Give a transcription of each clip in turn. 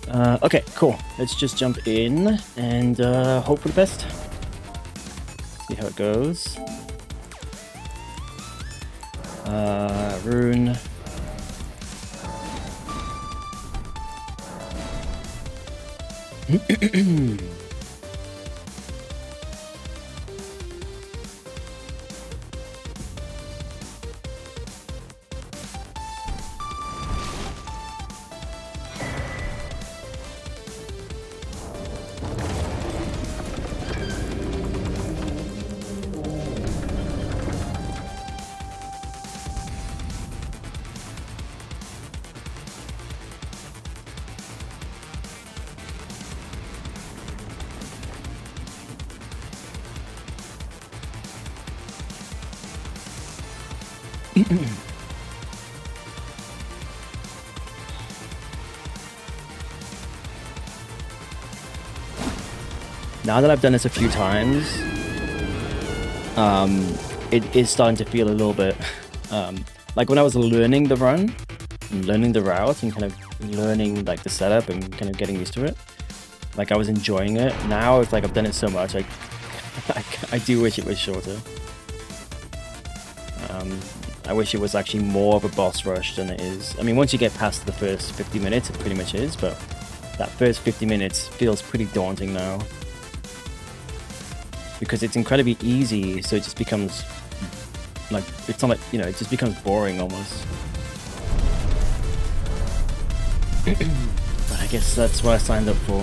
Okay, cool. Let's just jump in and hope for the best. See how it goes. Rune. Now that I've done this a few times, it is starting to feel a little bit like when I was learning the run, and learning the route, and kind of learning like the setup and kind of getting used to it. Like I was enjoying it. Now it's like I've done it so much, I do wish it was shorter. I wish it was actually more of a boss rush than it is. I mean, once you get past the first 50 minutes, it pretty much is, but that first 50 minutes feels pretty daunting now. Because it's incredibly easy, so it just becomes like, it's not like, you know, it just becomes boring almost. But I guess that's what I signed up for.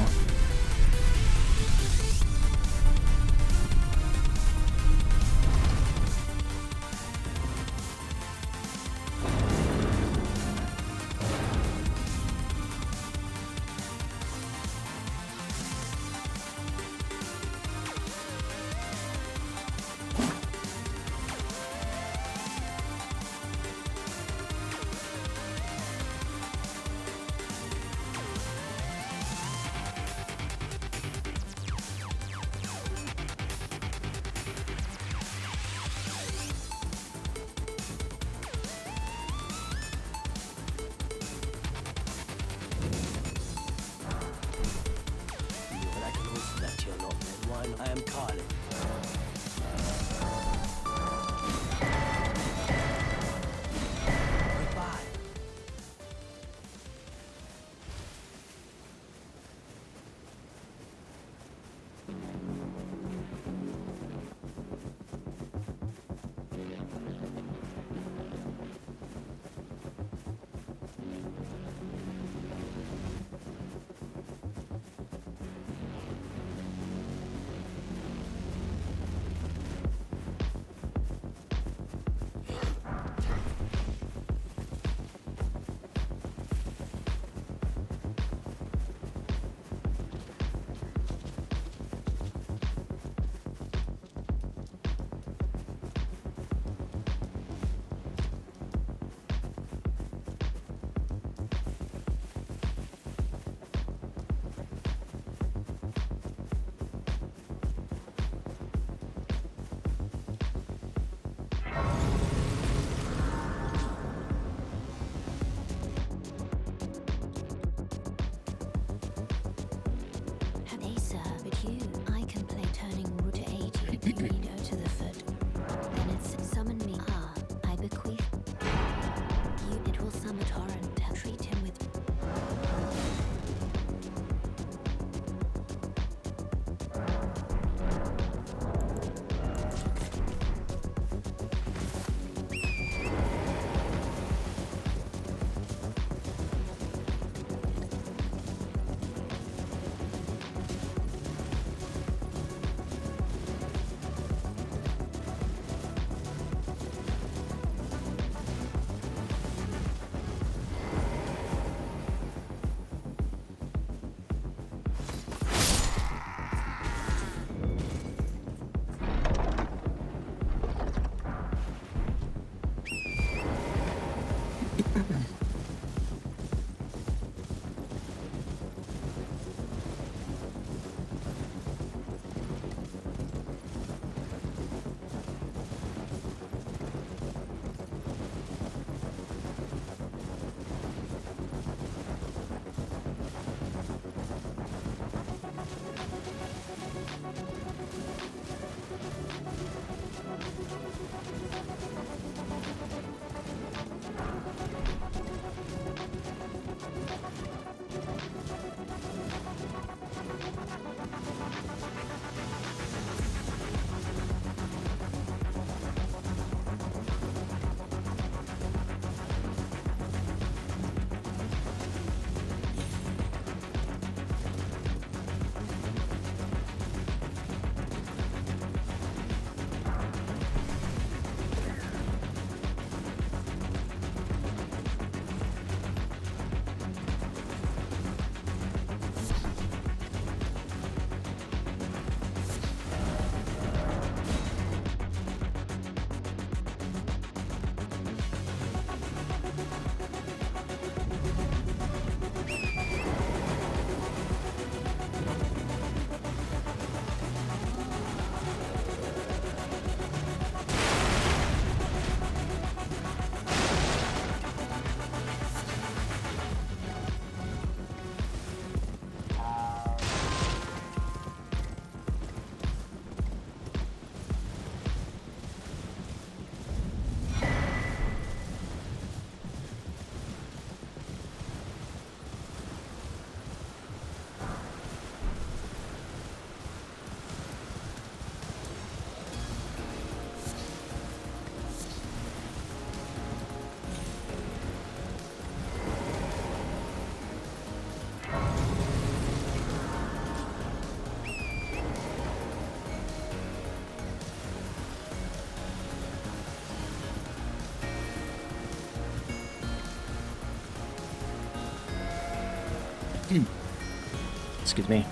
Excuse me.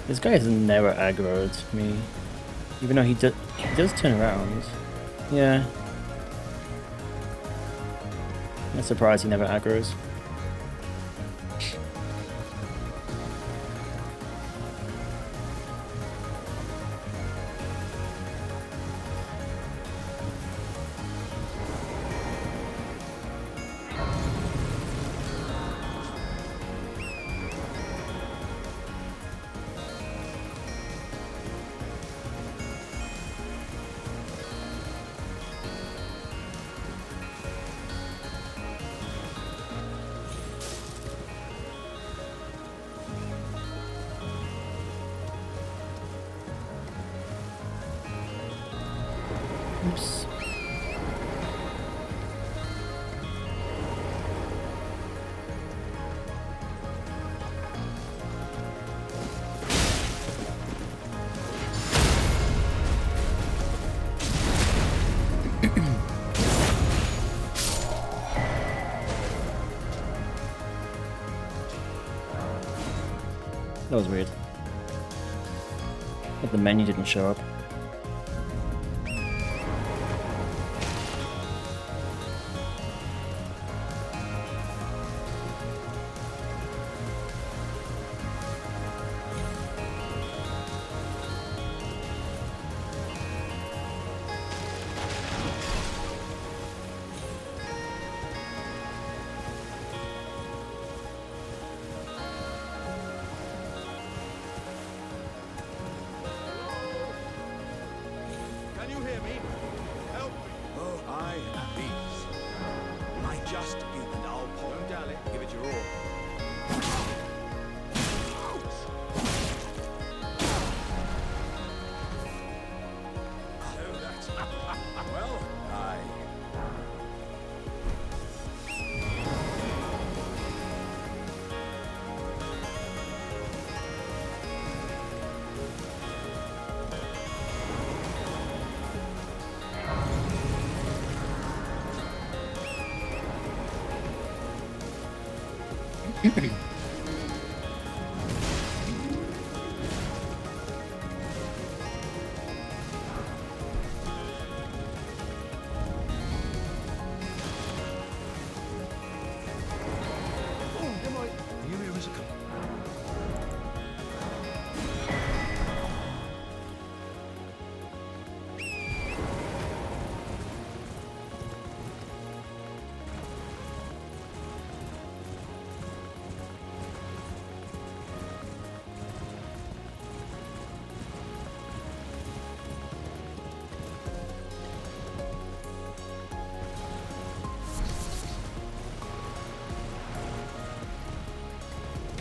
This guy is never aggroed me, even though he does turn around. Yeah. I'm surprised he never aggroes. Oops. That was weird. But the menu didn't show up.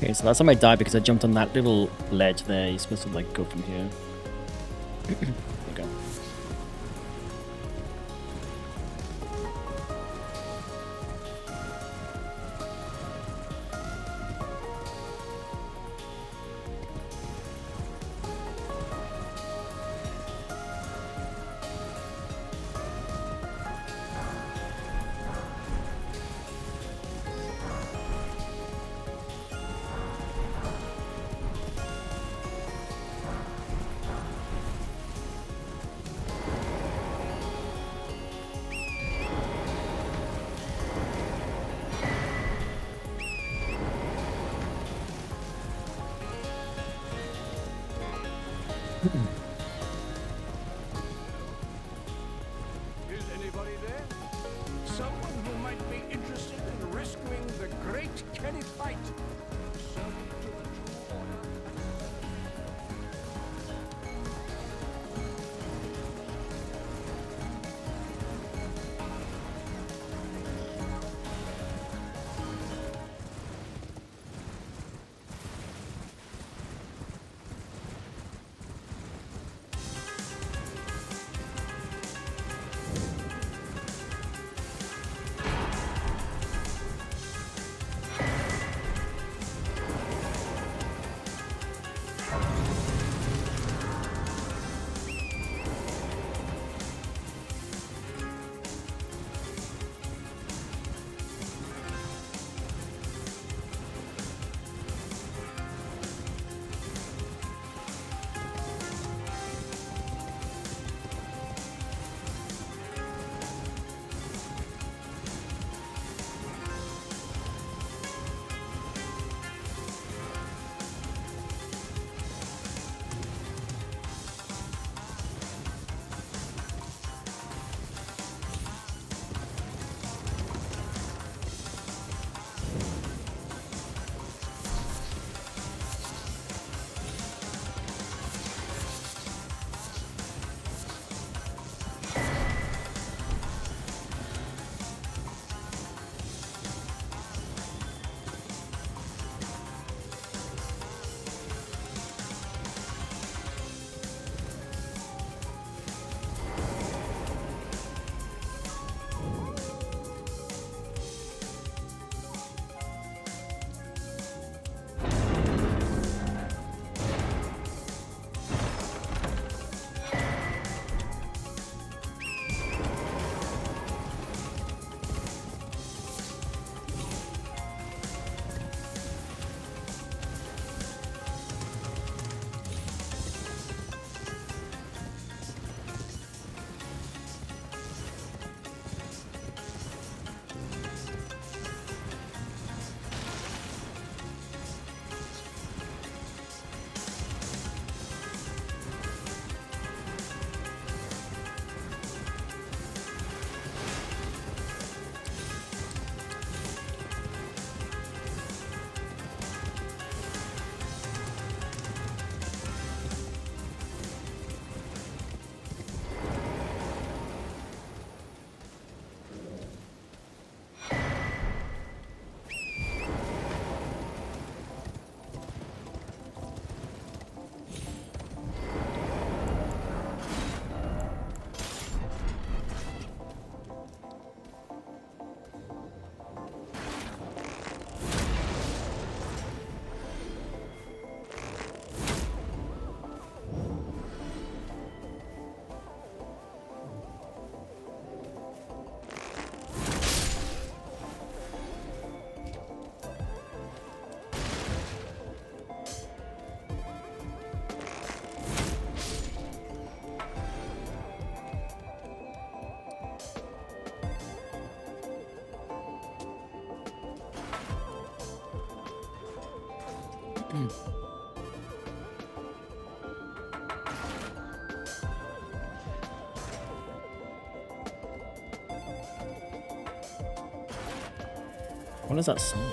Okay, so last time I died because I jumped on that little ledge there. You're supposed to like go from here. There you go. Is anybody there? Someone who might be interested in rescuing the great Kenny fight. Servant to the true order. What is that sound?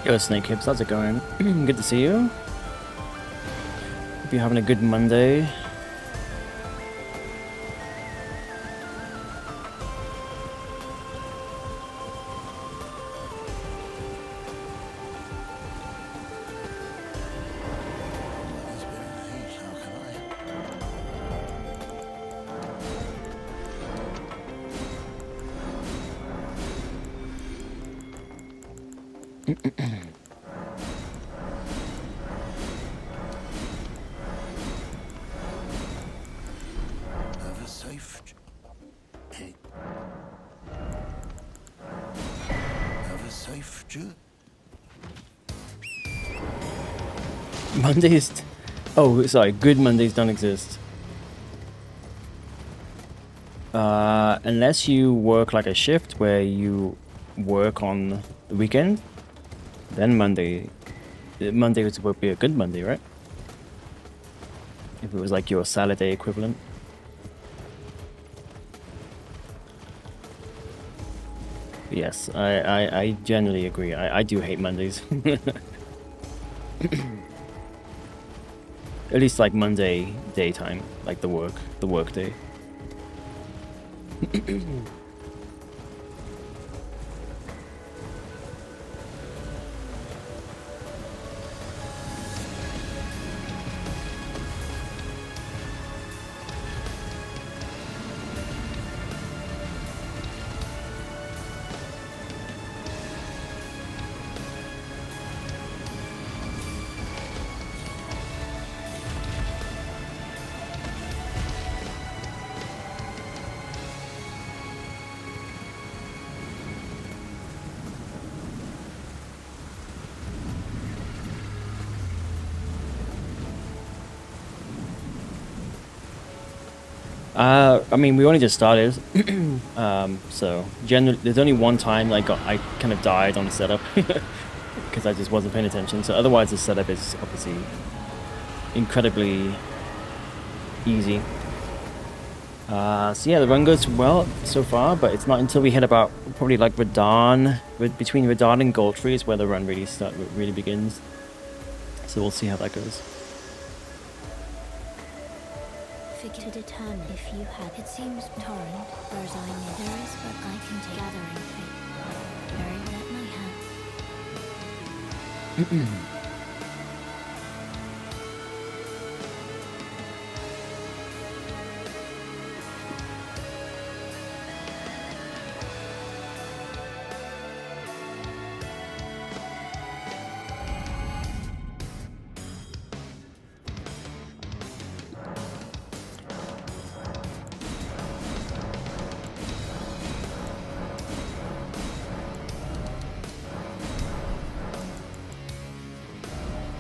Yo, Snake Hips, how's it going? Good to see you. Hope you're having a good Monday. Mondays. Oh, sorry. Good Mondays don't exist. Unless you work like a shift where you work on the weekend, then Monday would be a good Monday, right? If it was like your Saturday equivalent. Yes, I generally agree. I do hate Mondays. At least like Monday daytime, like the work day. I mean, we only just started, so generally, there's only one time I kind of died on the setup, because I just wasn't paying attention. So otherwise, the setup is obviously incredibly easy. So yeah, the run goes well so far, but it's not until we hit about probably like Radahn, between Radahn and Goldtree is where the run really begins. So we'll see how that goes. To determine if you had, it seems torrent, whereas I know there is, but I can take gathering faith. Very let my hand.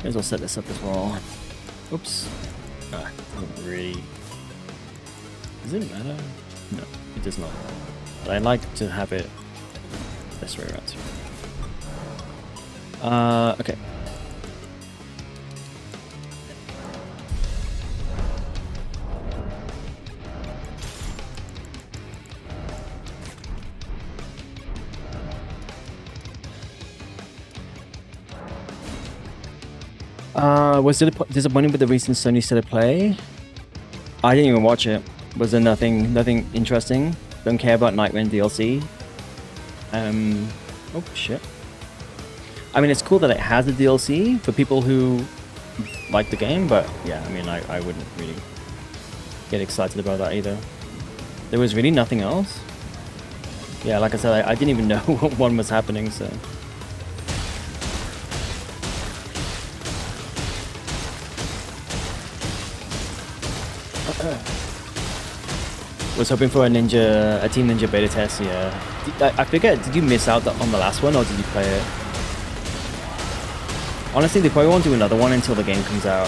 May as well set this up as well. Oops. Doesn't really... Does it matter? No, it does not. But I like to have it this way around too. Okay. Was it disappointing with the recent Sony State of Play? I didn't even watch it. Was there nothing interesting? Don't care about Nightwind DLC. Oh shit. I mean, it's cool that it has a DLC for people who like the game, but yeah, I mean, I wouldn't really get excited about that either. There was really nothing else. Yeah, like I said, I didn't even know what one was happening, so... Was hoping for a Team Ninja beta test, yeah. I forget, did you miss out on the last one, or did you play it? Honestly, they probably won't do another one until the game comes out.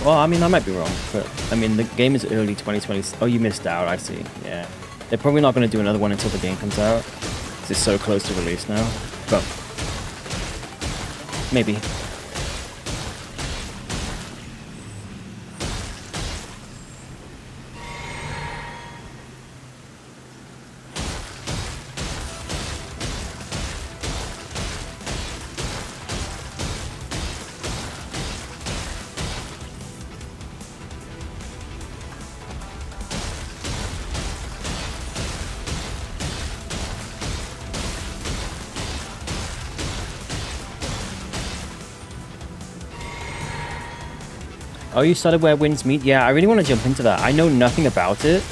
Well, I mean, I might be wrong, but I mean, the game is early 2020. Oh, you missed out, I see, yeah. They're probably not going to do another one until the game comes out, because it's so close to release now, but maybe. Oh, you started Where Winds Meet? Yeah, I really want to jump into that. I know nothing about it.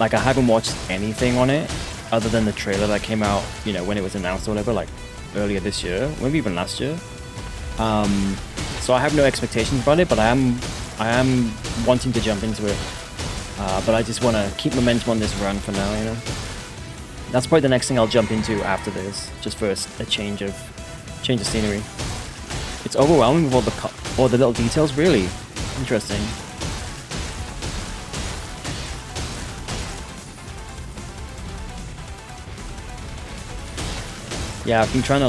Like, I haven't watched anything on it other than the trailer that came out, you know, when it was announced or whatever, like earlier this year, maybe even last year. So I have no expectations about it, but I am wanting to jump into it. But I just want to keep momentum on this run for now, you know. That's probably the next thing I'll jump into after this, just for a change of scenery. It's overwhelming with all the little details, really. Interesting. Yeah, I've been trying to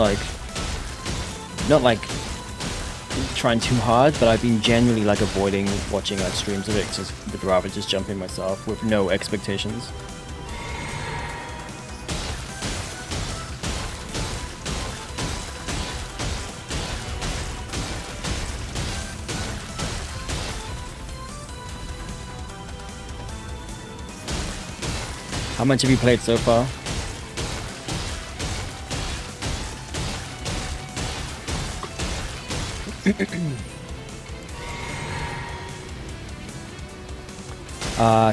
not trying too hard, but I've been genuinely avoiding watching streams of it, because I'd rather just jump in myself with no expectations. How much have you played so far?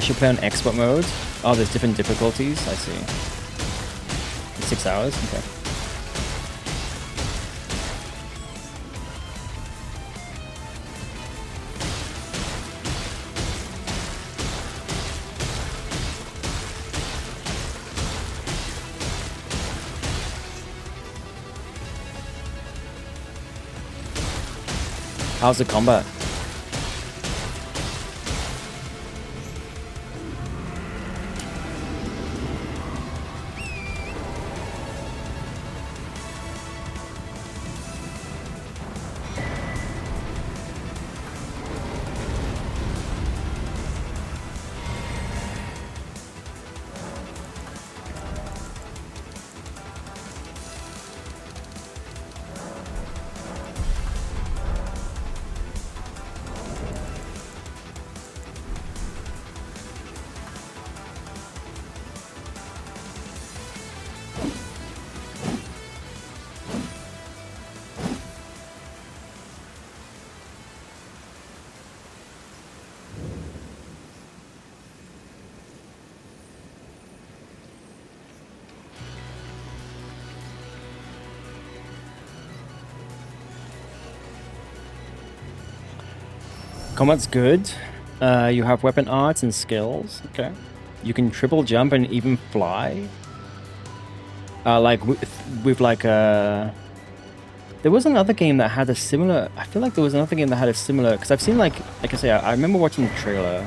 Should play on expert mode. Oh, there's different difficulties. I see. 6 hours. Okay. How's the combat? Combat's good. You have weapon arts and skills. Okay. You can triple jump and even fly. Like with like a. There was another game that had a similar. I feel like there was another game that had a similar. Because I've seen like I say, I remember watching the trailer,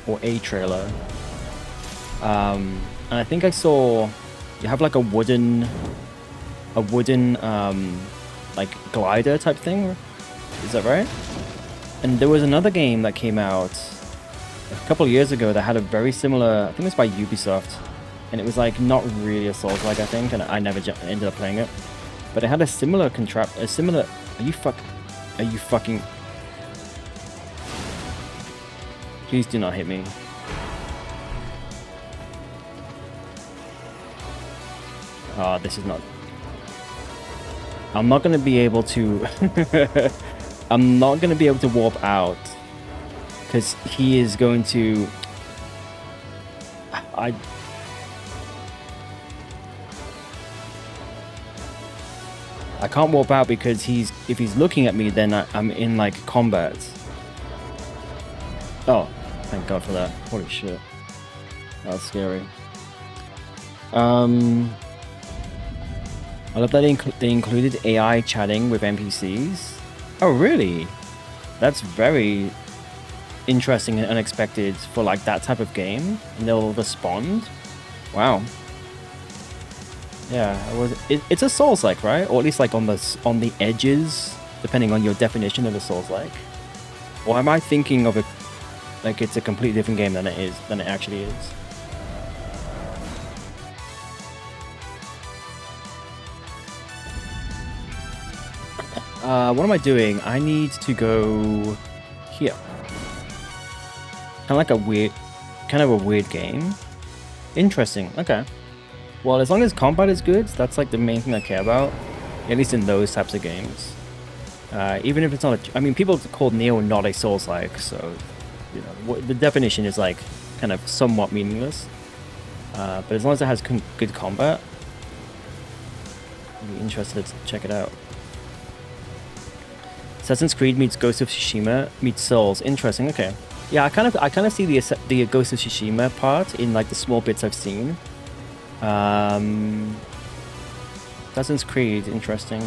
or a trailer. And I think I saw. You have like a wooden like glider type thing. Is that right? And there was another game that came out a couple of years ago that had a very similar. I think it was by Ubisoft, and it was like not really a Souls-like, I think, and I never ended up playing it. But it had a similar a similar. Are you fucking? Please do not hit me. Oh, this is not. I'm not gonna be able to. I'm not gonna be able to warp out because he is going to. I can't warp out because if he's looking at me, then I'm in like combat. Oh, thank God for that. Holy shit. That's scary. I love that they included AI chatting with NPCs. Oh, really? That's very interesting and unexpected for like that type of game. And they'll respond. Wow. Yeah, it's a Souls-like, right? Or at least like on the edges, depending on your definition of a Souls-like. Or am I thinking of it like it's a completely different game than it actually is? What am I doing? I need to go here. Kind of a weird game. Interesting. Okay. Well, as long as combat is good, that's like the main thing I care about. At least in those types of games. Even if it's not I mean, people call Neo not a Souls-like, so you know the definition is like kind of somewhat meaningless. But as long as it has good combat, I'd be interested to check it out. Assassin's Creed meets Ghost of Tsushima meets Souls. Interesting. Okay. Yeah, I kind of see the Ghost of Tsushima part in like the small bits I've seen. Assassin's Creed, interesting.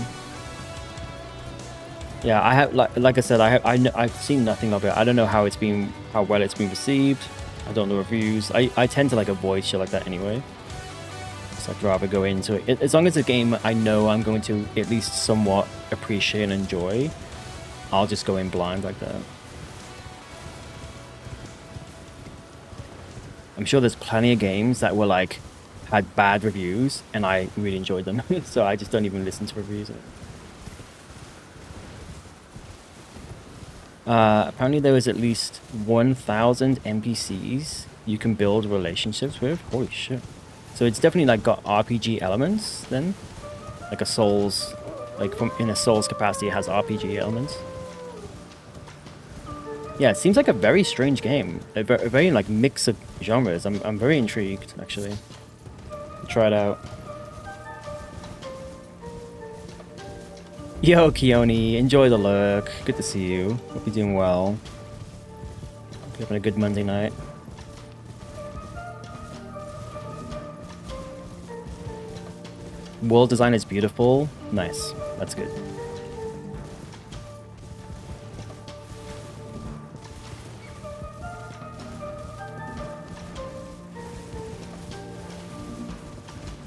Yeah, I have like I said, I've seen nothing of it. I don't know how well it's been received. I don't know reviews. I tend to like avoid shit like that anyway. So I'd rather go into it as long as it's a game I know I'm going to at least somewhat appreciate and enjoy. I'll just go in blind like that. I'm sure there's plenty of games that were like had bad reviews and I really enjoyed them. So I just don't even listen to reviews. Apparently there was at least 1,000 NPCs you can build relationships with. Holy shit. So it's definitely like got RPG elements then. Like a Souls, like in a Souls capacity it has RPG elements. Yeah, it seems like a very strange game. A very like mix of genres. I'm very intrigued actually. Try it out. Yo, Keone, enjoy the lurk. Good to see you. Hope you're doing well. Hope you're having a good Monday night. World design is beautiful. Nice. That's good.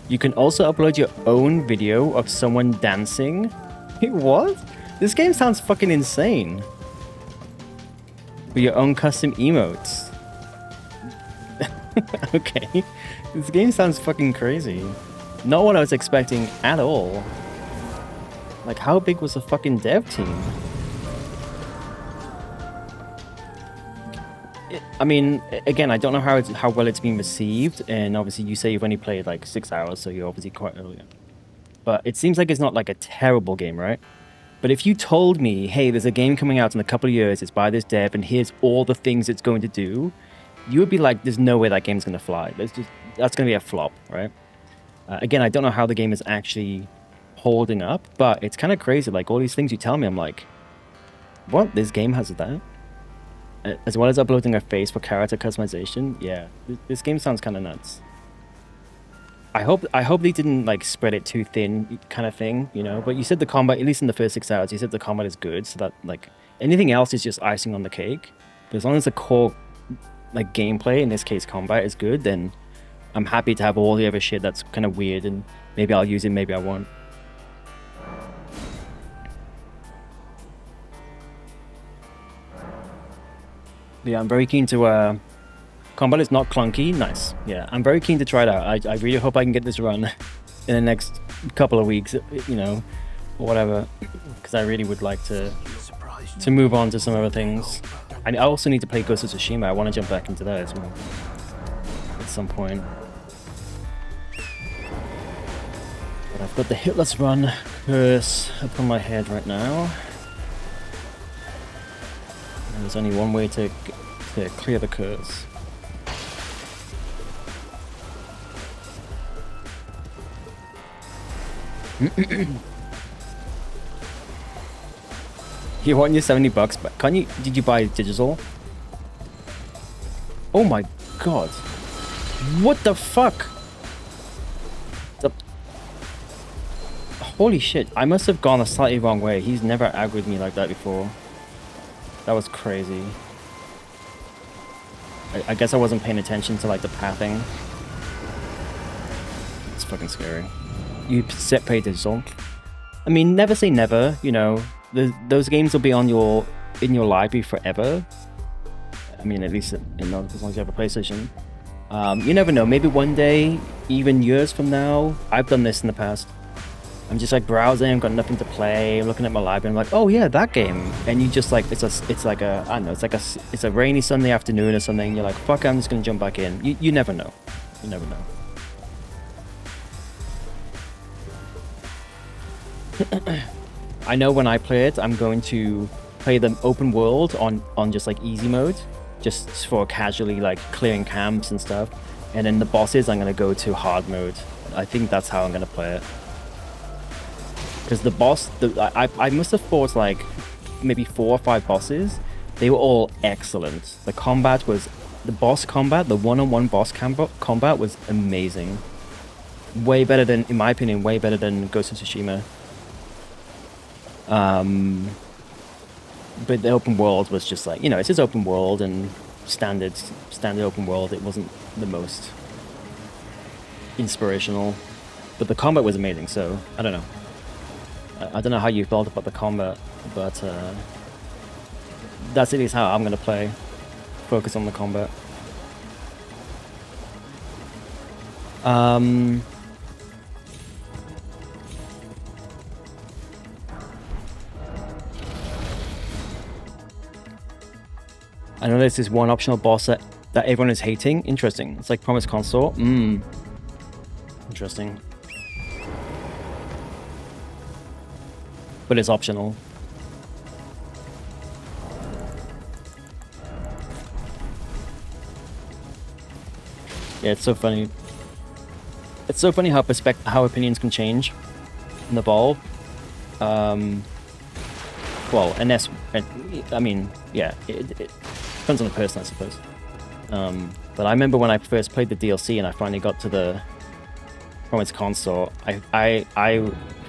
You can also upload your own video of someone dancing. What? This game sounds fucking insane. For your own custom emotes. Okay. This game sounds fucking crazy. Not what I was expecting at all. Like, how big was the fucking dev team? I mean, again, I don't know how well it's been received, and obviously you say you've only played like 6 hours, so you're obviously quite early. But it seems like it's not like a terrible game, right? But if you told me, hey, there's a game coming out in a couple of years, it's by this dev, and here's all the things it's going to do, you would be like, there's no way that game's going to fly. That's going to be a flop, right? Again, I don't know how the game is actually holding up, but it's kind of crazy. Like, all these things you tell me, I'm like, what? This game has that? as well as uploading a face for character customization. Yeah, this game sounds kind of nuts. I hope they didn't like spread it too thin, kind of thing, you know. But you said the combat, at least in the first 6 hours, you said the combat is good, so that like anything else is just icing on the cake. But as long as the core like gameplay, in this case combat, is good, then I'm happy to have all the other shit that's kind of weird, and maybe I'll use it, maybe I won't. But yeah, I'm very keen to combat is not clunky. Nice. Yeah, I'm very keen to try it out. I really hope I can get this run in the next couple of weeks, you know, or whatever, because I really would like to move on to some other things. I also need to play Ghost of Tsushima. I want to jump back into that as well at some point. But I've got the Hitless run curse up on my head right now. And there's only one way to clear the curse. You want your $70 but can't you? Did you buy digital? Oh my god. What the fuck? Holy shit, I must have gone a slightly wrong way. He's never aggroed me like that before. That was crazy. I guess I wasn't paying attention to like the pathing. It's fucking scary. You pay digital. I mean, never say never, you know. Those games will be on in your library forever. I mean, at least as long as you have a PlayStation. You never know. Maybe one day, even years from now, I've done this in the past. I'm just like browsing, got nothing to play, I'm looking at my library, I'm like, oh yeah, that game. And you just like, it's like a, I don't know, it's a rainy Sunday afternoon or something. You're like, fuck, I'm just gonna jump back in. You never know. You never know. I know when I play it, I'm going to play the open world on just like easy mode, just for casually like clearing camps and stuff. And then the bosses, I'm gonna go to hard mode. I think that's how I'm gonna play it. Because the boss, I must have fought like maybe 4 or 5 bosses. They were all excellent. The combat was, the boss combat, the one-on-one boss combat was amazing. Way better than, in my opinion, way better than Ghost of Tsushima. But the open world was just like, you know, it's just open world and standard open world. It wasn't the most inspirational, but the combat was amazing. So I don't know. I don't know how you felt about the combat, but that's at least how I'm gonna play. Focus on the combat. I know there's this one optional boss that everyone is hating. Interesting. It's like Promised Consort. Interesting. But it's optional. Yeah, it's so funny. It's so funny how how opinions can change and evolve. Well, unless, I mean, yeah, it depends on the person, I suppose. But I remember when I first played the DLC and I finally got to the Promised Consort, I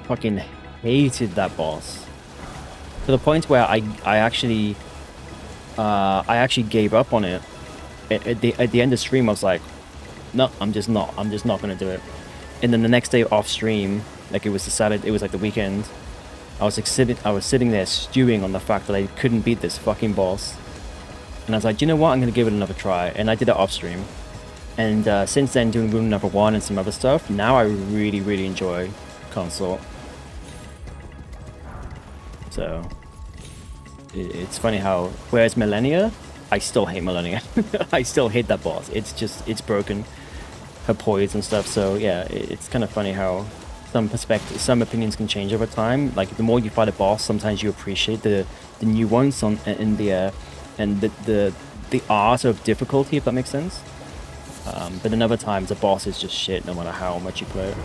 fucking hated that boss to the point where I actually gave up on it. At the end of stream, I was like, no, I'm just not gonna do it. And then the next day off stream, like it was like the weekend, I was sitting there stewing on the fact that I couldn't beat this fucking boss. And I was like, you know what, I'm gonna give it another try. And I did it off stream. And since then, doing Room Number 1 and some other stuff, now I really enjoy Consort. So it's funny how, whereas Millennia, I still hate Millennia. I still hate that boss. It's broken, her poise and stuff. So yeah, it's kind of funny how some opinions can change over time. Like the more you fight a boss, sometimes you appreciate the new ones and the art of difficulty, if that makes sense. But then other times the boss is just shit no matter how much you play it.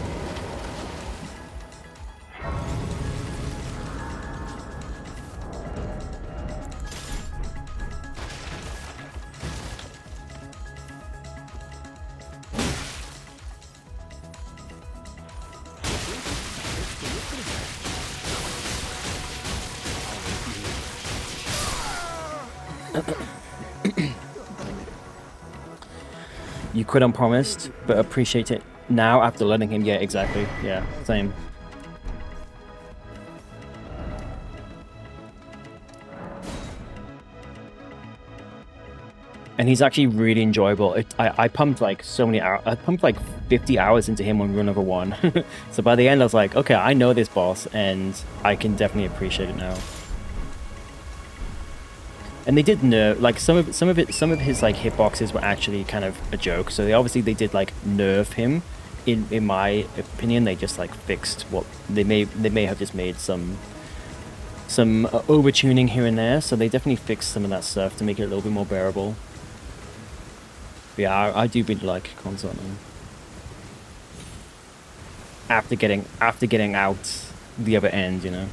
you quit on promised, but appreciate it now after learning him. Yeah, exactly. Yeah, same. And he's actually really enjoyable. I pumped like so many hours. I pumped like 50 hours into him on run over 1. So by the end, I was like, okay, I know this boss, and I can definitely appreciate it now. And they did nerf, like some of his like hitboxes were actually kind of a joke. So they did like nerf him. In my opinion, they just like fixed what they may have just made some over tuning here and there. So they definitely fixed some of that stuff to make it a little bit more bearable. But yeah, I do really like console now. After getting out the other end, you know.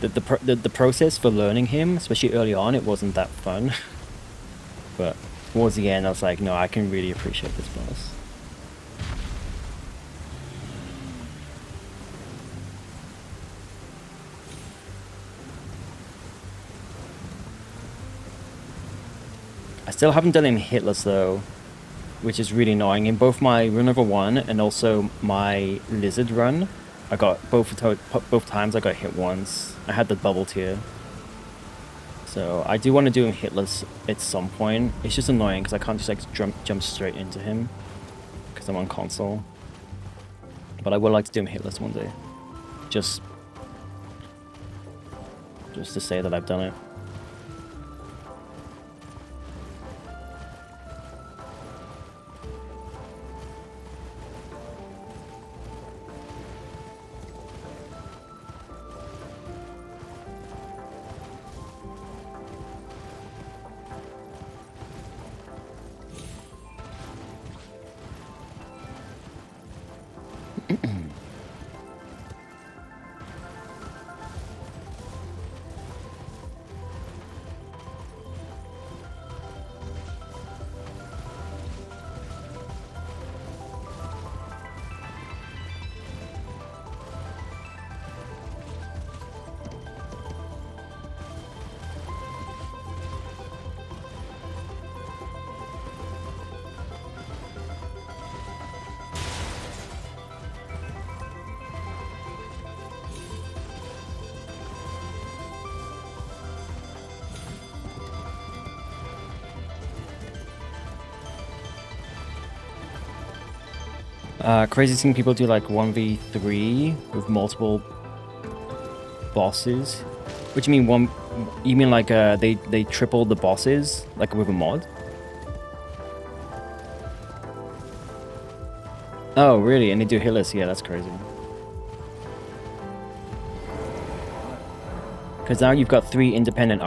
The process for learning him, especially early on, it wasn't that fun. But towards the end, I was like, no, I can really appreciate this boss. I still haven't done him hitless though, which is really annoying. In both my run over 1 and also my lizard run, I got both times I got hit once. I had the bubble tier. So I do want to do him hitless at some point. It's just annoying because I can't just like jump straight into him because I'm on console. But I would like to do him hitless one day. Just to say that I've done it. Crazy seeing people do like 1v3 with multiple bosses. What do you mean you mean like they triple the bosses like with a mod? Oh really? And they do hitless? Yeah, that's crazy. Because now you've got 3 independent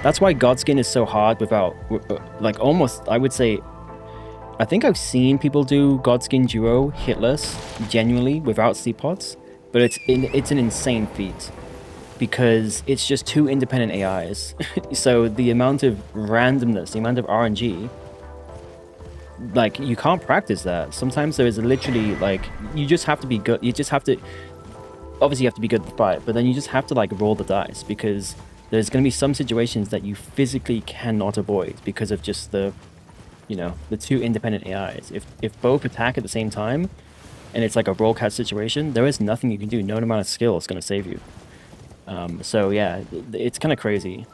that's why Godskin is so hard without like almost, I would say, I think I've seen people do Godskin Duo hitless genuinely without sleep pods, but it's an insane feat because it's just 2 independent AIs. So the amount of randomness, the amount of RNG, like you can't practice that. Sometimes there is literally like you just have to be good. You just have to, obviously you have to be good at the fight, but then you just have to like roll the dice because there's going to be some situations that you physically cannot avoid because of just the, you know, the 2 independent AIs. If both attack at the same time, and it's like a roll catch situation, there is nothing you can do. No amount of skill is going to save you. So yeah, it's kind of crazy.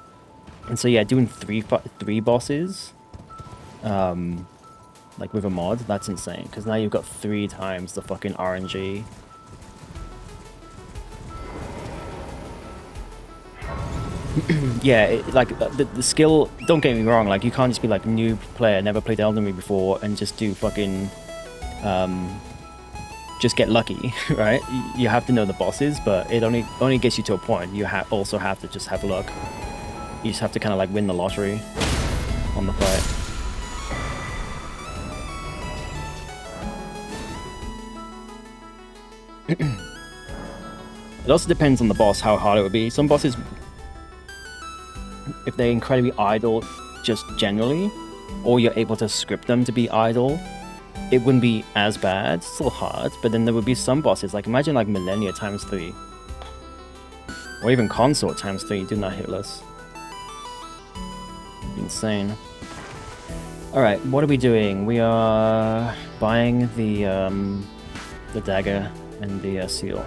And so yeah, doing 3 bosses, like with a mod, that's insane. Because now you've got 3 times the fucking RNG. Yeah, like the skill, don't get me wrong, like you can't just be like new player, never played Elden Ring before and just do fucking just get lucky, right? You have to know the bosses, but it only gets you to a point. You also have to just have luck. You just have to kind of like win the lottery on the fight. It also depends on the boss how hard it would be. Some bosses, if they're incredibly idle just generally, or you're able to script them to be idle, it wouldn't be as bad. It's still hard, but then there would be some bosses, like imagine like Millennia times 3. Or even Consort times 3 doing that hitless. Insane. Alright, what are we doing? We are buying the dagger and the seal.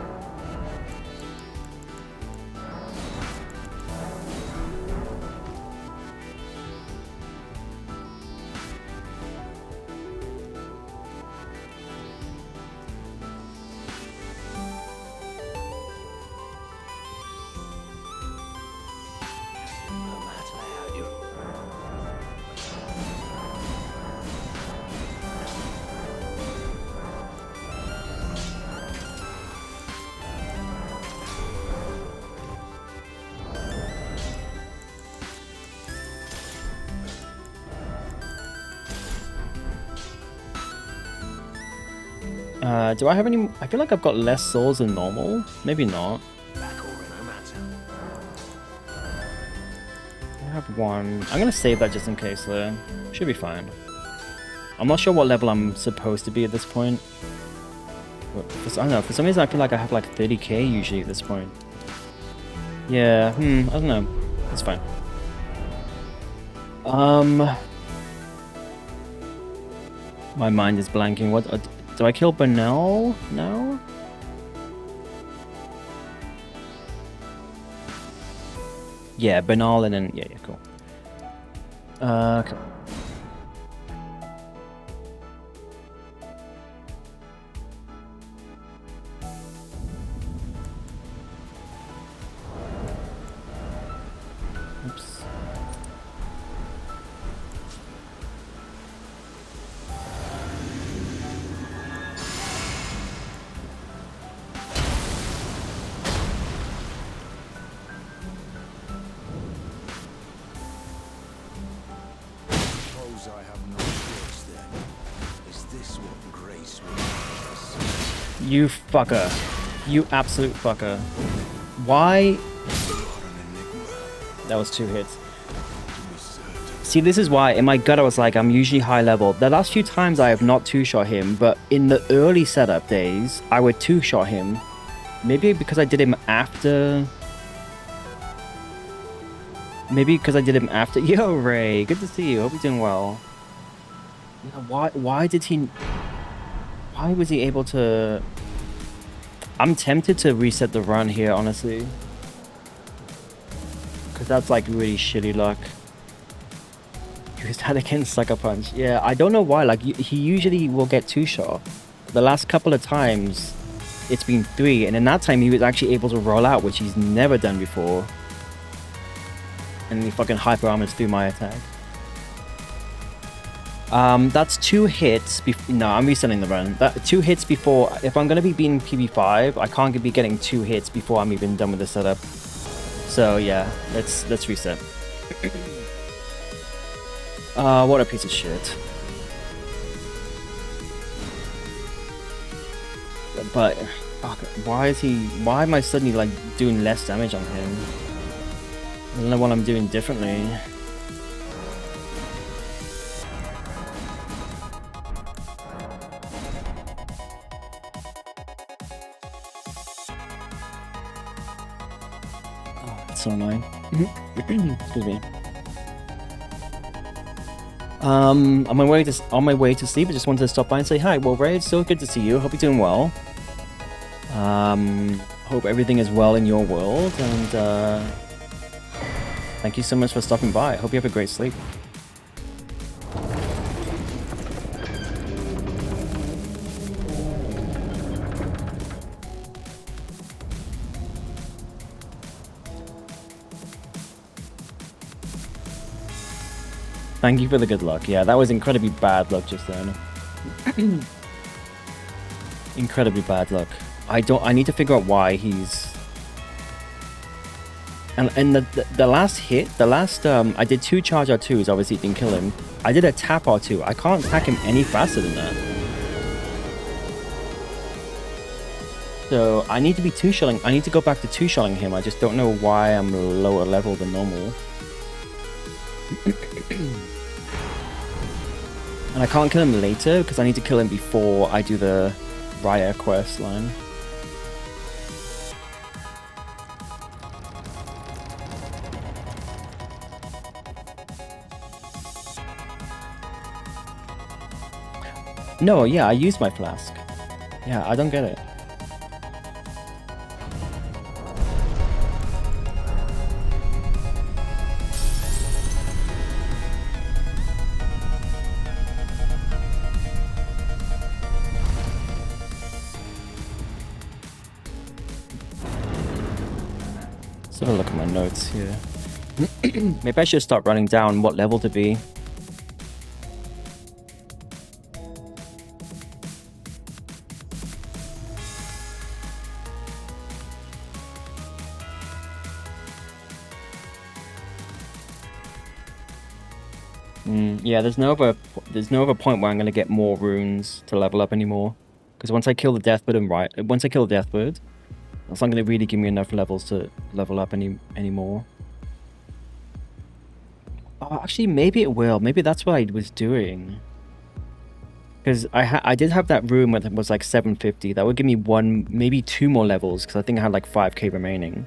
Do I have any? I feel like I've got less souls than normal. Maybe not. I have one. I'm gonna save that just in case though. Should be fine. I'm not sure what level I'm supposed to be at this point. But I don't know, for some reason I feel like I have like 30k usually at this point. Yeah, I don't know. It's fine. My mind is blanking. What do I kill Bernal now? Yeah, Bernal and then yeah, cool. Okay. Oops. Suppose I have no choice then. Is this what grace will? You fucker. You absolute fucker. Why? That was 2 hits. See, this is why in my gut I was like, I'm usually high level. The last few times I have not 2-shot him, but in the early setup days, I would 2-shot him. Maybe because I did him after... Maybe because I did him after... Yo, Ray, good to see you. Hope you're doing well. Why did he... Why was he able to... I'm tempted to reset the run here, honestly. Because that's like really shitty luck. Used that against Sucker Punch. Yeah, I don't know why. Like, he usually will get 2-shot. The last couple of times, it's been 3. And in that time, he was actually able to roll out, which he's never done before. And he fucking hyper armors through my attack. That's 2 hits. No, I'm resetting the run. 2 hits before. If I'm gonna be beating PB5, I can't be getting 2 hits before I'm even done with the setup. So yeah, let's reset. What a piece of shit. But fuck, why am I suddenly like doing less damage on him? I don't know what I'm doing differently. Oh, it's so annoying. Excuse me. On my way to sleep, I just wanted to stop by and say hi. Well, Ray, it's so good to see you. Hope you're doing well. Hope everything is well in your world, and thank you so much for stopping by. Hope you have a great sleep. Thank you for the good luck. Yeah, that was incredibly bad luck just then. Incredibly bad luck. I need to figure out why he's... And the last hit, I did 2 charge R2s, obviously didn't kill him. I did a tap R2. I can't attack him any faster than that. So I need to be 2-shotting. I need to go back to 2-shotting him. I just don't know why I'm lower level than normal. And I can't kill him later because I need to kill him before I do the Raya quest line. No, yeah, I used my flask. Yeah, I don't get it. Let's have a look at my notes here. Maybe I should start running down what level to be. Yeah, there's no other point where I'm gonna get more runes to level up anymore. Because once I kill the deathbird that's not gonna really give me enough levels to level up anymore. Oh, actually, maybe it will. Maybe that's what I was doing. Because I did have that rune that was like 750. That would give me maybe 2 more levels. Because I think I had like 5k remaining.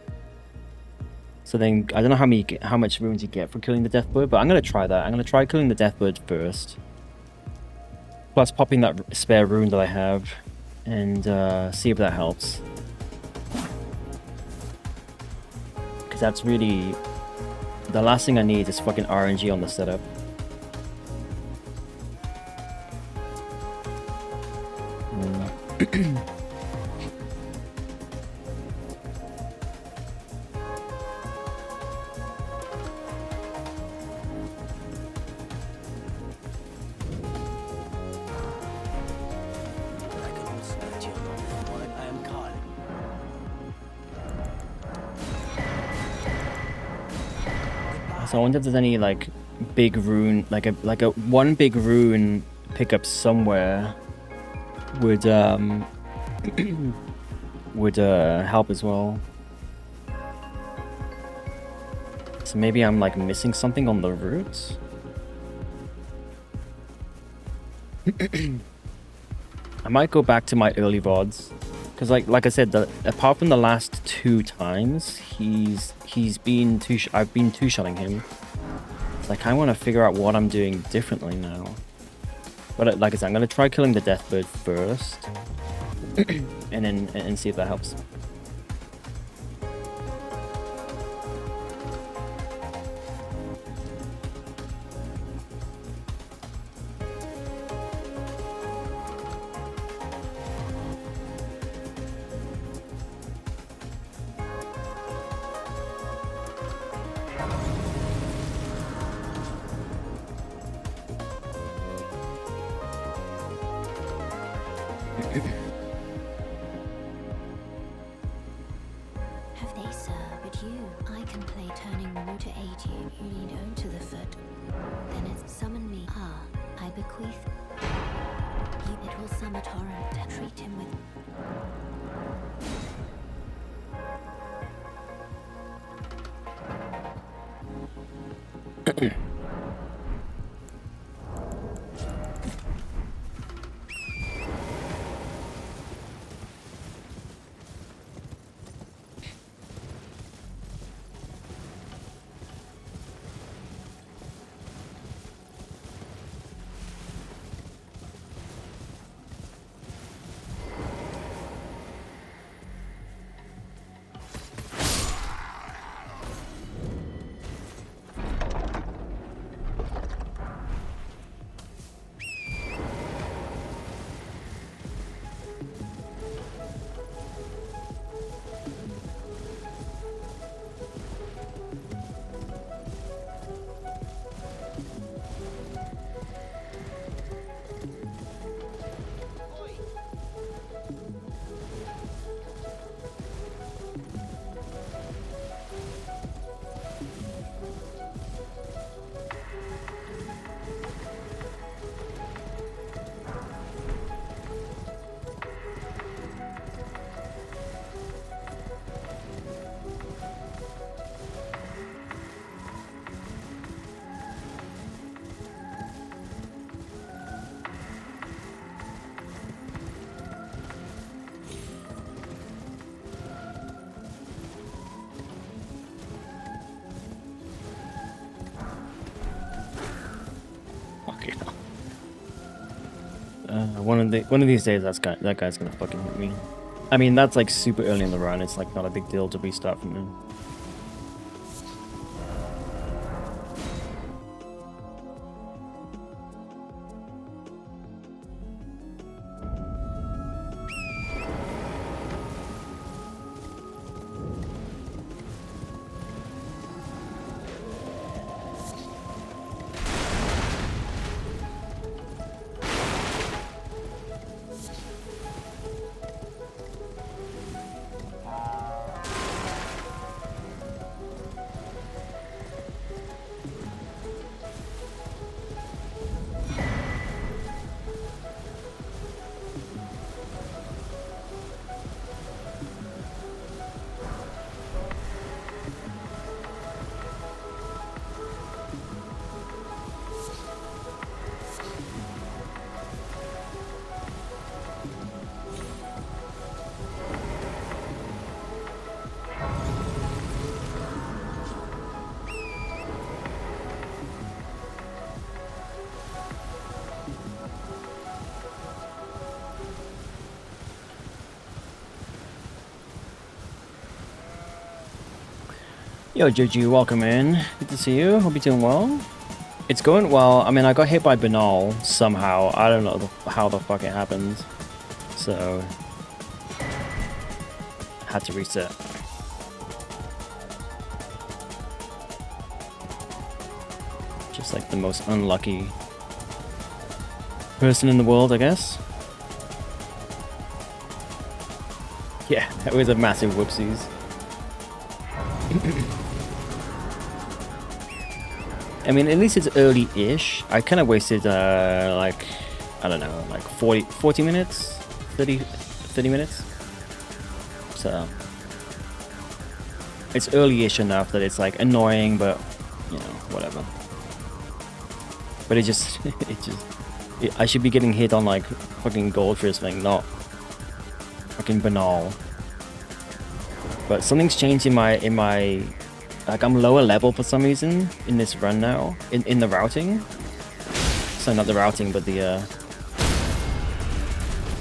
So then I don't know how much runes you get for killing the deathbird, but I'm gonna try that. I'm gonna try killing the deathbird first. Plus popping that spare rune that I have, and see if that helps. Because that's really the last thing I need is fucking RNG on the setup. So I wonder if there's any like big rune, like a one big rune pickup somewhere would help as well. So maybe I'm like missing something on the route. I might go back to my early VODs. Because like I said, apart from the last 2 times, I've been two-shotting him. So I kind of want to figure out what I'm doing differently now. But like I said, I'm going to try killing the deathbird first. and see if that helps. Have they, sir? But you, I can play turning wood to aid you. You need own to the foot. Then it's summon me. Ah, I bequeath. You, it will summon torrent to treat him with. One of these days, that guy's gonna fucking hit me. I mean, that's like super early in the run. It's like not a big deal to restart from him. Yo, Juju, welcome in. Good to see you. Hope you're doing well. It's going well. I mean, I got hit by Banal somehow. I don't know how the fuck it happened. So, had to reset. Just like the most unlucky person in the world, I guess. Yeah, that was a massive whoopsies. I mean, at least it's early-ish. I kind of wasted, like, I don't know, like 40 minutes? 30 minutes? So, it's early-ish enough that it's, like, annoying, but, you know, whatever. But I should be getting hit on, like, fucking Goldfish thing, not fucking Banal. But something's changed in my like I'm lower level for some reason in this run now in the routing. So not the routing, but the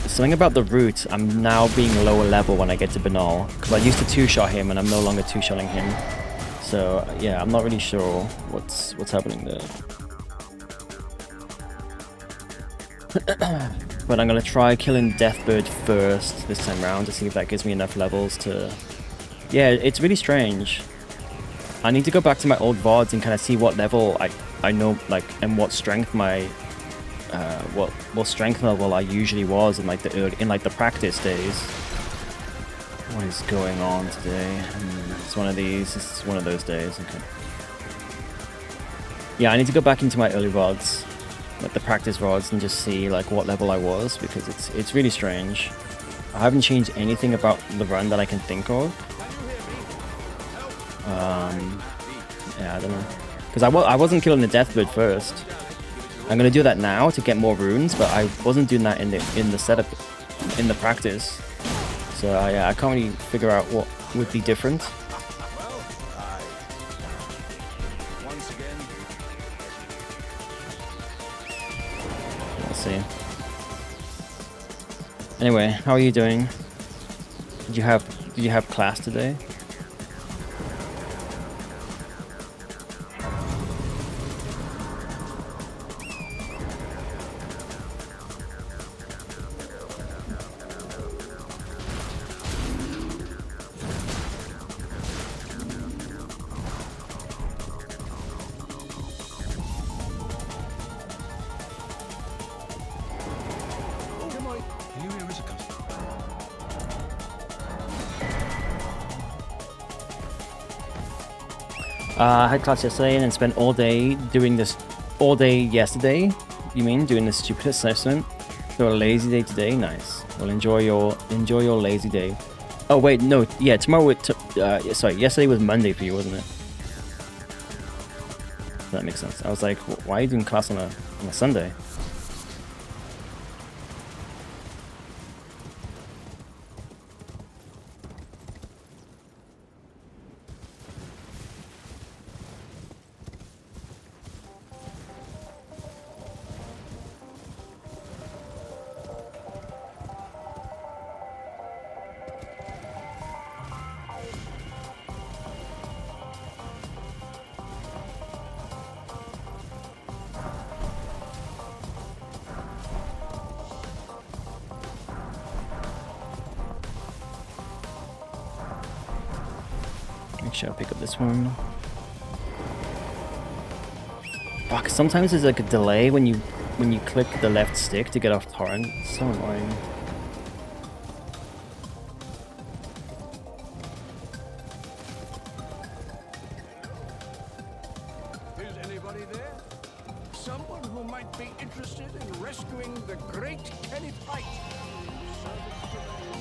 something about the route. I'm now being lower level when I get to Banal because I used to two-shot him and I'm no longer two-shotting him. So yeah, I'm not really sure what's happening there. But I'm gonna try killing Deathbird first this time round to see if that gives me enough levels to. Yeah, it's really strange. I need to go back to my old VODs and kind of see what level I know, like, and what strength my what strength level I usually was in like the practice days. What is going on today? It's one of these. It's one of those days. Okay. Yeah, I need to go back into my early VODs, like the practice VODs, and just see like what level I was because it's really strange. I haven't changed anything about the run that I can think of. Yeah, I don't know. Because I wasn't killing the Deathbird first. I'm gonna do that now to get more runes, but I wasn't doing that in the setup, in the practice. So yeah, I can't really figure out what would be different. Let's see. Anyway, how are you doing? Did you have class today? I had class yesterday and then spent all day doing this. All day yesterday? You mean doing this stupid assessment? So a lazy day today? Nice. Well, enjoy your lazy day. Oh wait, no, yeah, tomorrow. Sorry, yesterday was Monday for you, wasn't it? That makes sense. I was like, why are you doing class on a Sunday? Make sure I pick up this one. Fuck, sometimes there's like a delay when you click the left stick to get off torrent. It's so annoying. Is anybody there? Someone who might be interested in rescuing the great Kenny Pike. Service to the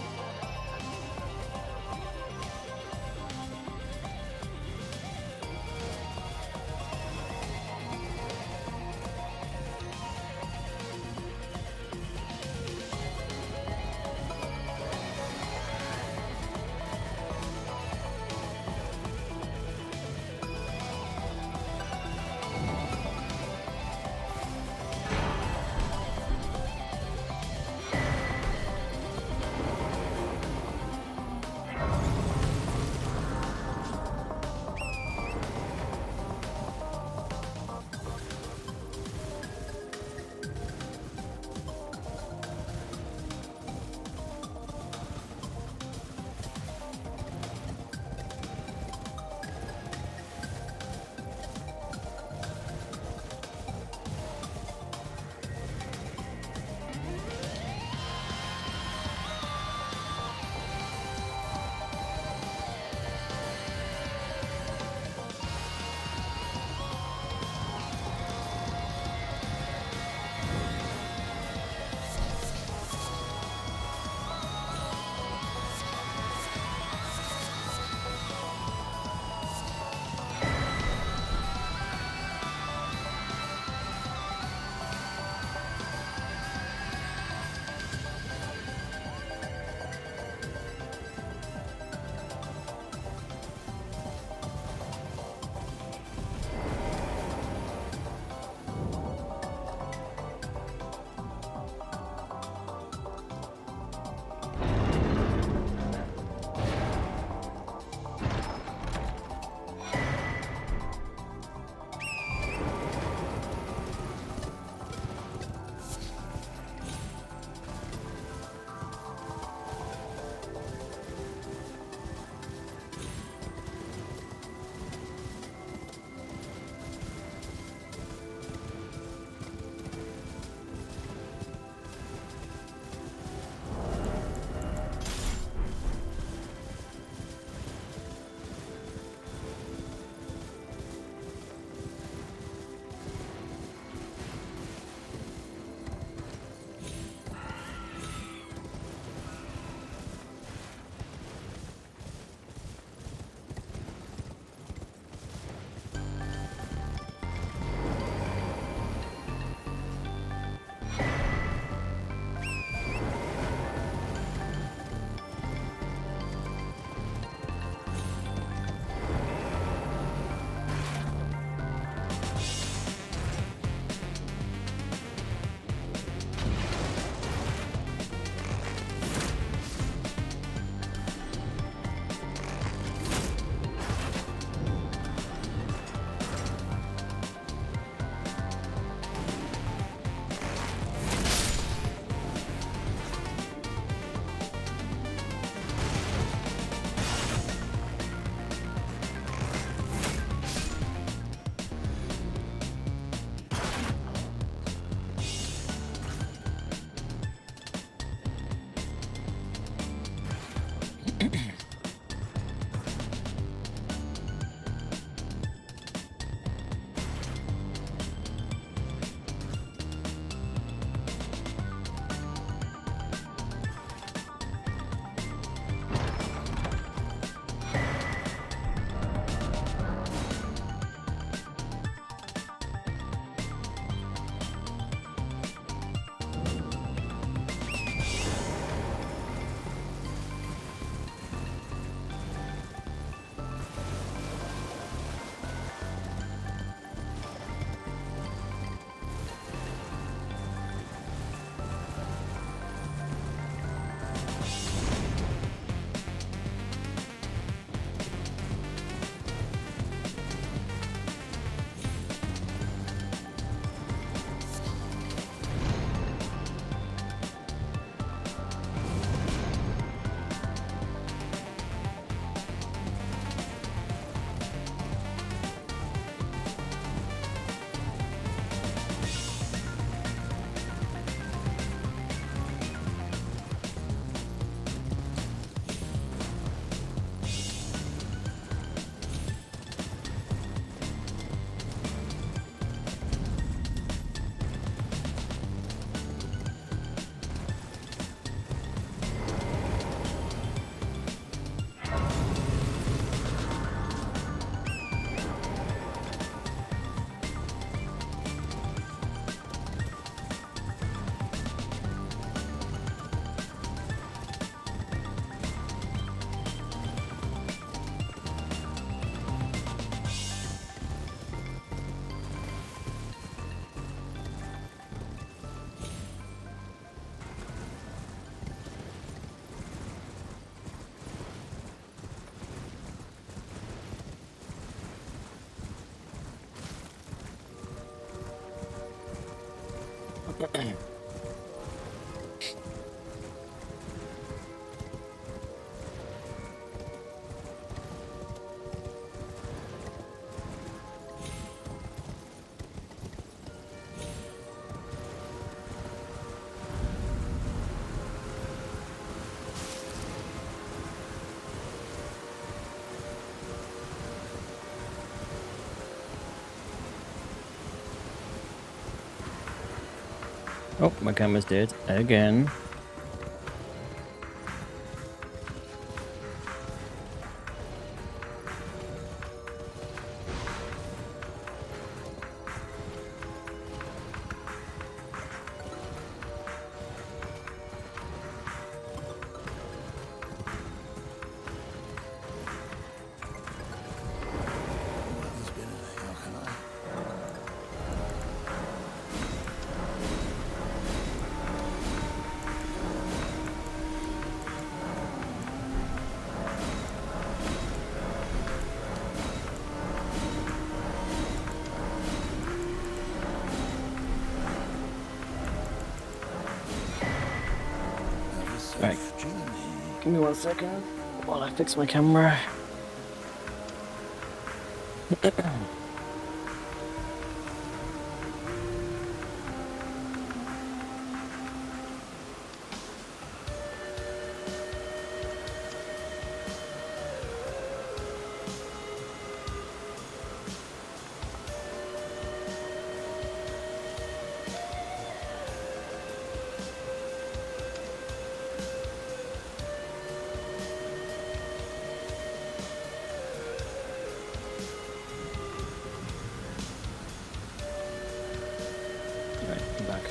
Oh, my camera's dead again. Weather's been how can I? Have a safe Right. journey. Give me 1 second while I fix my camera. Right, I'm back.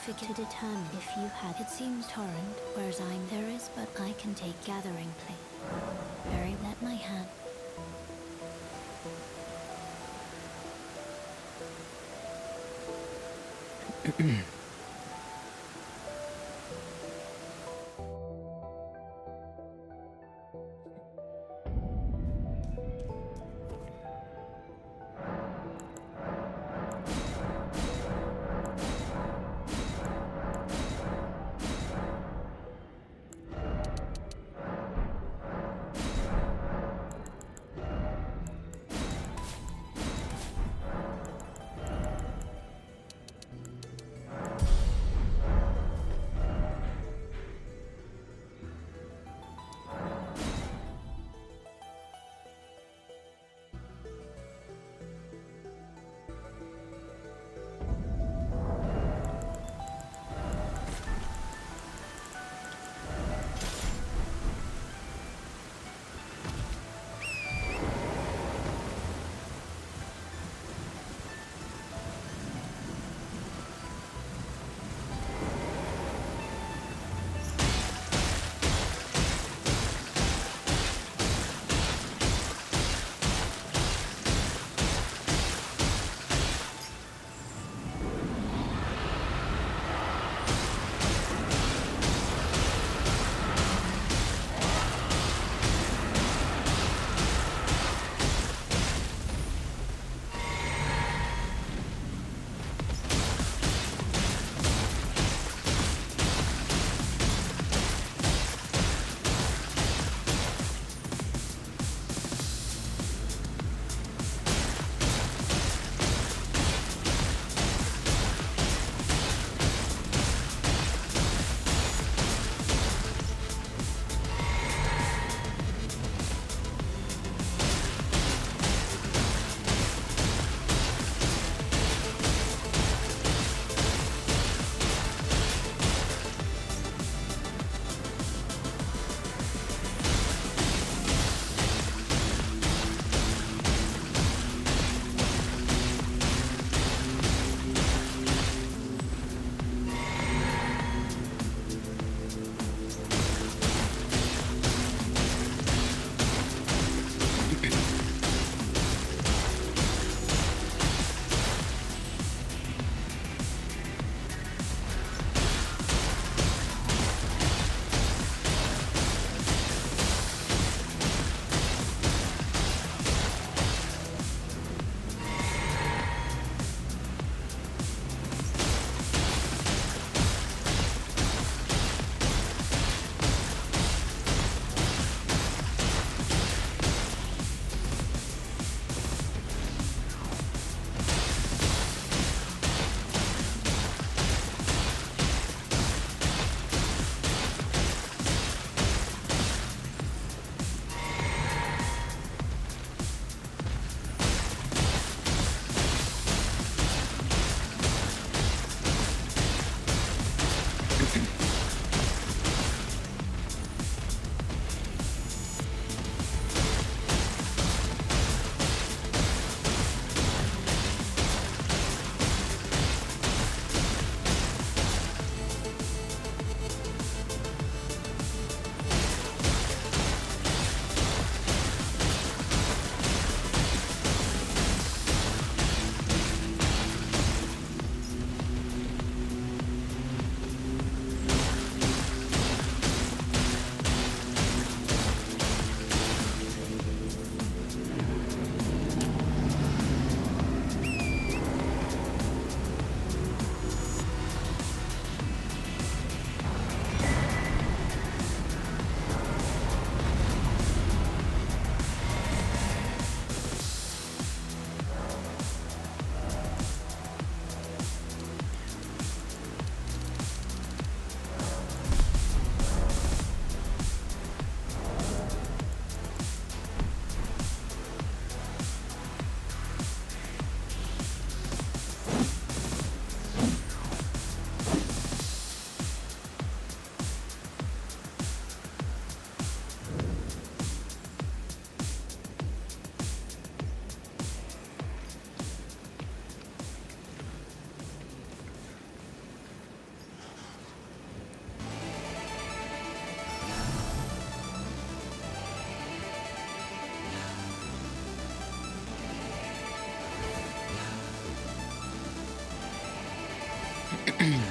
To determine if you had. It seems torrent, whereas there is, but I can take gathering place. Very let my hand.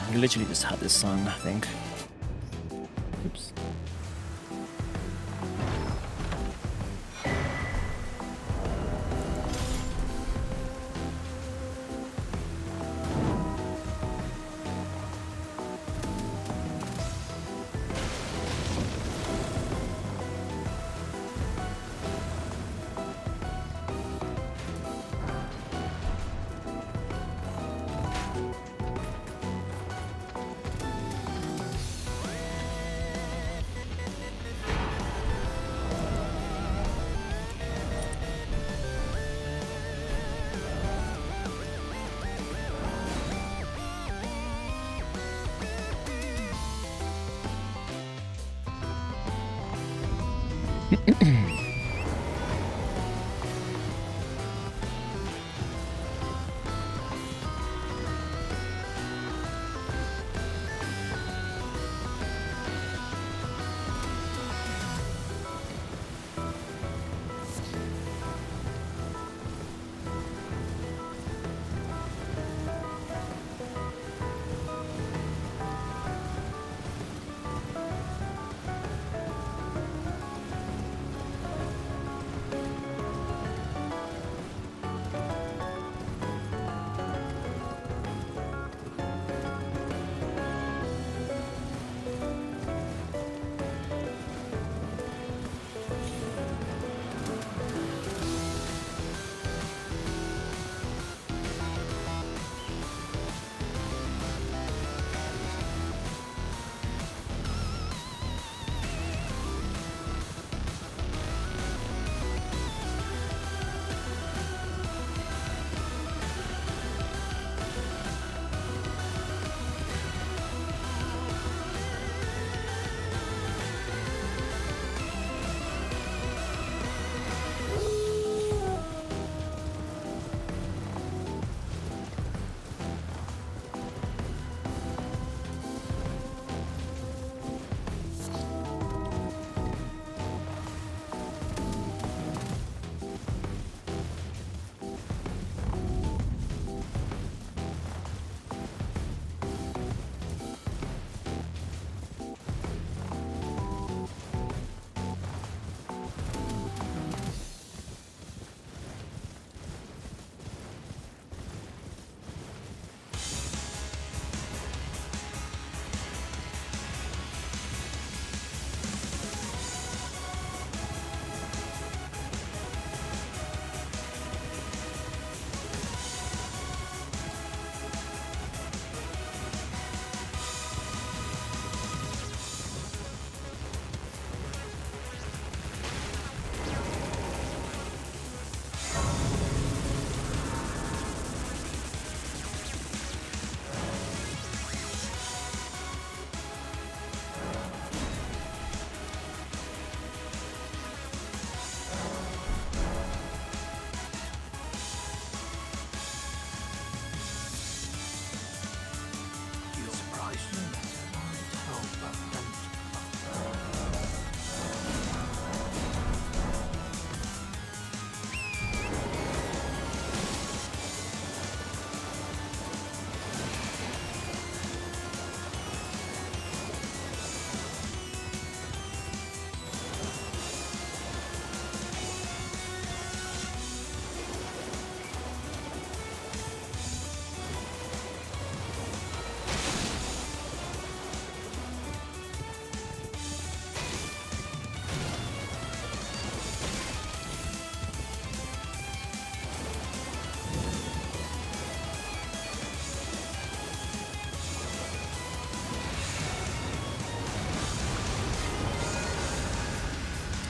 I literally just had this song, I think. Oops.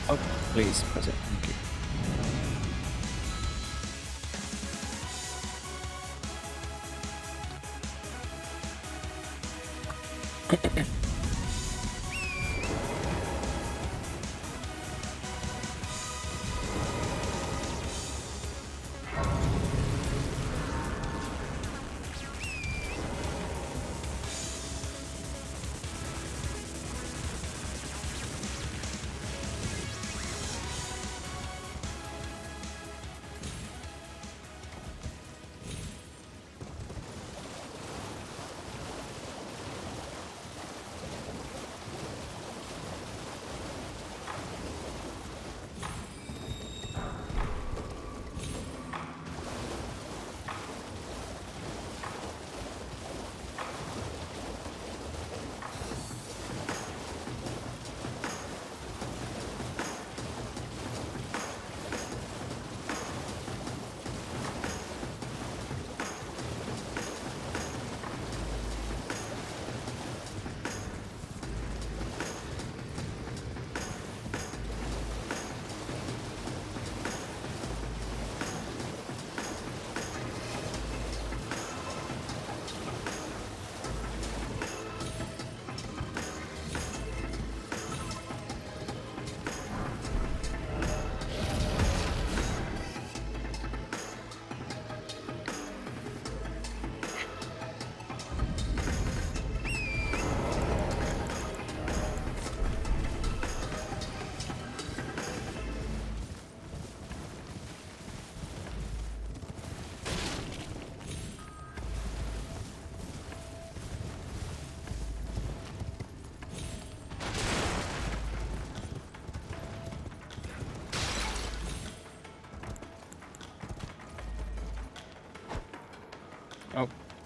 Oh, please press it. Thank you.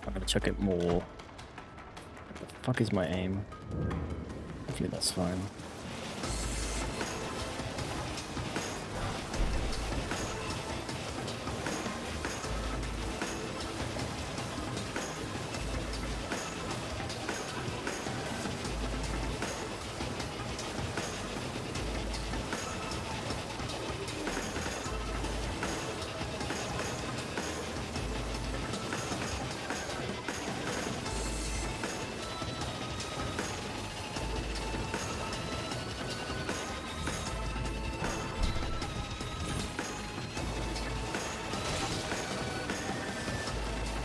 I'm gonna chuck it more. What the fuck is my aim? Hopefully that's fine.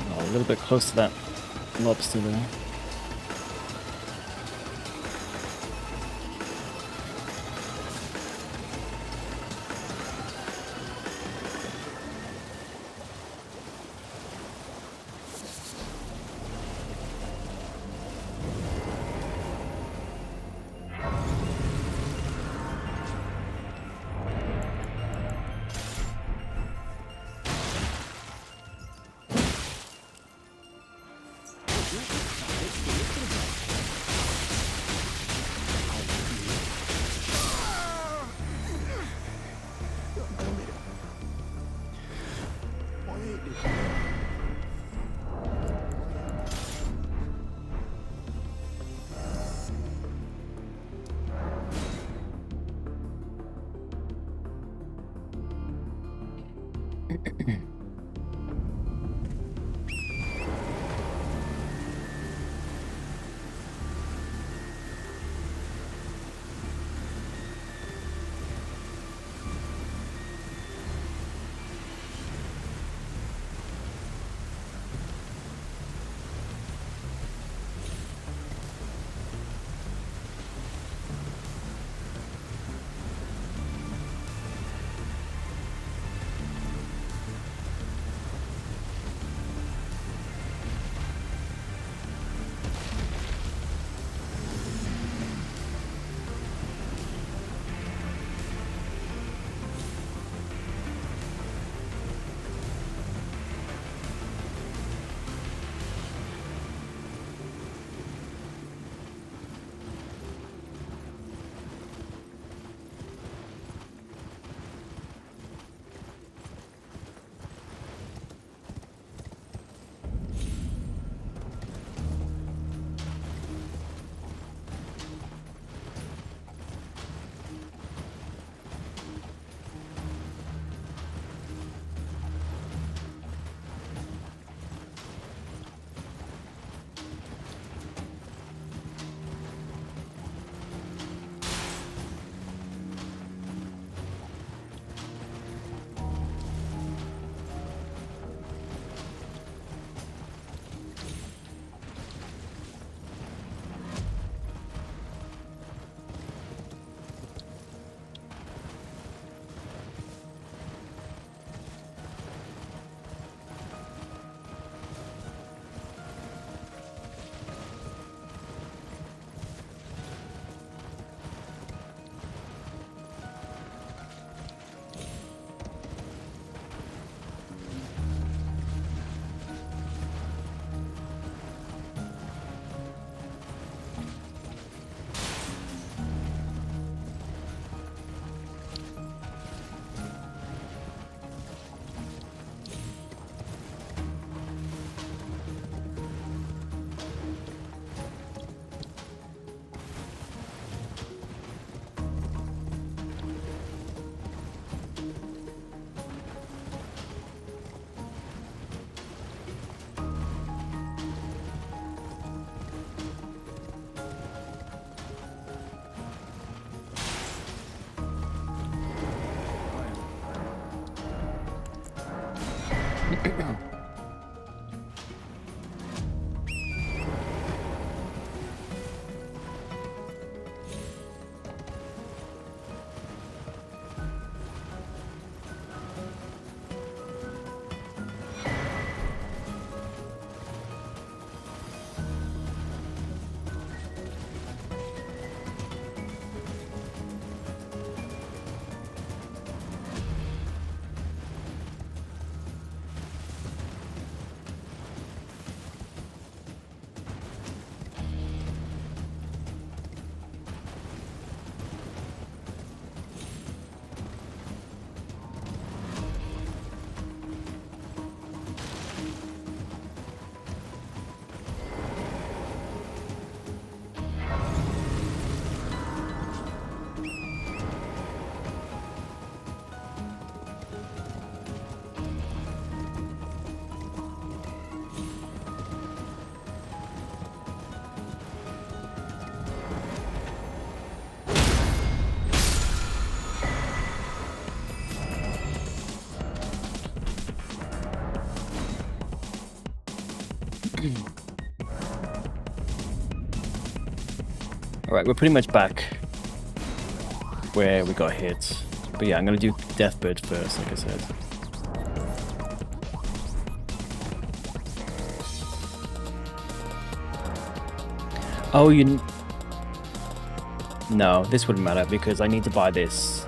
Oh, a little bit close to that lobster there. Alright, we're pretty much back where we got hit. But yeah, I'm gonna do Deathbird first, like I said. Oh, no, this wouldn't matter because I need to buy this.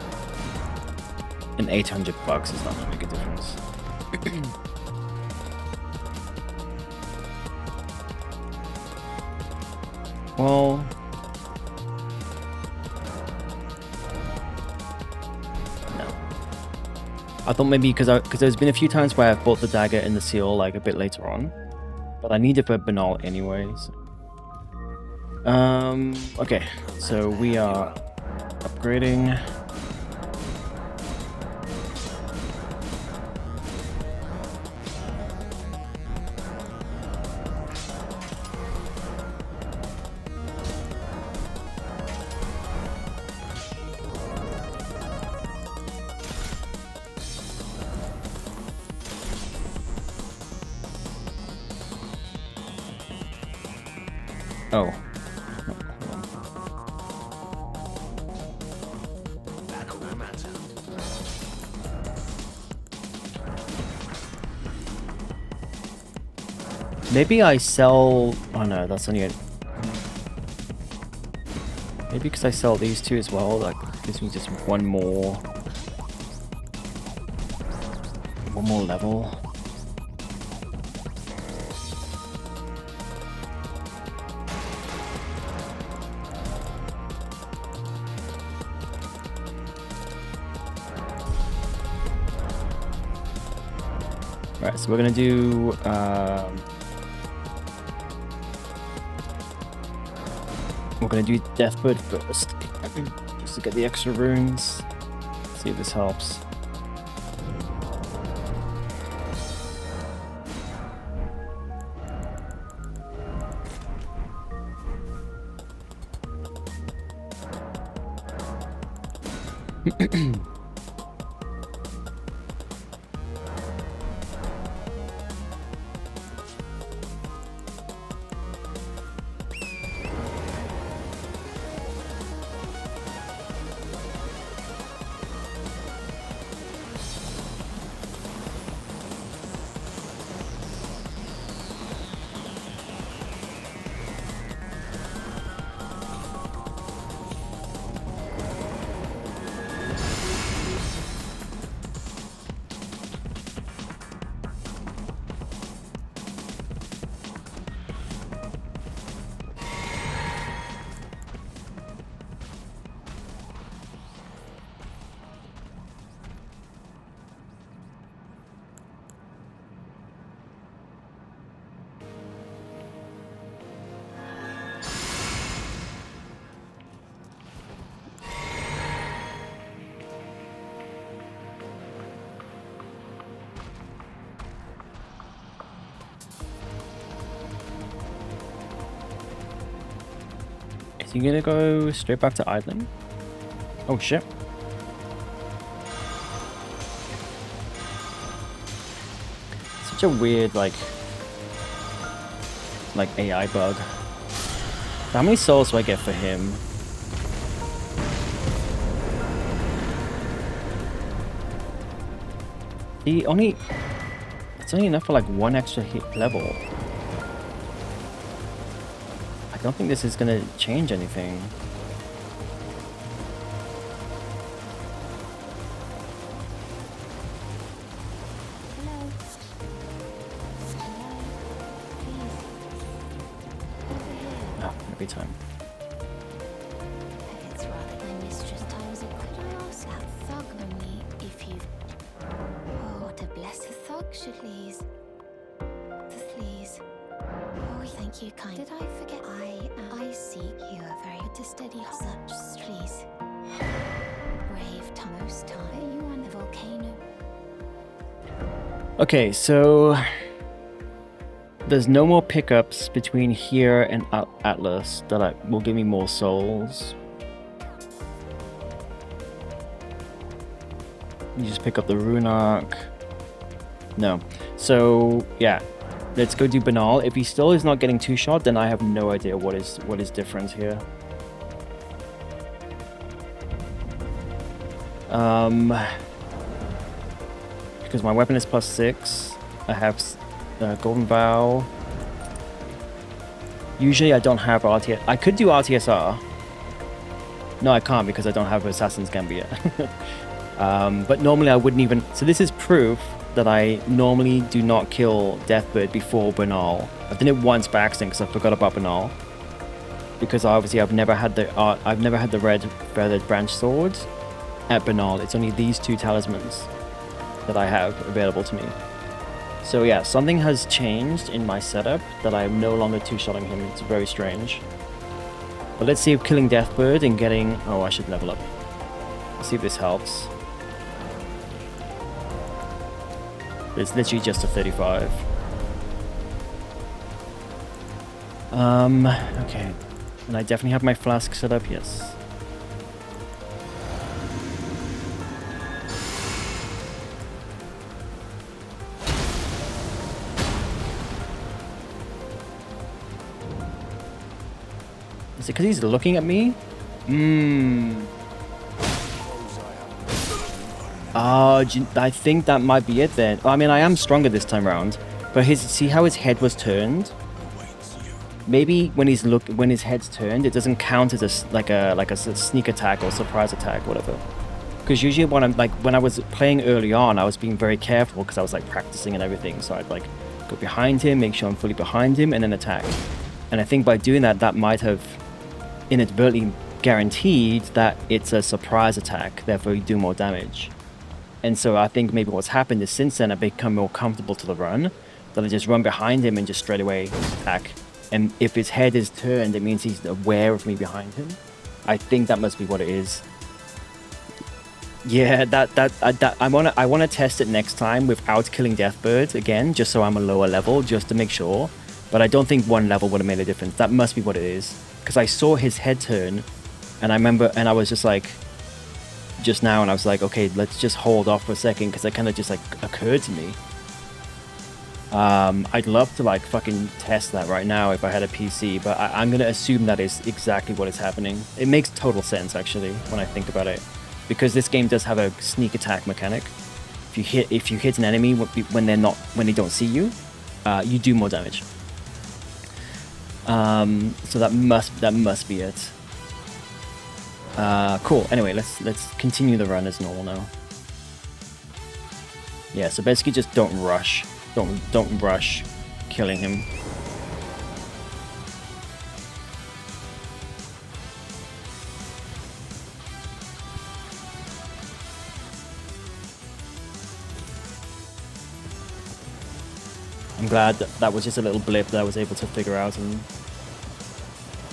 And $800 is not gonna make a difference. Well, no. I thought maybe because there's been a few times where I've bought the dagger and the seal like a bit later on, but I need it for Banal anyways. Okay, so we are upgrading. Oh. Maybe I sell... Oh no, that's only a... Maybe because I sell these two as well, that gives me just one more level. Right, so we're gonna do Deathbird first, just to get the extra runes. See if this helps. Is he gonna go straight back to idling? Oh shit. Such a weird like AI bug. How many souls do I get for him? It's only enough for like one extra hit level. I don't think this is gonna change anything. Hello. Hello. Please. Over here. Oh, every time. It's rather my mistress times it. Could I ask that thug only if you've... Oh, to bless a thug should please. Please. Oh, thank you, kind. Did I forget? I seek you a very to steady such, please. Brave most time. Are you on the volcano? Okay, so there's no more pickups between here and Atlas that will give me more souls. You just pick up the rune arc. No. So yeah, Let's go do Banal. If he still is not getting 2-shot, then I have no idea what is different here. Because my weapon is +6. I have Golden Vow. Usually I don't have RTS. I could do RTSR. No, I can't because I don't have Assassin's Gambit yet. But normally I wouldn't even... So this is proof that I normally do not kill Deathbird before Banal. I've done it once by accident because I forgot about Banal. Because obviously I've never had the red feathered branch sword at Banal. It's only these 2 talismans that I have available to me. So yeah, something has changed in my setup that I'm no longer 2-shotting him. It's very strange. But let's see if killing Deathbird and getting... Oh, I should level up. Let's see if this helps. It's literally just a 35. Okay. And I definitely have my flask set up, yes. Is it because he's looking at me? Oh, I think that might be it then. I mean, I am stronger this time around, but see how his head was turned? Maybe when his head's turned, it doesn't count as like a sneak attack or surprise attack, whatever. Because usually when I was playing early on, I was being very careful because I was like practicing and everything. So I'd like go behind him, make sure I'm fully behind him, and then attack. And I think by doing that, that might have inadvertently guaranteed that it's a surprise attack, therefore you do more damage. And so I think maybe what's happened is since then I've become more comfortable to the run, that I just run behind him and just straight away attack. And if his head is turned, it means he's aware of me behind him. I think that must be what it is. Yeah, I wanna test it next time without killing Deathbird again, just so I'm a lower level, just to make sure. But I don't think 1 level would have made a difference. That must be what it is. Because I saw his head turn, and I remember, and I was just like, just now, and I was like, okay, let's just hold off for a second, because it kind of just like occurred to me. I'd love to like fucking test that right now if I had a PC, but I'm gonna assume that is exactly what is happening. It makes total sense actually when I think about it, because this game does have a sneak attack mechanic. If you hit an enemy when they don't see you, you do more damage. So that must be it. Cool. Anyway, let's continue the run as normal now. Yeah. So basically, just don't rush. Don't rush killing him. I'm glad that was just a little blip that I was able to figure out and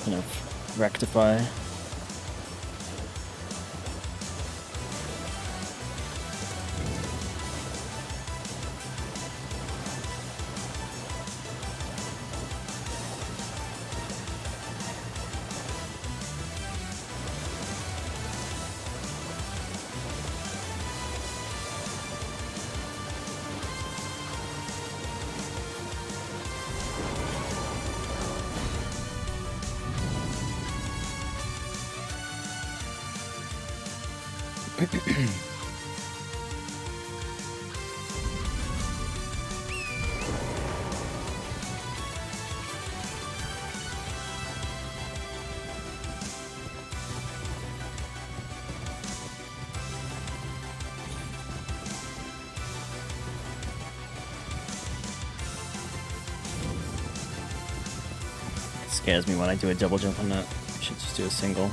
kind of rectify. Scares me when I do a double jump on that. I should just do a single.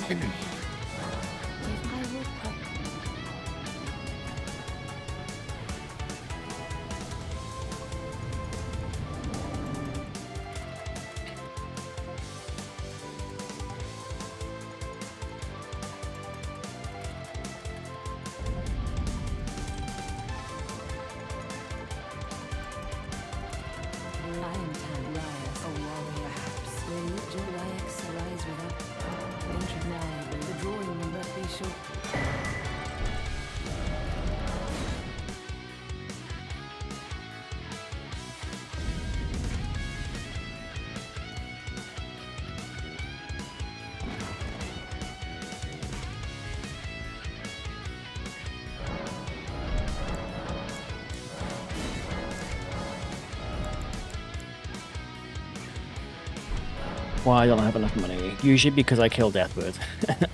If I would Why I don't have enough money? Usually because I kill Deathbird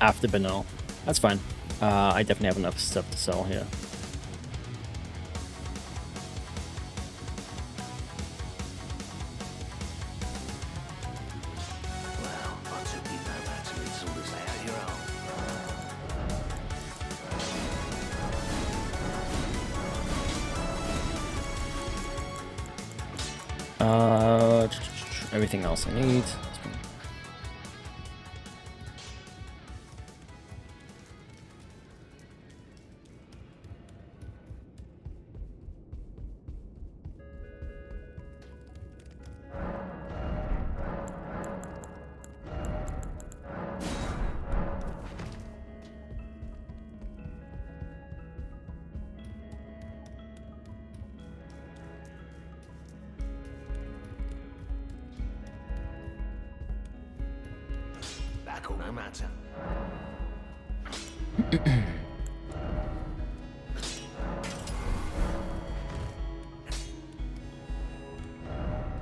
after Banal. That's fine. I definitely have enough stuff to sell here. Well, I took you no matter it's all as out your Everything else I need. Back all no matter.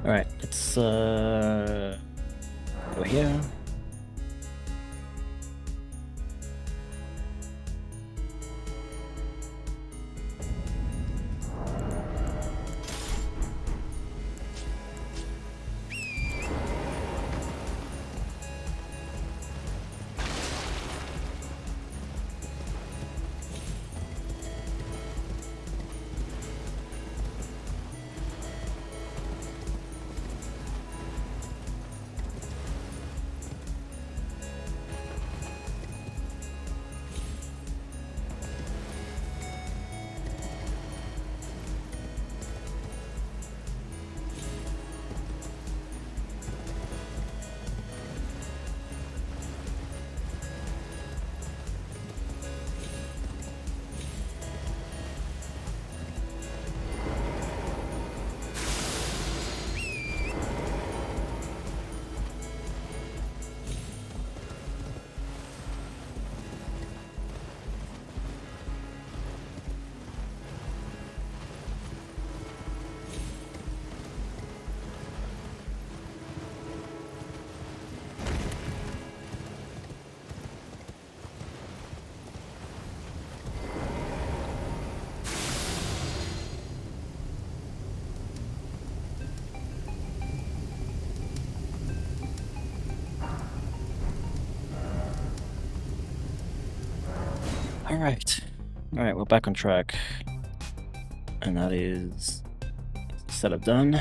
Alright, let's go here. Alright. Alright, we're back on track. And that is setup done.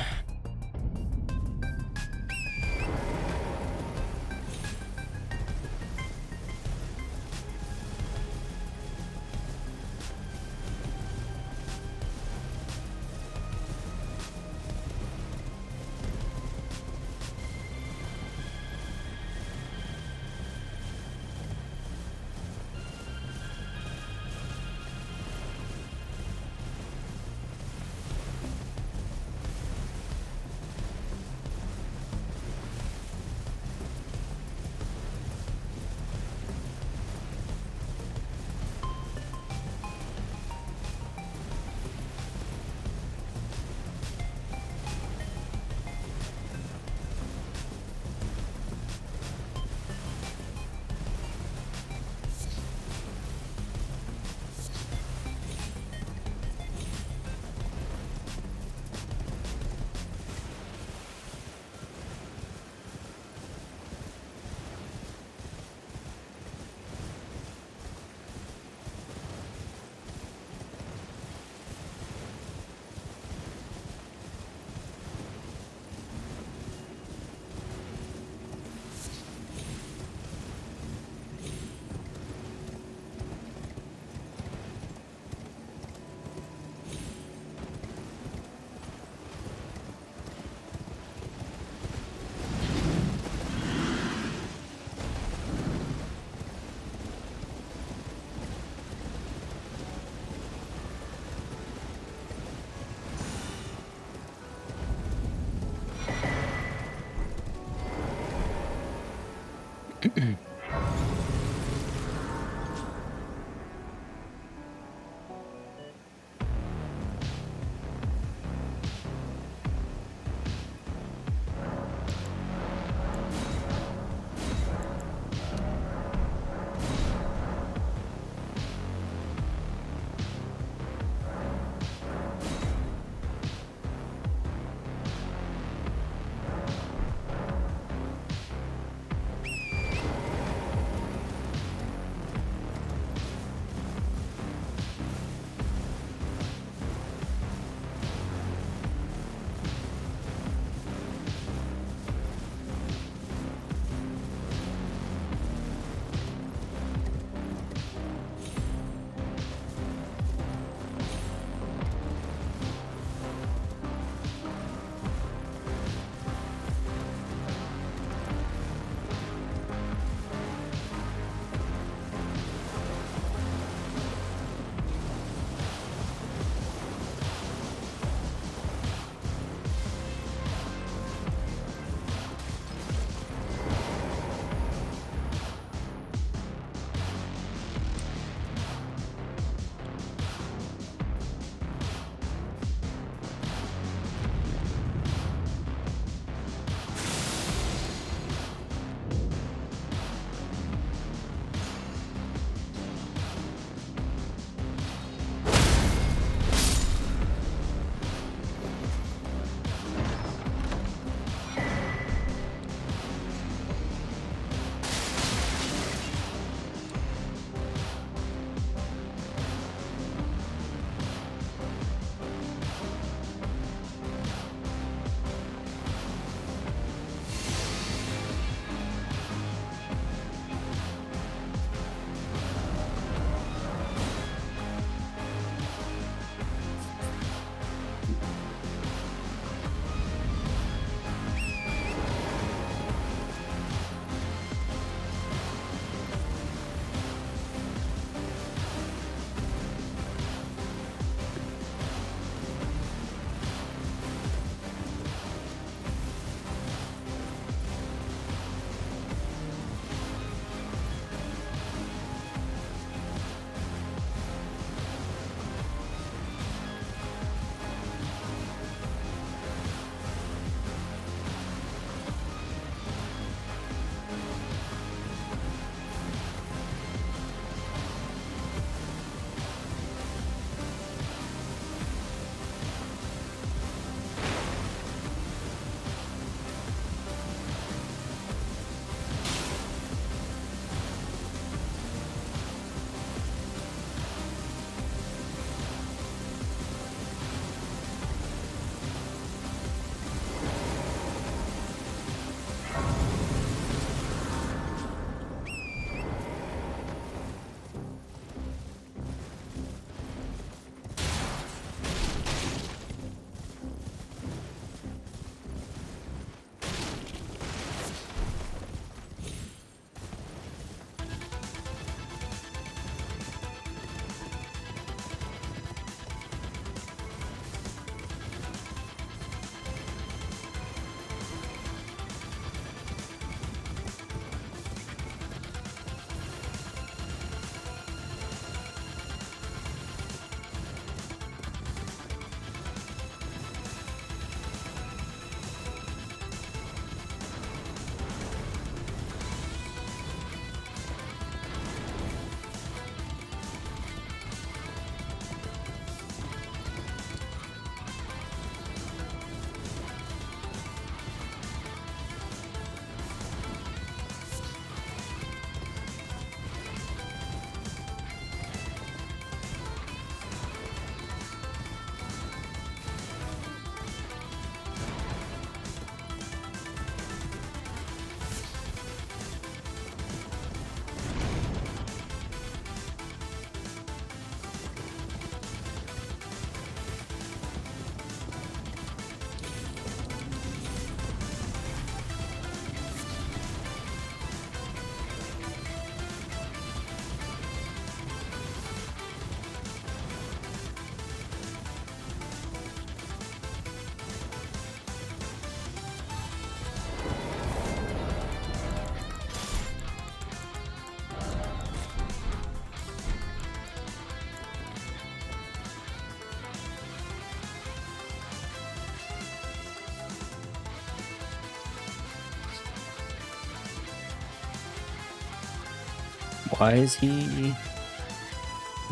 Why is he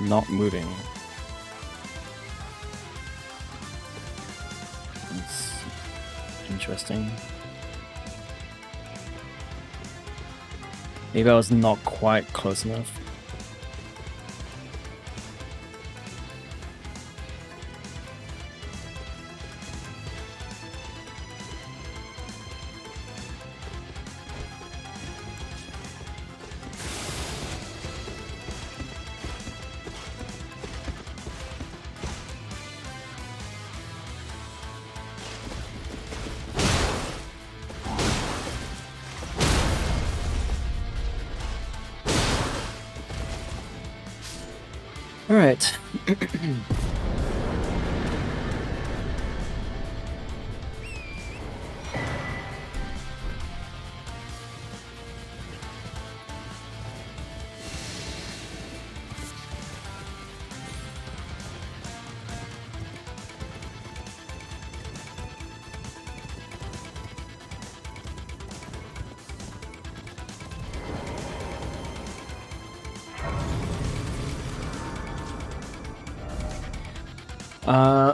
not moving? It's interesting. Maybe I was not quite close enough. All right.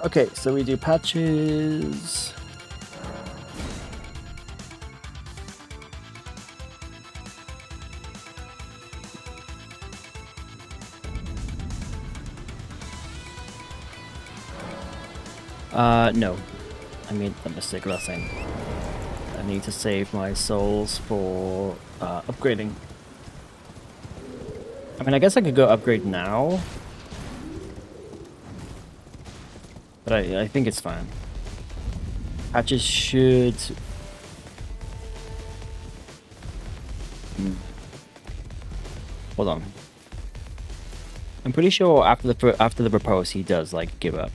Okay, so we do patches. No. I made the mistake last time. I need to save my souls for upgrading. I mean, I guess I could go upgrade now. But I think it's fine. Patches should... Hold on. I'm pretty sure after the propose he does like give up.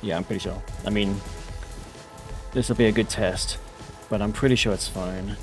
Yeah, I'm pretty sure. I mean, this will be a good test, but I'm pretty sure it's fine.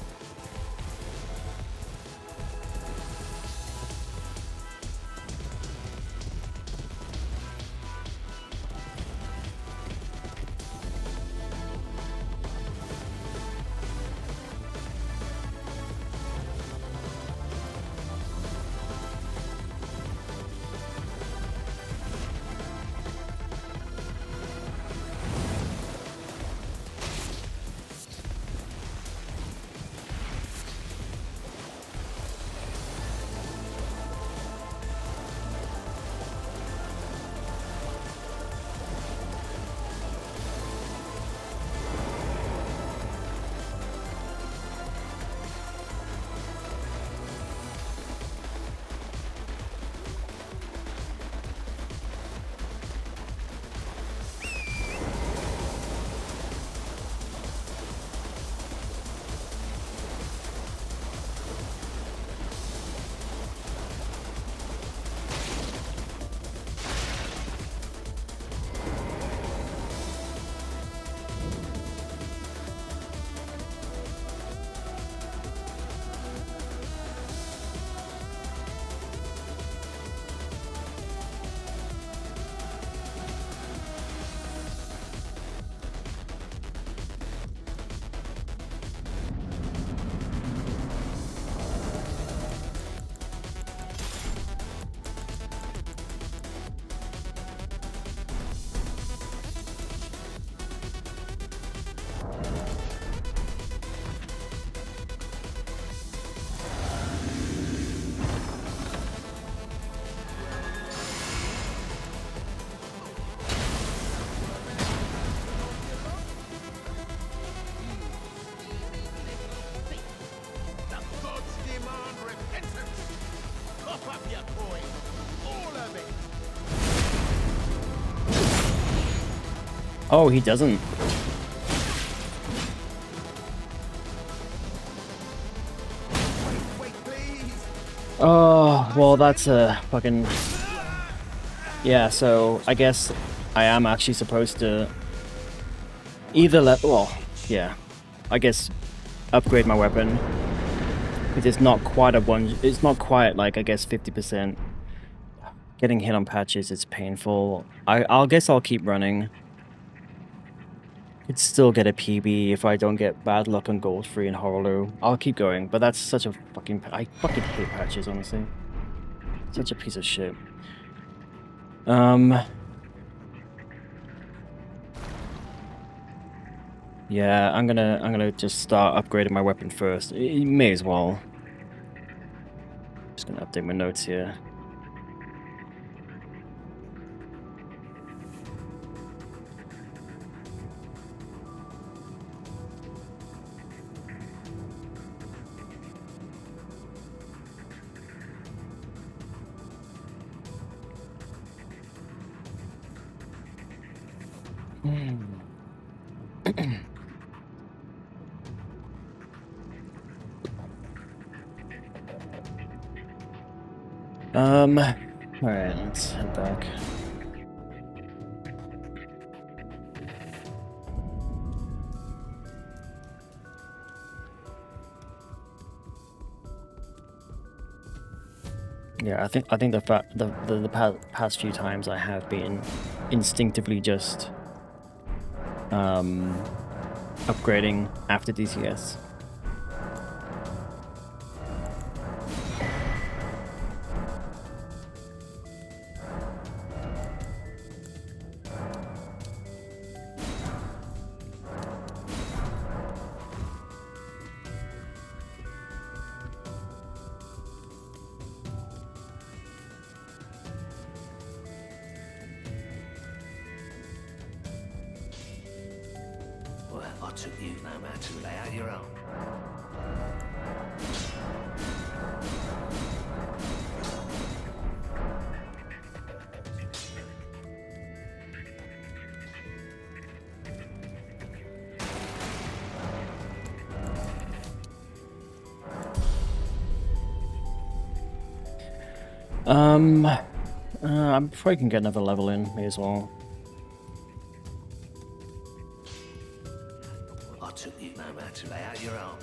The gods demand repentance. Cough up your coin. All of it. Oh, he doesn't. Wait, please. Oh, well, that's a fucking... Yeah, so I guess I am actually supposed to either well, yeah, I guess upgrade my weapon. Because it's not quite it's not quite like, I guess, 50%. Getting hit on patches is painful. I'll guess I'll keep running. Could still get a PB if I don't get bad luck on gold free and Horror. I'll keep going, but that's such a fucking... I fucking hate patches, honestly. Such a piece of shit. Yeah, I'm gonna just start upgrading my weapon first. May as well. Just gonna update my notes here. Alright, let's head back. Yeah, I think the past few times I have been instinctively just upgrading after DCS. Well, I took you no man to lay out your own. I'm probably can get another level in, may as well. I took you no man to lay out your own.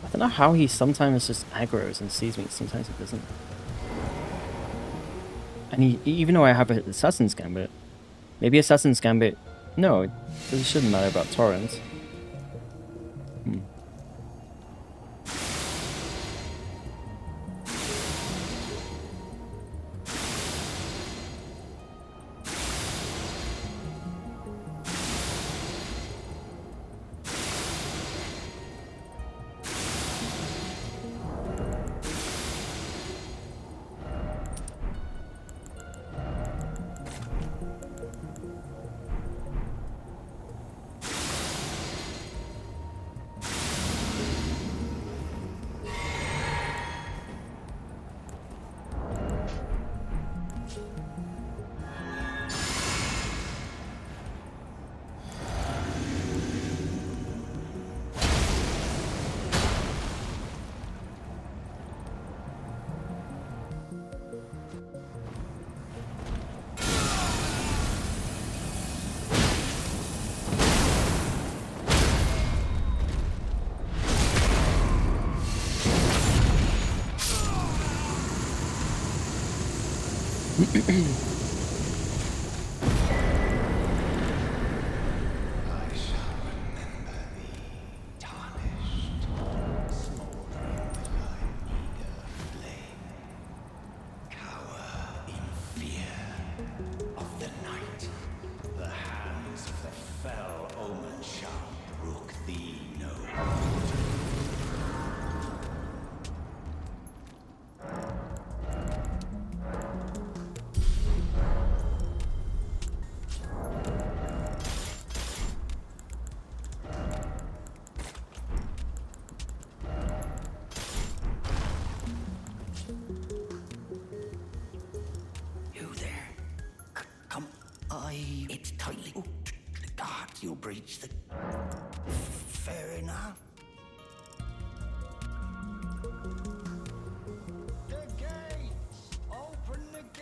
I don't know how he sometimes just aggroes and sees me, sometimes he doesn't. And even though I have an Assassin's Gambit, maybe Assassin's Gambit... No, it shouldn't matter about torrents. Of the night, the hands of the you'll breach the... Fair enough. The gates! Open the gates!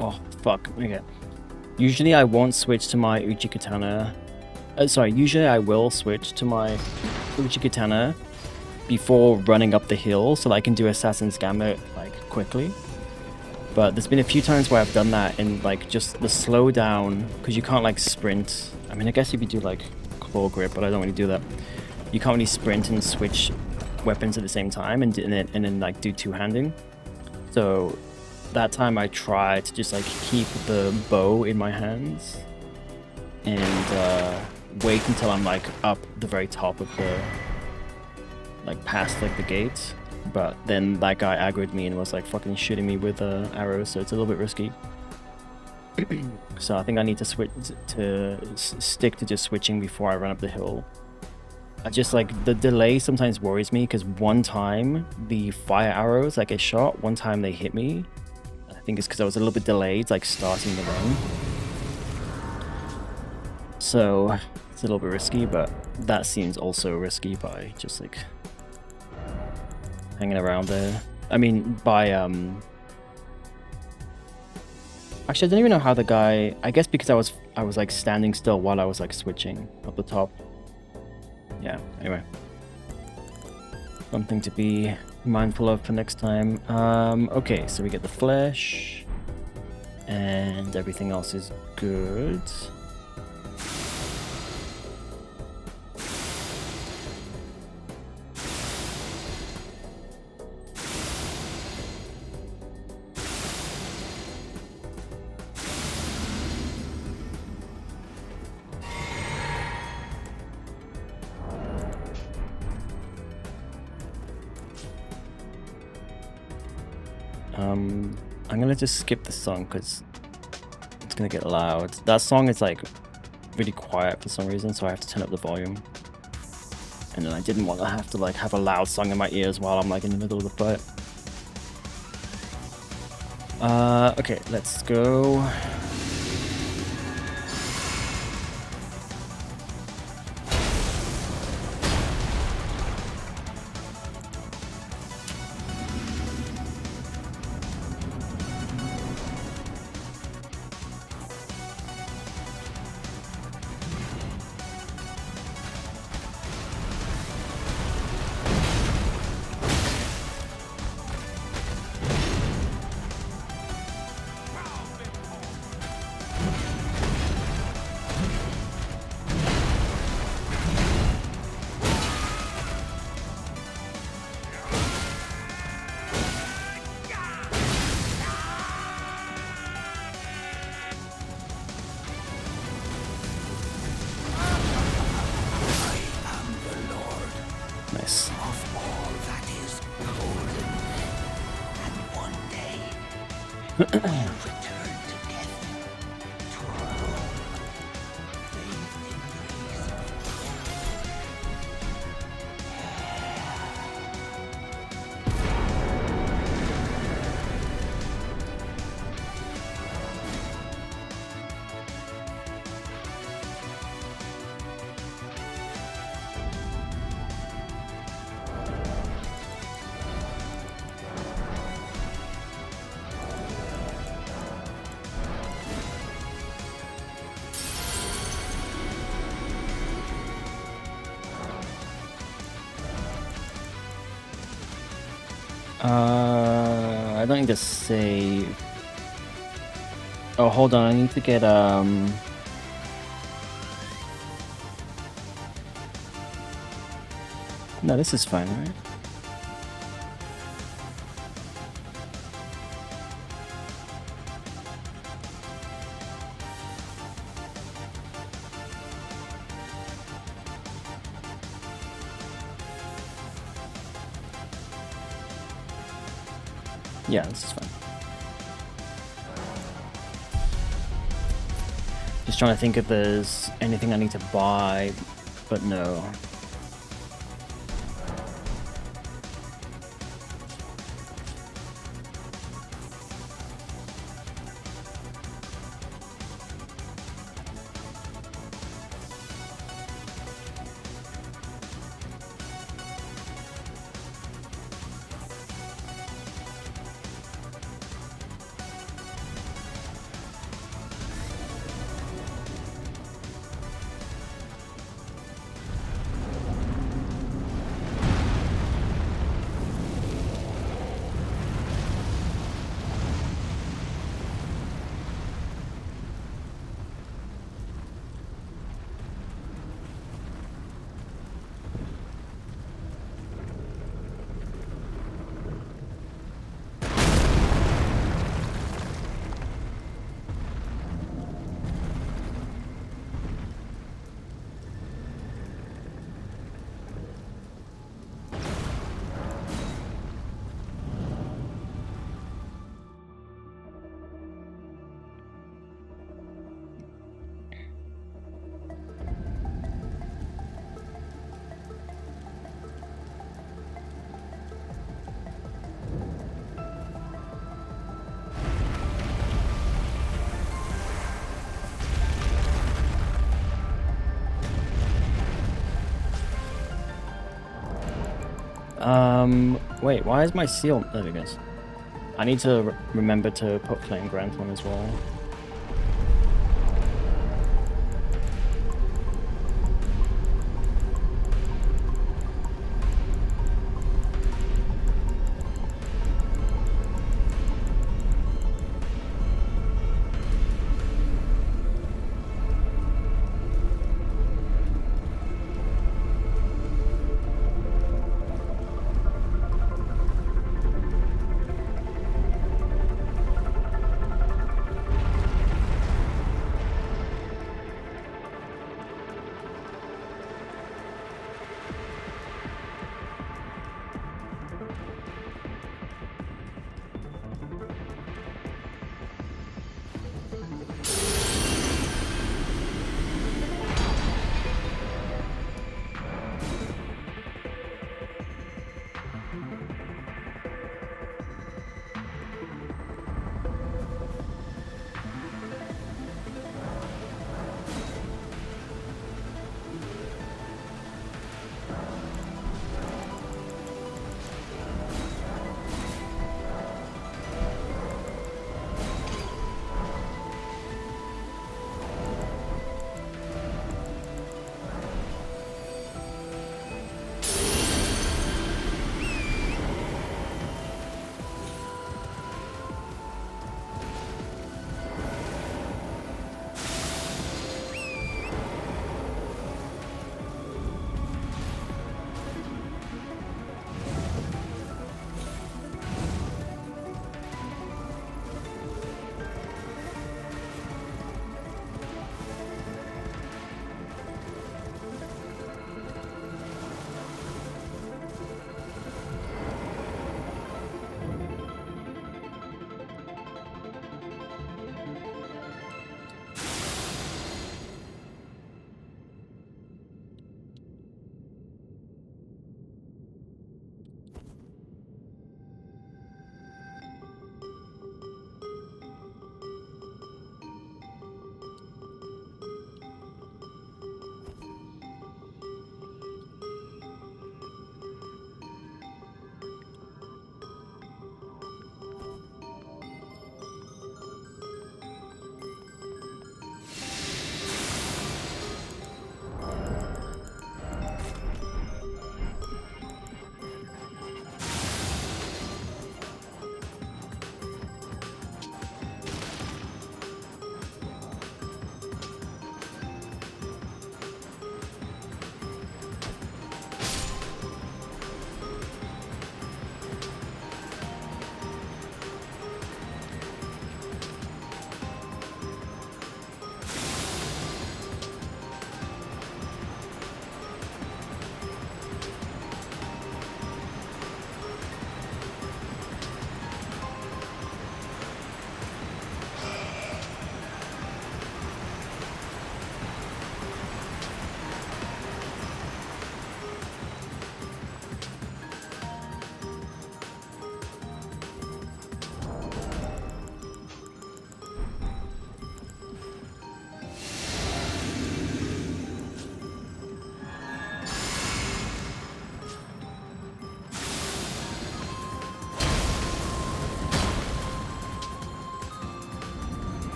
Oh, fuck. Okay. Usually I won't switch to my Uchi Katana. Usually I will switch to my Uchi Katana before running up the hill so that I can do Assassin's Gambit, like, quickly. But there's been a few times where I've done that and, like, just the slowdown, because you can't, like, sprint. I mean, I guess you could do, like, claw grip, but I don't really do that. You can't really sprint and switch weapons at the same time and then like, do two-handing. So that time I tried to just like keep the bow in my hands and wait until I'm like up the very top of the, like past like the gate, but then that guy aggroed me and was like fucking shooting me with arrows, so it's a little bit risky. So I think I need to stick to just switching before I run up the hill. I just like the delay sometimes worries me because one time the fire arrows like get shot, one time they hit me. I think it's because I was a little bit delayed, like starting the run. So it's a little bit risky, but that seems also risky by just like hanging around there. I mean, by actually, I don't even know how the guy. I guess because I was like standing still while I was like switching up the top. Yeah. Anyway, something to be mindful of for next time. Okay, so we get the flesh, and everything else is good. I'm gonna just skip the song because it's gonna get loud. That song is like really quiet for some reason, so I have to turn up the volume. And then I didn't want to have to like have a loud song in my ears while I'm like in the middle of the fight. Okay, let's go. Return to death. To all. Bathed in grace. I don't need to save. Oh, hold on. I need to get No, this is fine, right? Yeah, this is fine. Just trying to think if there's anything I need to buy, but no. Wait, why is my seal? There it goes. I need to remember to put Flame Grant on as well.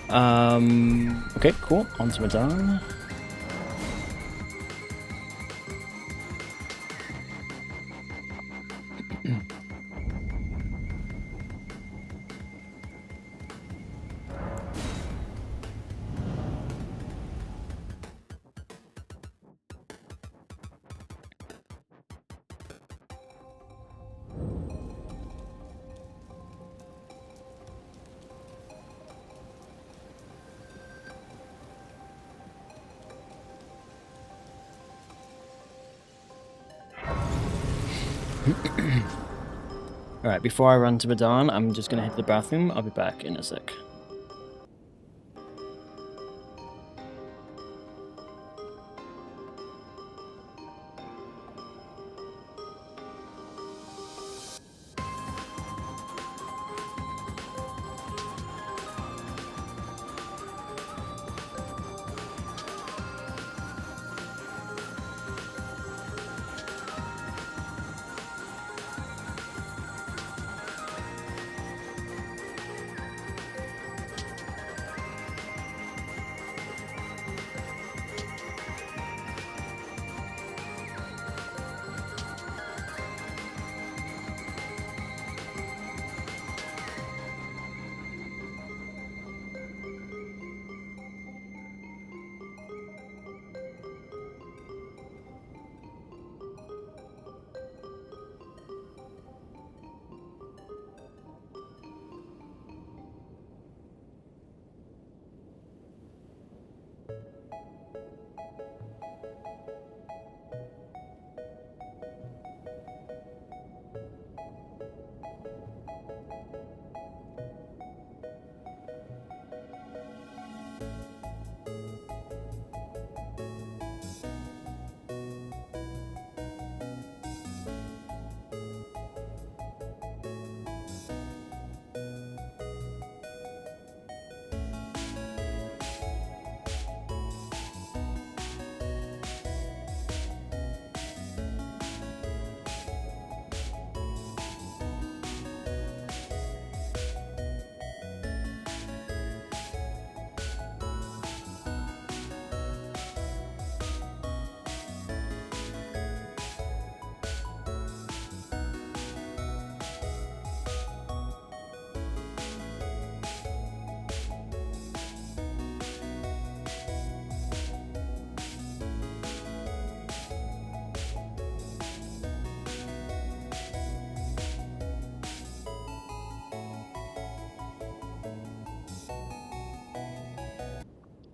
Okay, cool. On to Madame. Alright, before I run to Badan, I'm just gonna hit the bathroom. I'll be back in a sec.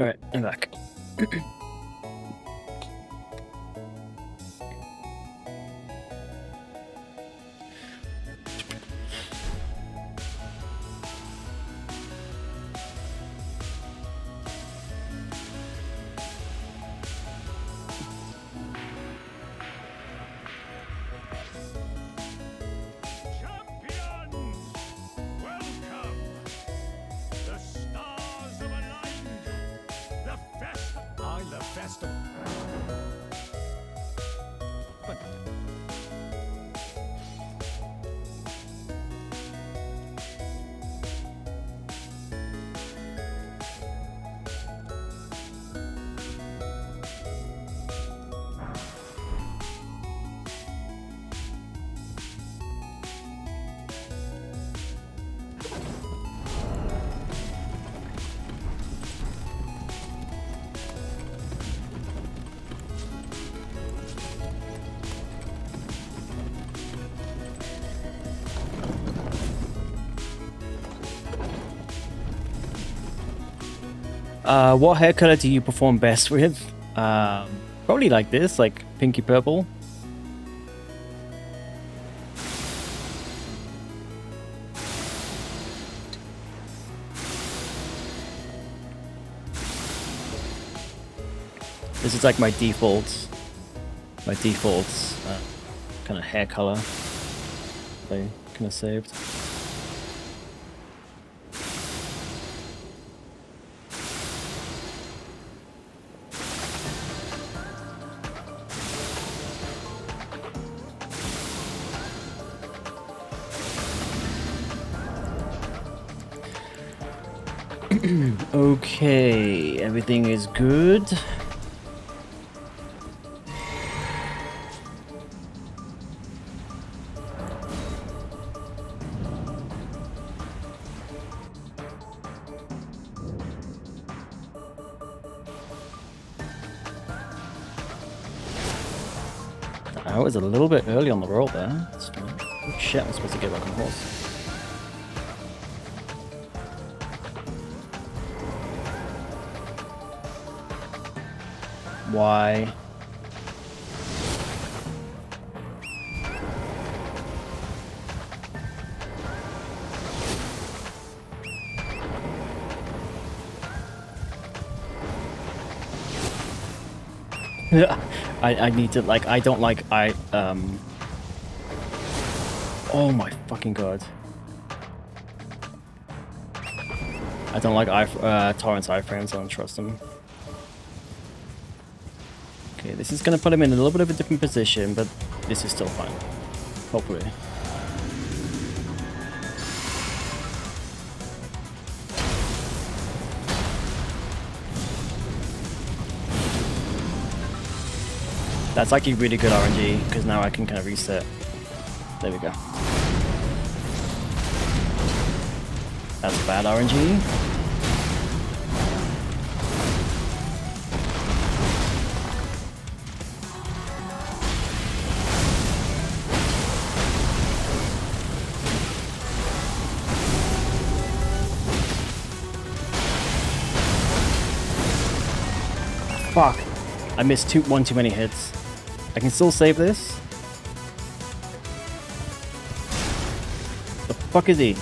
Alright, I'm back. Champions, welcome. The stars have aligned. The I love festival. But What hair color do you perform best with? Probably like this, like pinky purple. This is like my default kind of hair color. They kind of saved. Okay, everything is good. I was a little bit early on the roll there. Oh shit, I'm supposed to get back on the horse. Why? I need to, like, I don't like, oh my fucking god. I don't like Torrent's iframes, so I don't trust him. Okay, this is gonna put him in a little bit of a different position, but this is still fine. Hopefully. That's actually really good RNG, because now I can kind of reset. There we go. That's bad RNG. Fuck. I missed one too many hits. I can still save this. The fuck is he?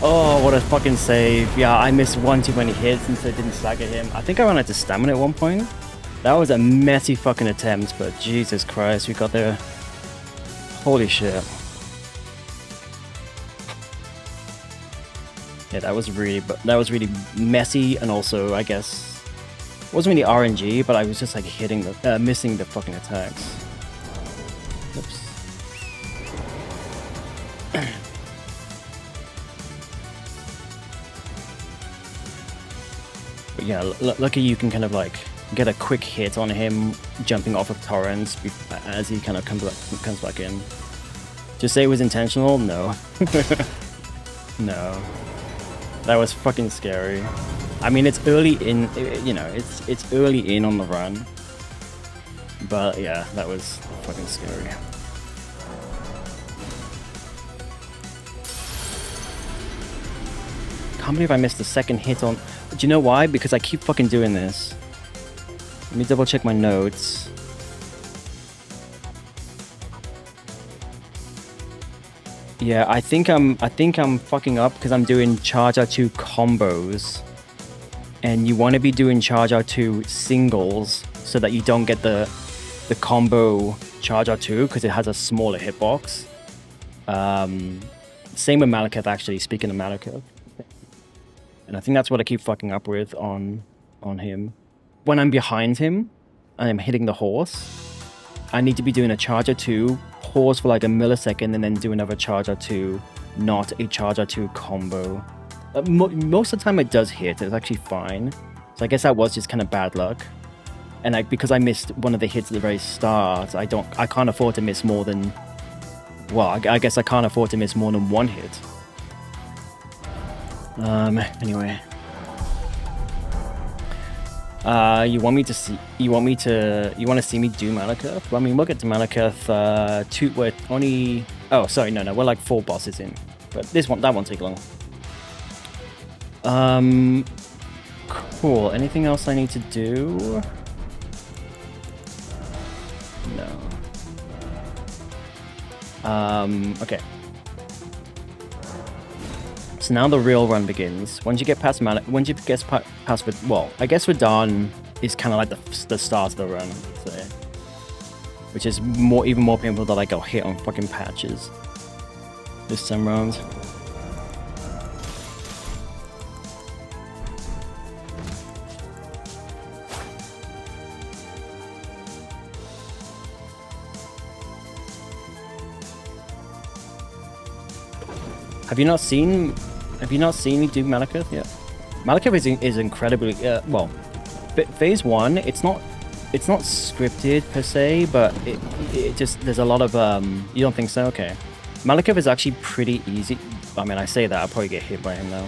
Oh, what a fucking save. Yeah, I missed one too many hits and so it didn't stagger him. I think I ran out of stamina at one point. That was a messy fucking attempt, but Jesus Christ, we got there. Holy shit. Yeah, that was really messy, and also, I guess, it wasn't really RNG, but I was just like missing the fucking attacks. Oops. But yeah, lucky you can kind of like get a quick hit on him jumping off of torrents as he kind of comes back in. Just say it was intentional? No. No. That was fucking scary. I mean, it's early in, you know, it's early in on the run. But yeah, that was fucking scary. Can't believe I missed the second hit on... Do you know why? Because I keep fucking doing this. Let me double check my notes. Yeah, I think I'm fucking up because I'm doing charge R2 combos, and you want to be doing charge R2 singles so that you don't get the combo charge R2 because it has a smaller hitbox. Same with Malekith, actually. Speaking of Malekith, and I think that's what I keep fucking up with on him. When I'm behind him and I'm hitting the horse, I need to be doing a charge R2, pause for like a millisecond, and then do another charge R2, not a charge R2 combo. Most of the time it does hit, it's actually fine. So I guess that was just kind of bad luck. And because I missed one of the hits at the very start, I can't afford to miss more than... Well, I guess I can't afford to miss more than one hit. Anyway. You want to see me do Malekith? Well, I mean, we'll get to Malekith, we're only... Oh, sorry, no, we're like 4 bosses in. But that won't take long. Cool. Anything else I need to do? No. Okay. So now the real run begins. Once you get past well, I guess Radahn is kind of like the start of the run, so, which is even more painful that I got hit on fucking patches this time around. Have you not seen me do Malekith yet? Malekith is incredibly well. Phase 1, it's not scripted per se, but it just, there's a lot of you don't think so? Okay. Malekith is actually pretty easy. I mean, I say that, I'll probably get hit by him now.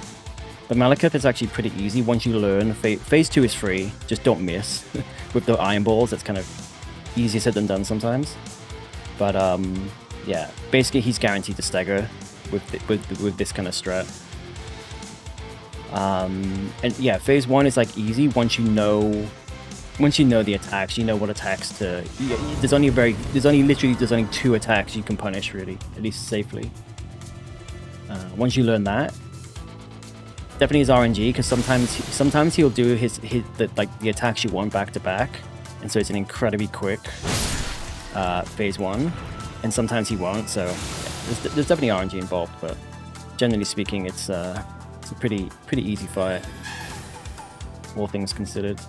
But Malekith is actually pretty easy once you learn. Phase 2 is free, just don't miss. With the iron balls, it's kind of easier said than done sometimes. But yeah, basically he's guaranteed to stagger with this kind of strat. And yeah, phase 1 is like easy once you know the attacks, you know what attacks to. There's only literally 2 attacks you can punish really, at least safely. Once you learn that, definitely is RNG, because sometimes he'll do the attacks you want back to back, and so it's an incredibly quick phase 1, and sometimes he won't. So yeah, there's definitely RNG involved, but generally speaking, it's a pretty easy fight, all things considered.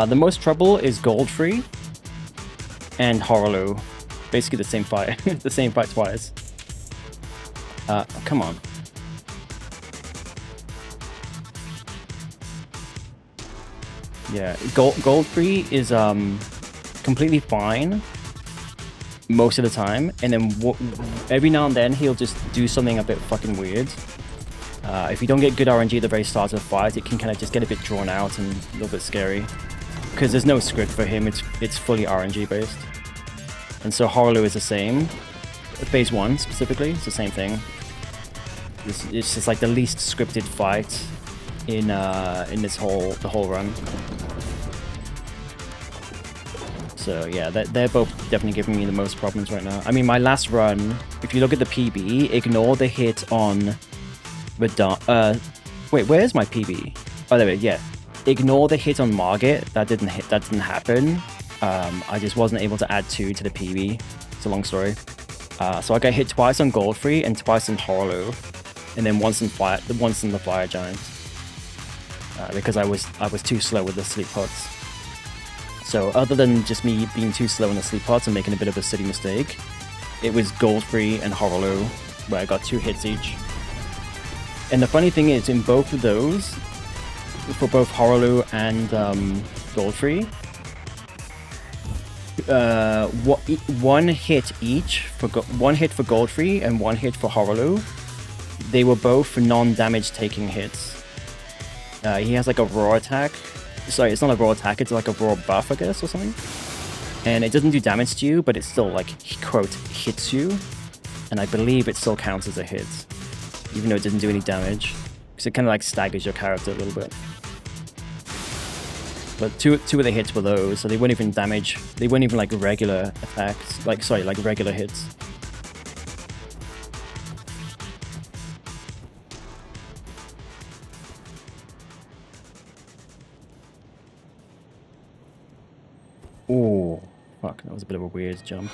The most trouble is Goldfree and Horolu. Basically the same fight. The same fight twice. Come on. Yeah, Goldfree is completely fine most of the time, and then every now and then he'll just do something a bit fucking weird. If you don't get good RNG at the very start of the fight, it can kind of just get a bit drawn out and a little bit scary. Because there's no script for him, it's fully RNG based. And so Horolu is the same. Phase 1 specifically, it's the same thing. It's just like the least scripted fight in the whole run. So yeah, they're both definitely giving me the most problems right now. I mean, my last run, if you look at the PB, ignore the hit on wait, where's my PB? Oh, there it is, yeah. Ignore the hit on Margit. That didn't happen. I just wasn't able to add 2 to the PB. It's a long story. So I got hit twice on Goldfree and twice on Horolu, and then once in the Fire Giant. Because I was too slow with the sleep pots. So other than just me being too slow in the sleep pots and making a bit of a silly mistake, it was Goldfree and Horolu where I got 2 hits each. And the funny thing is, in both of those, for both Horolu and Goldfree, one hit each for one hit for Goldfree and 1 hit for Horolu. They were both non-damage taking hits. He has like a raw attack. Sorry, it's not a raw attack. It's like a raw buff, I guess, or something. And it doesn't do damage to you, but it still like quote hits you. And I believe it still counts as a hit, even though it doesn't do any damage, because it kind of like staggers your character a little bit. But two of the hits were those, so they weren't even damage. They weren't even like regular attacks. Like regular hits. Oh, fuck! That was a bit of a weird jump.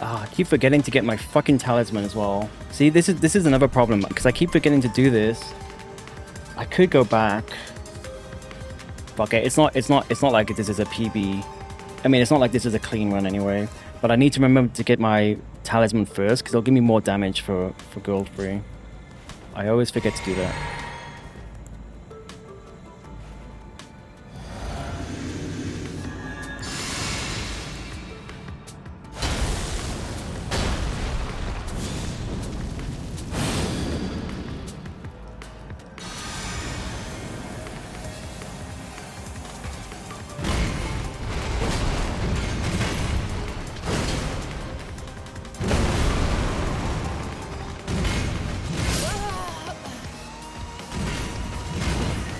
I keep forgetting to get my fucking talisman as well. See, this is another problem because I keep forgetting to do this. I could go back. Fuck it. It's not like this is a PB. I mean, it's not like this is a clean run anyway. But I need to remember to get my talisman first because it'll give me more damage for gold free. I always forget to do that.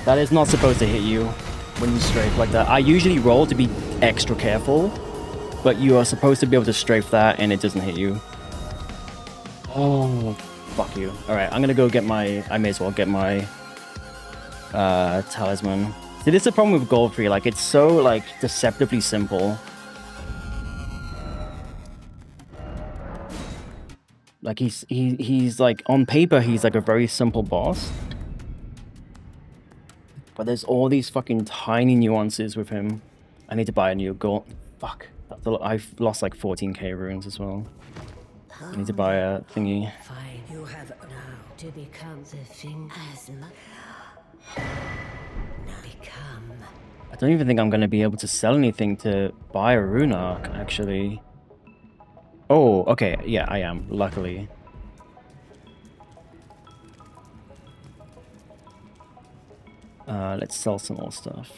That is not supposed to hit you when you strafe like that. I usually roll to be extra careful, but you are supposed to be able to strafe that and it doesn't hit you. Oh, fuck you. Alright, I'm gonna go get my... I may as well get my talisman. See, this is the problem with gold free. Like, it's so, like, deceptively simple. Like, he's like, on paper, he's like a very simple boss. But there's all these fucking tiny nuances with him. I need to buy a new gold. Fuck. I've lost like 14k runes as well. I need to buy a thingy. Fine, you have now to become the thing as now become. I don't even think I'm going to be able to sell anything to buy a rune arc, actually. Oh, okay. Yeah, I am, luckily. Let's sell some more stuff.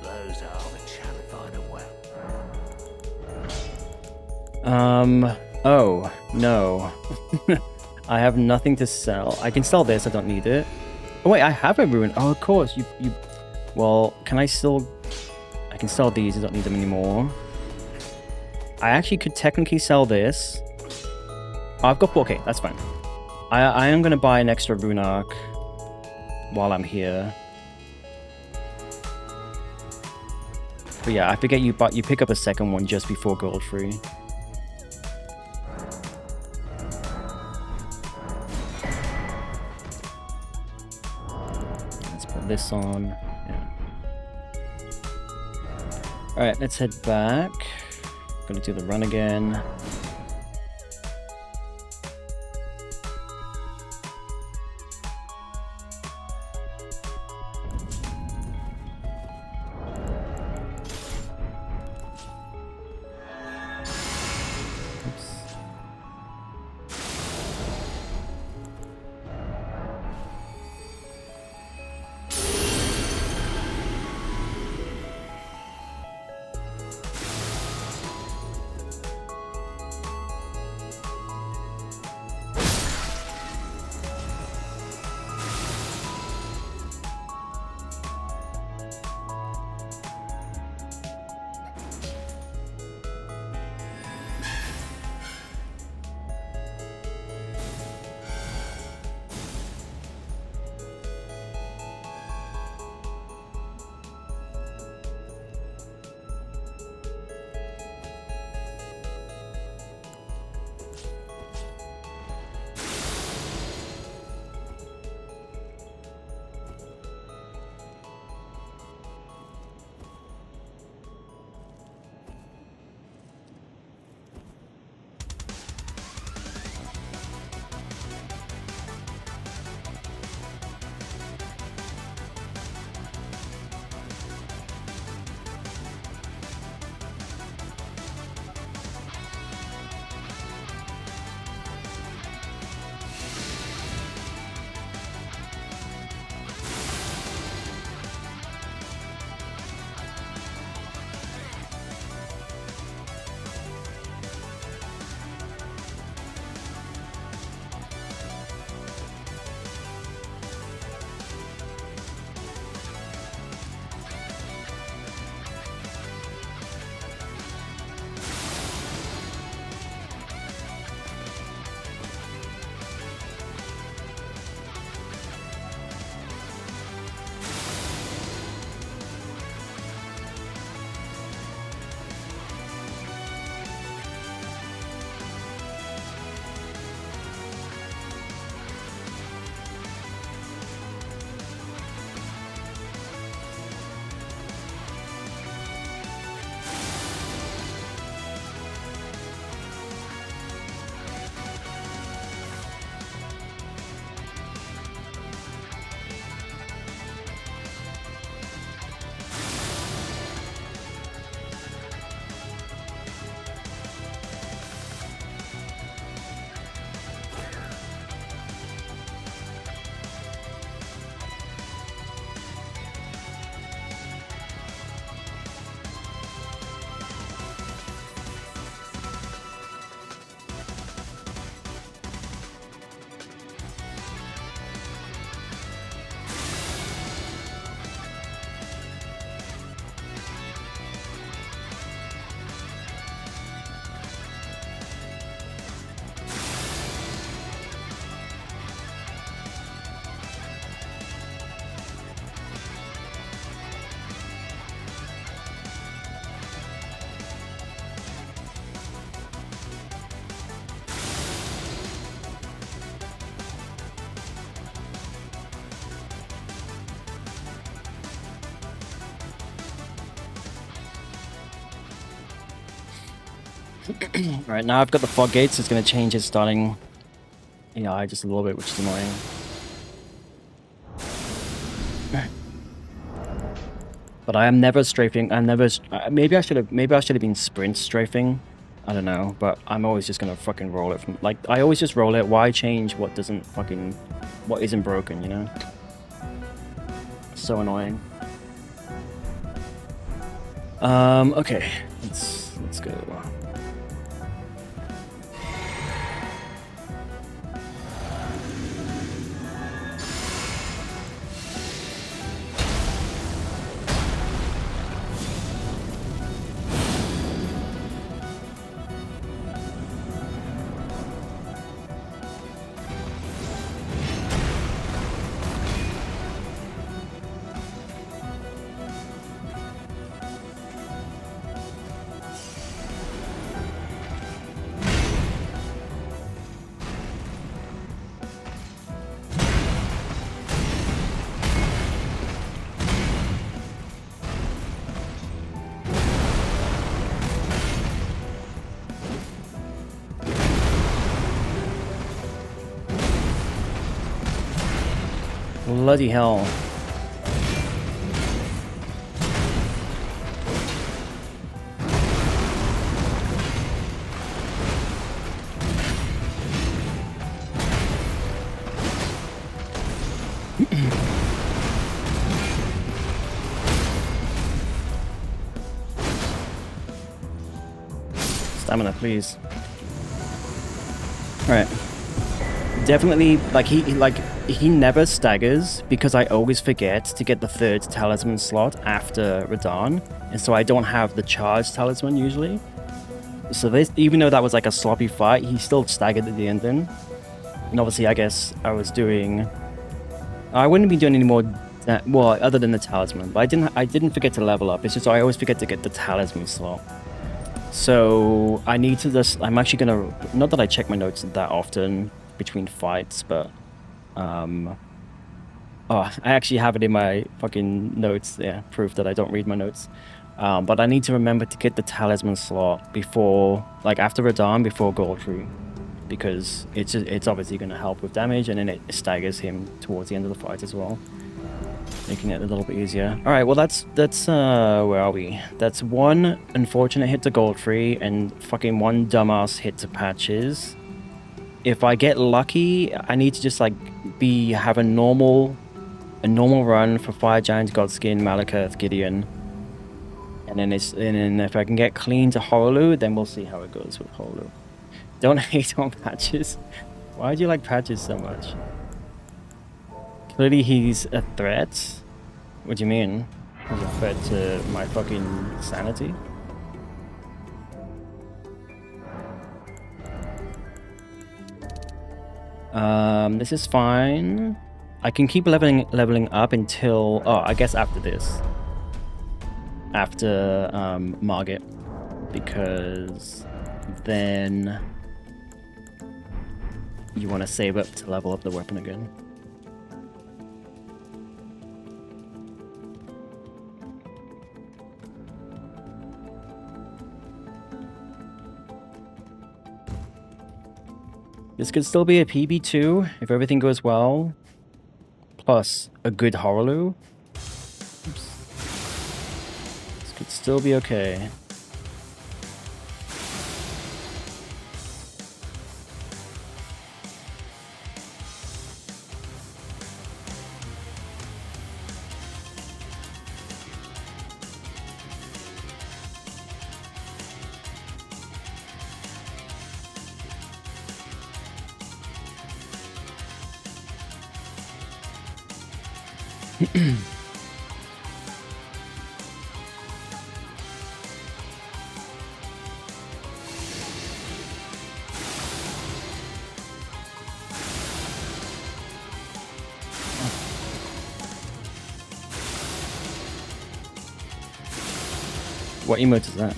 Those are the chalified well. Oh, no. I have nothing to sell. I can sell this, I don't need it. Oh wait, I have a rune. Oh, of course, you... Well, can I still... I can sell these, I don't need them anymore. I actually could technically sell this. Oh, I've got... Okay, that's fine. I am going to buy an extra rune arc while I'm here. But yeah, I forget you pick up a second one just before gold free. Let's put this on. Yeah. Alright, let's head back. Gonna do the run again. Alright, now I've got the fog gates. It's going to change his starting AI just a little bit, which is annoying. But I am never strafing. I'm never. Maybe I should have been sprint strafing. I don't know. But I'm always just gonna fucking roll it from. Like I always just roll it. Why change what doesn't fucking, what isn't broken? You know. So annoying. Okay. Let's go. Bloody hell. Stamina, please. Alright. Definitely, like, he never staggers because I always forget to get the third talisman slot after Radahn, and so I don't have the charged talisman usually. So this, even though that was like a sloppy fight, he still staggered at the end then. And obviously, I guess I was doing... I wouldn't be doing any more... well, other than the talisman, but I didn't forget to level up. It's just I always forget to get the talisman slot. So I need to just... I'm actually gonna... Not that I check my notes that often between fights, but... Oh, I actually have it in my fucking notes. Yeah, proof that I don't read my notes. But I need to remember to get the talisman slot before... Like, after Radahn, before Goldtree. Because it's obviously going to help with damage, and then it staggers him towards the end of the fight as well, making it a little bit easier. All right, well that's where are we? That's one unfortunate hit to Goldtree and fucking one dumbass hit to Patches. If I get lucky, I need to just like have a normal run for Fire Giant, Godskin, Malekith, Gideon, and then if I can get clean to Horolu, then we'll see how it goes with Horolu. Don't hate on Patches. Why do you like Patches so much? Clearly he's a threat. What do you mean? He's a threat to my fucking sanity? This is fine. I can keep leveling up until... Oh, I guess after this. After Margit. Because then... You want to save up to level up the weapon again. This could still be a PB2 if everything goes well. Plus a good Horolu. Oops. This could still be okay. What emote is that?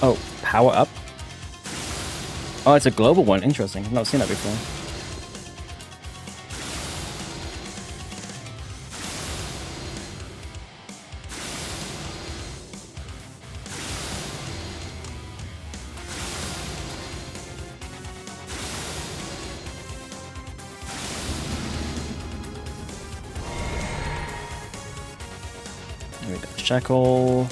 Oh, power up? Oh, it's a global one. Interesting. I've not seen that before. Here we go. Shackle.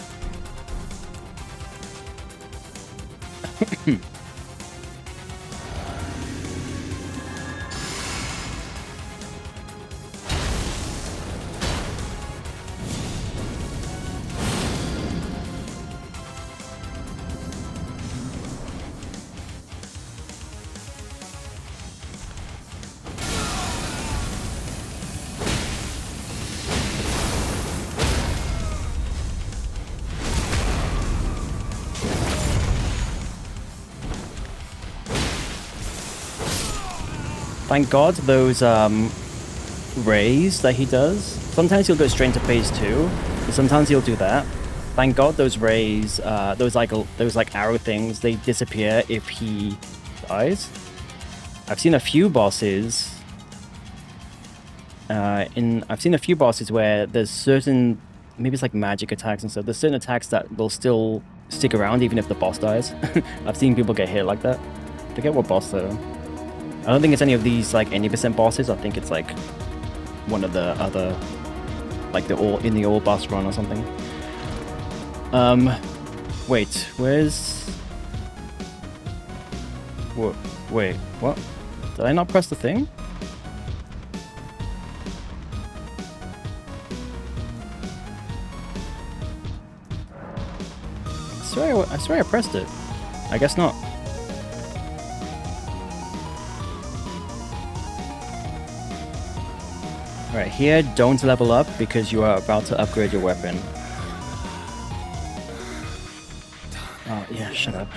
Thank God those rays that he does. Sometimes he'll go straight into phase 2, but sometimes he'll do that. Thank God those rays, those like arrow things, they disappear if he dies. I've seen a few bosses. I've seen a few bosses where there's certain, maybe it's like magic attacks and stuff. There's certain attacks that will still stick around even if the boss dies. I've seen people get hit like that. Forget what boss though. I don't think it's any of these like 80% bosses. I think it's like one of the other, like the all boss run or something. Wait, where's? Wait, what? Did I not press the thing? I swear I pressed it. I guess not. Alright, here, don't level up because you are about to upgrade your weapon. Oh, yeah, shut up.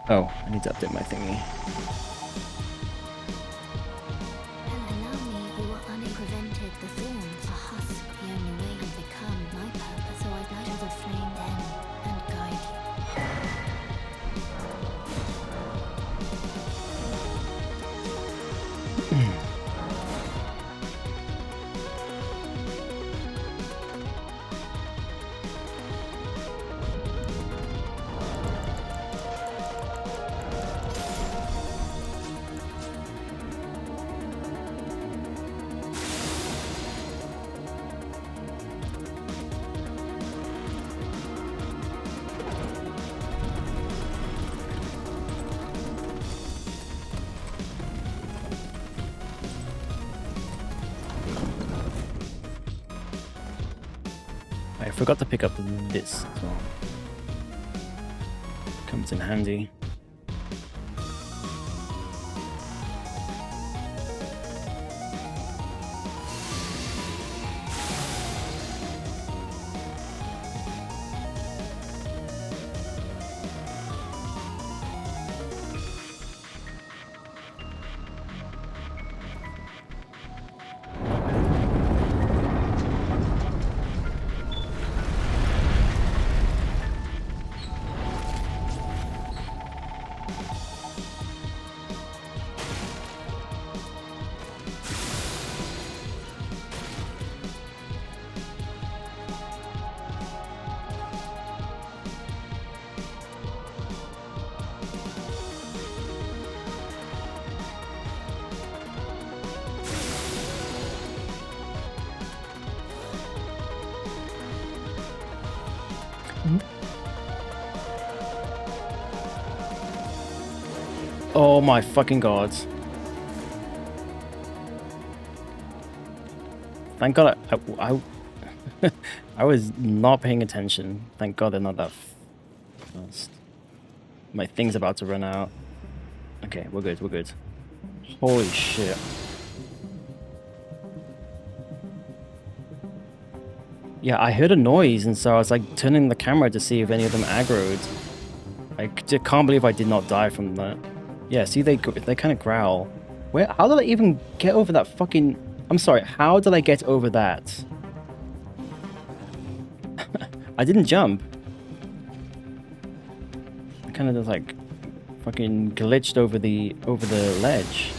Oh, I need to update my thingy. Allow me, you were unprevented. The thorns, a husk, the only way to become my purpose. So I'd light the flame then and guide I forgot to pick up this as well. Comes in handy. Oh my fucking god. Thank god I was not paying attention. Thank god they're not that fast. My thing's about to run out. Okay, we're good, we're good. Holy shit. Yeah, I heard a noise and so I was like turning the camera to see if any of them aggroed. I can't believe I did not die from that. Yeah, see, they kind of growl. How did I even get over that fucking... I'm sorry, how did I get over that? I didn't jump. I kind of just like fucking glitched over the ledge.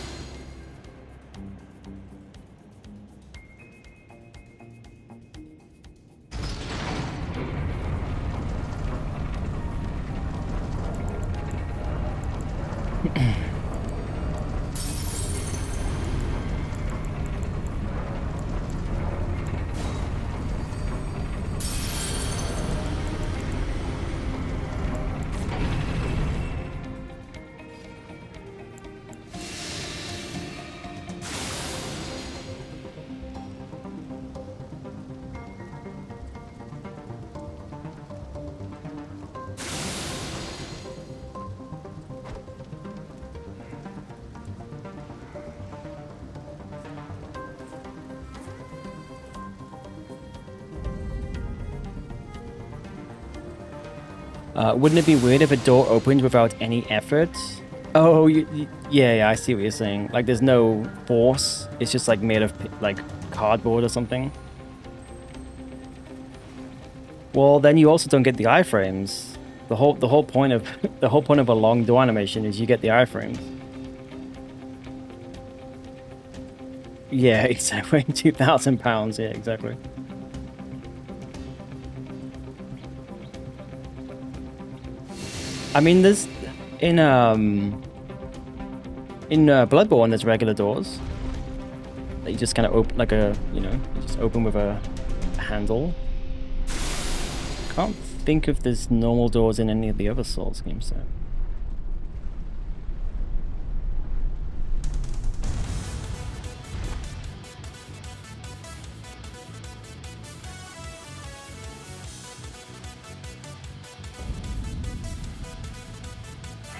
Wouldn't it be weird if a door opened without any effort? Oh, yeah, I see what you're saying. Like, there's no force. It's just like made of like cardboard or something. Well, then you also don't get the iframes. The whole point of the whole point of a long door animation is you get the iframes. Yeah, exactly. 2,000 pounds. Yeah, exactly. I mean, there's in Bloodborne, there's regular doors that you just kind of open, like a, you know, you just open with a handle. Can't think if there's normal doors in any of the other Souls games though.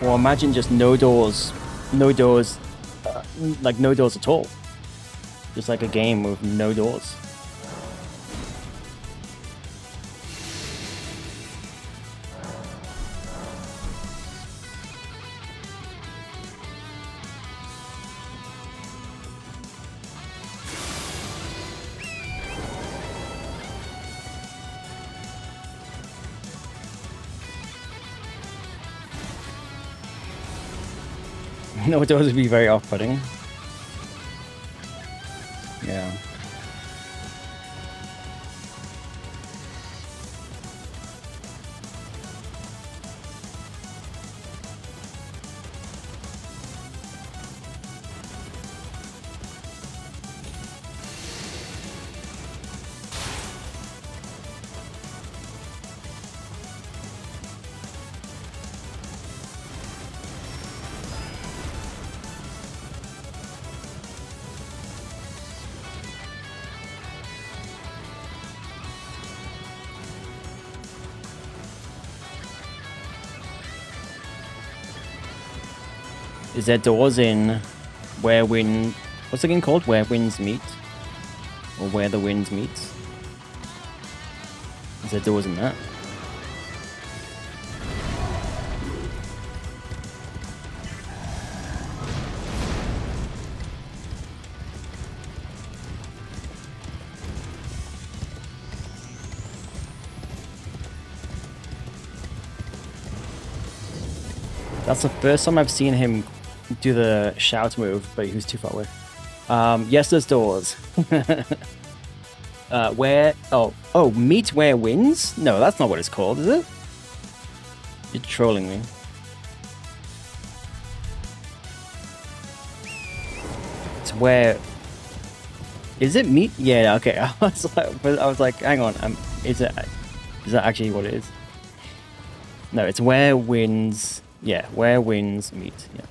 Or imagine just no doors, like no doors at all. Just like a game with no doors. No doors would be very off-putting. Yeah. Is there doors in Where Wind... What's the game called? Where Winds Meet? Or Where the Wind Meets? Is there doors in that? That's the first time I've seen him do the shout move, but he was too far away. Yes, there's doors. Where... Oh, Meet Where Wins? No, that's not what it's called, is it? You're trolling me. It's where... Is it Meet? Yeah, okay. I was like, hang on. Is that actually what it is? No, it's Where Wins... Yeah, Where Winds Meet. Yeah.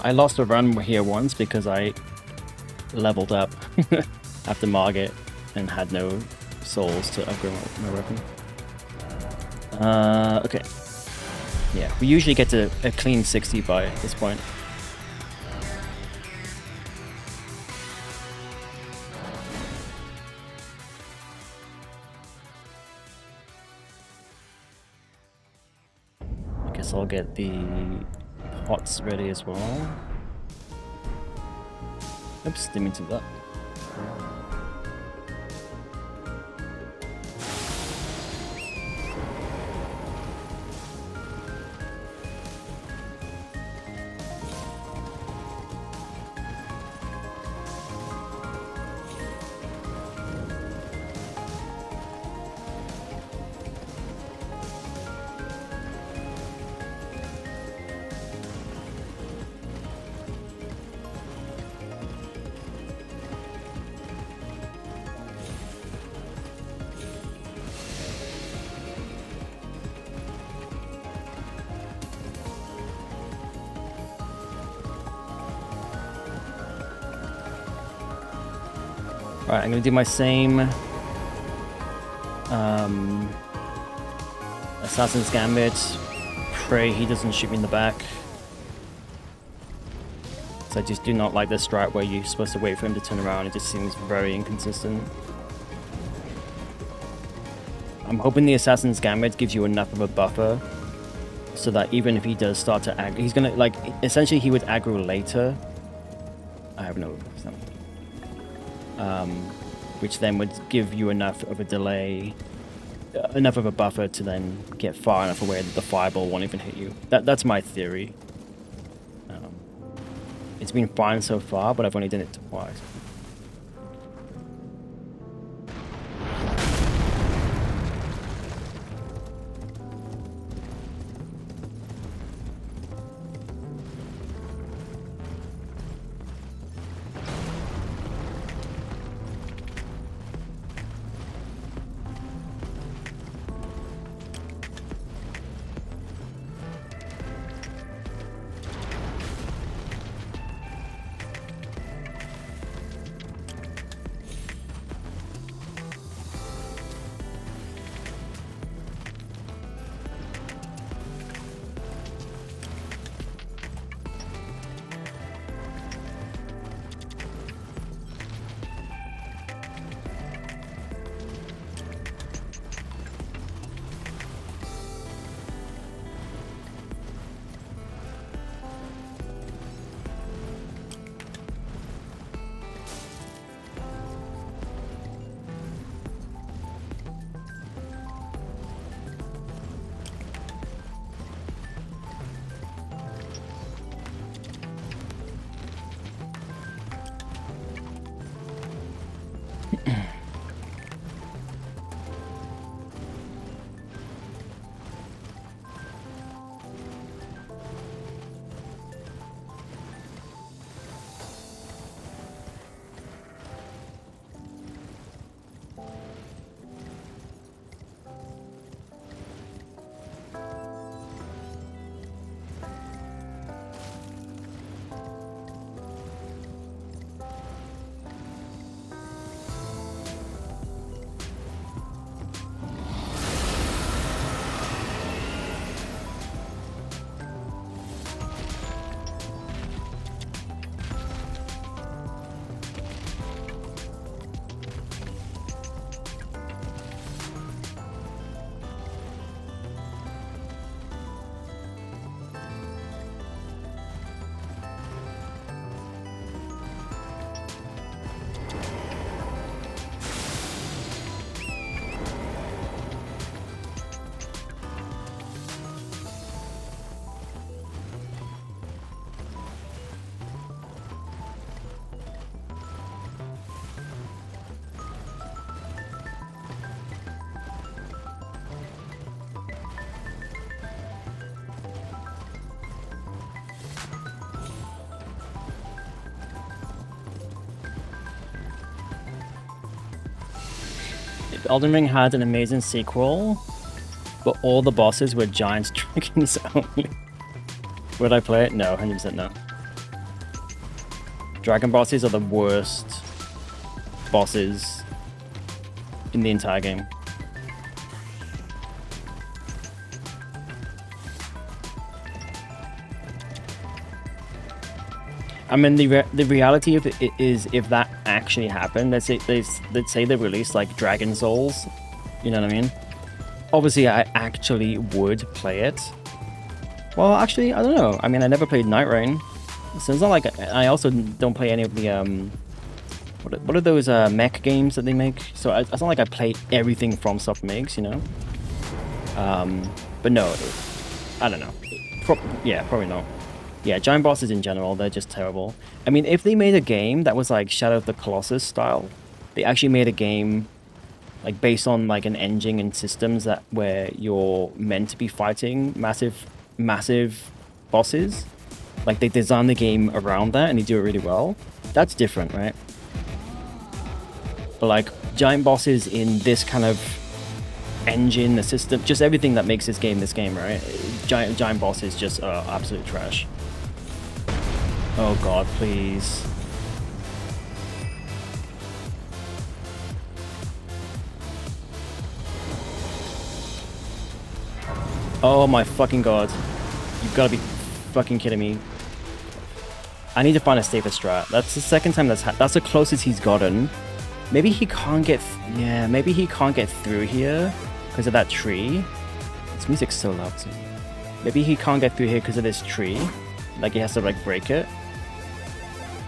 I lost a run here once because I leveled up after Margit and had no souls to upgrade my weapon. Okay. Yeah, we usually get to a clean 60 by this point. I guess I'll get the pots ready as well. Oops, didn't mean to do that. Alright, I'm gonna do my same Assassin's Gambit. Pray he doesn't shoot me in the back. So I just do not like this strat where you're supposed to wait for him to turn around. It just seems very inconsistent. I'm hoping the Assassin's Gambit gives you enough of a buffer so that even if he does start to aggro, he's gonna, like, essentially he would aggro later. I have no... which then would give you enough of a delay, enough of a buffer to then get far enough away that the fireball won't even hit you. That's my theory. It's been fine so far, but I've only done it twice. If Elden Ring had an amazing sequel, but all the bosses were giant dragons only, would I play it? No, 100% no. Dragon bosses are the worst bosses in the entire game. I mean, the reality of it is, if that actually happened, let's say they released like Dragon Souls, you know what I mean? Obviously, I actually would play it. Well, actually, I don't know. I mean, I never played Night Rain, so it's not like I also don't play any of the what are those mech games that they make? So it's not like I play everything from Soft makes, you know. But no, I don't know. Yeah, probably not. Yeah, giant bosses in general, they're just terrible. I mean, if they made a game that was like Shadow of the Colossus style, they actually made a game like based on like an engine and systems that where you're meant to be fighting massive bosses. Like they design the game around that and they do it really well. That's different, right? But like giant bosses in this kind of engine, the system, just everything that makes this game, right? Giant bosses just are absolute trash. Oh god, please. Oh my fucking god. You've got to be fucking kidding me. I need to find a safer strat. That's the second time that's the closest he's gotten. Maybe he can't get... Yeah, maybe he can't get through here because of that tree. This music's so loud too. Maybe he can't get through here because of this tree. Like he has to like break it.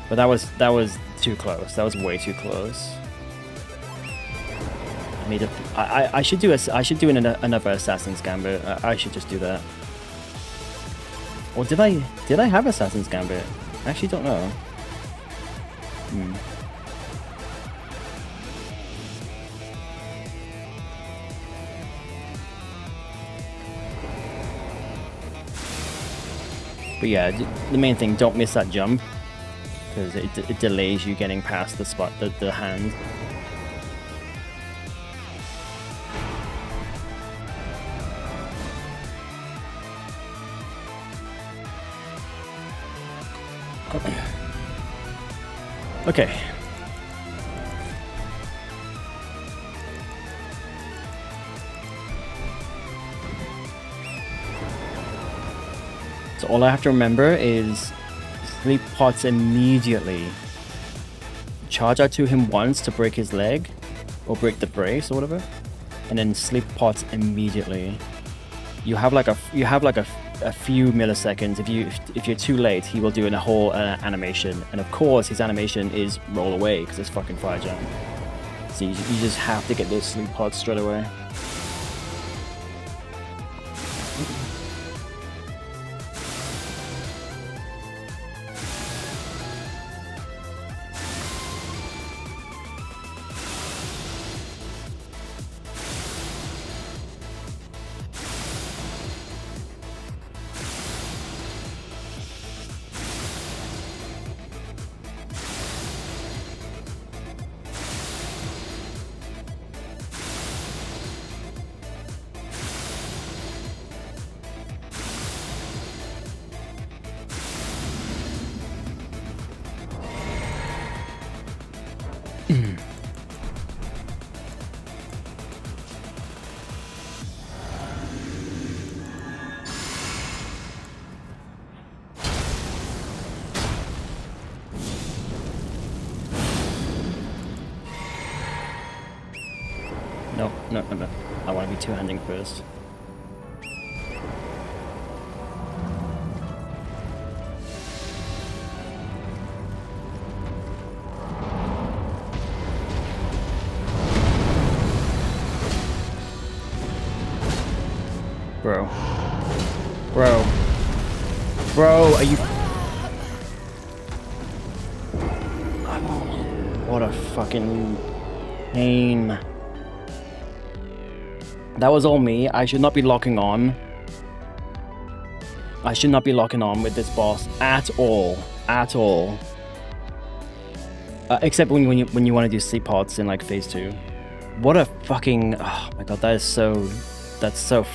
But that was too close. That was way too close. I need to... I should do another Assassin's Gambit. I should just do that. Or did I have Assassin's Gambit? I actually don't know. But yeah, the main thing, don't miss that jump, because it delays you getting past the spot, the hand. Okay. So all I have to remember is sleep pots immediately. Charge out to him once to break his leg, or break the brace or whatever, and then sleep pots immediately. You have like a few milliseconds. If you're too late, he will do a whole animation, and of course his animation is roll away because it's fucking fire jam. So you just have to get those sleep pods straight away. No. I want to be two-handing first. Bro, are you... What a fucking pain. That was all me. I should not be locking on. I should not be locking on with this boss at all. At all. Except when you want to do sleep pods in like phase 2. What a fucking... Oh my god, that's so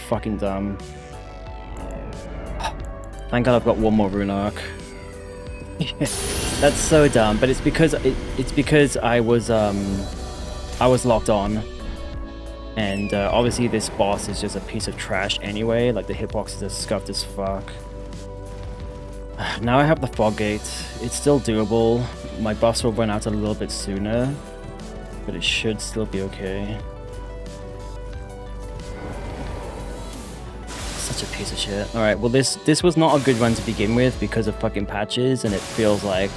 fucking dumb. Thank god I've got one more rune arc. That's so dumb, but it's because I was locked on, and obviously this boss is just a piece of trash anyway. Like the hitboxes are scuffed as fuck. Now I have the fog gate. It's still doable. My buffs will run out a little bit sooner, but it should still be okay. Such a piece of shit. All right, well this was not a good run to begin with because of fucking patches, and it feels like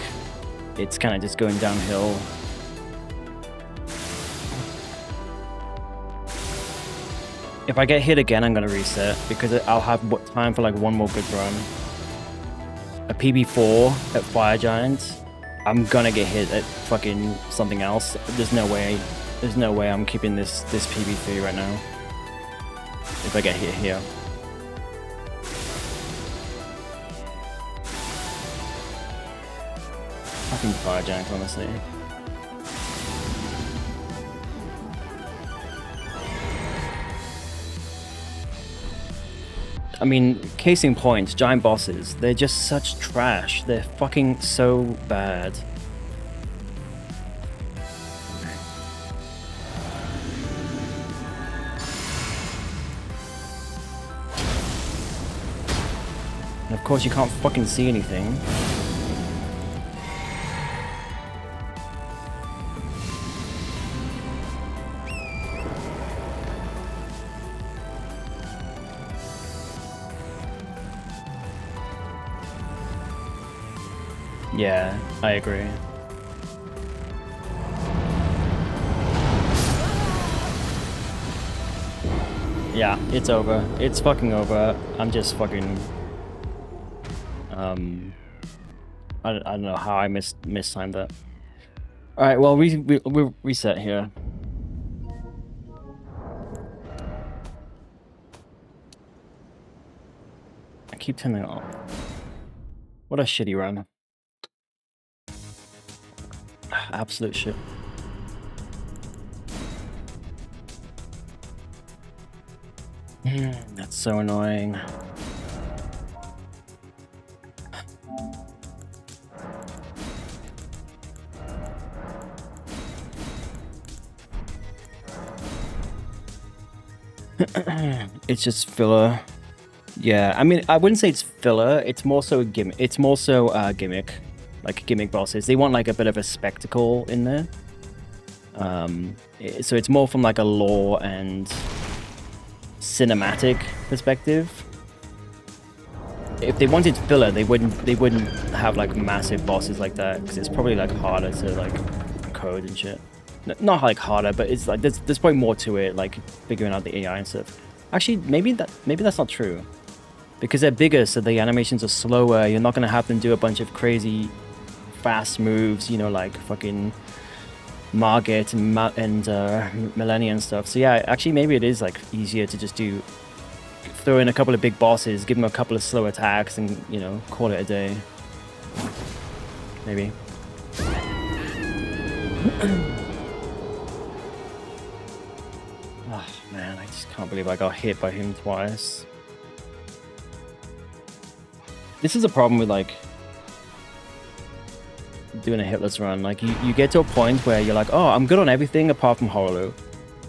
it's kind of just going downhill. If I get hit again, I'm gonna reset because I'll have time for like one more good run. A PB4 at Fire Giant, I'm gonna get hit at fucking something else. There's no way I'm keeping this PB3 right now. If I get hit here. Fucking Fire Giant, honestly. I mean, case in point, giant bosses, they're just such trash. They're fucking so bad. And of course you can't fucking see anything. Yeah, I agree. Yeah, it's over. It's fucking over. I'm just fucking... I don't know how I mistimed that. Alright, well, we'll reset here. I keep turning it off. What a shitty run. Absolute shit. That's so annoying. It's just filler. Yeah, I mean, I wouldn't say it's filler. It's more so a gimmick. It's more so gimmick. Like gimmick bosses, they want like a bit of a spectacle in there. So it's more from like a lore and cinematic perspective. If they wanted filler, they wouldn't have like massive bosses like that, because it's probably like harder to like code and shit. Not like harder, but it's like there's probably more to it, like figuring out the AI and stuff. Actually, maybe that's not true, because they're bigger, so the animations are slower. You're not gonna have them do a bunch of crazy fast moves, you know, like fucking Margit and Millennia and stuff. So yeah, actually maybe it is like easier to just throw in a couple of big bosses, give them a couple of slow attacks, and you know, call it a day. Maybe. Oh man, I just can't believe I got hit by him twice. This is a problem with like doing a hitless run. Like you get to a point where you're like, oh, I'm good on everything apart from Horolu,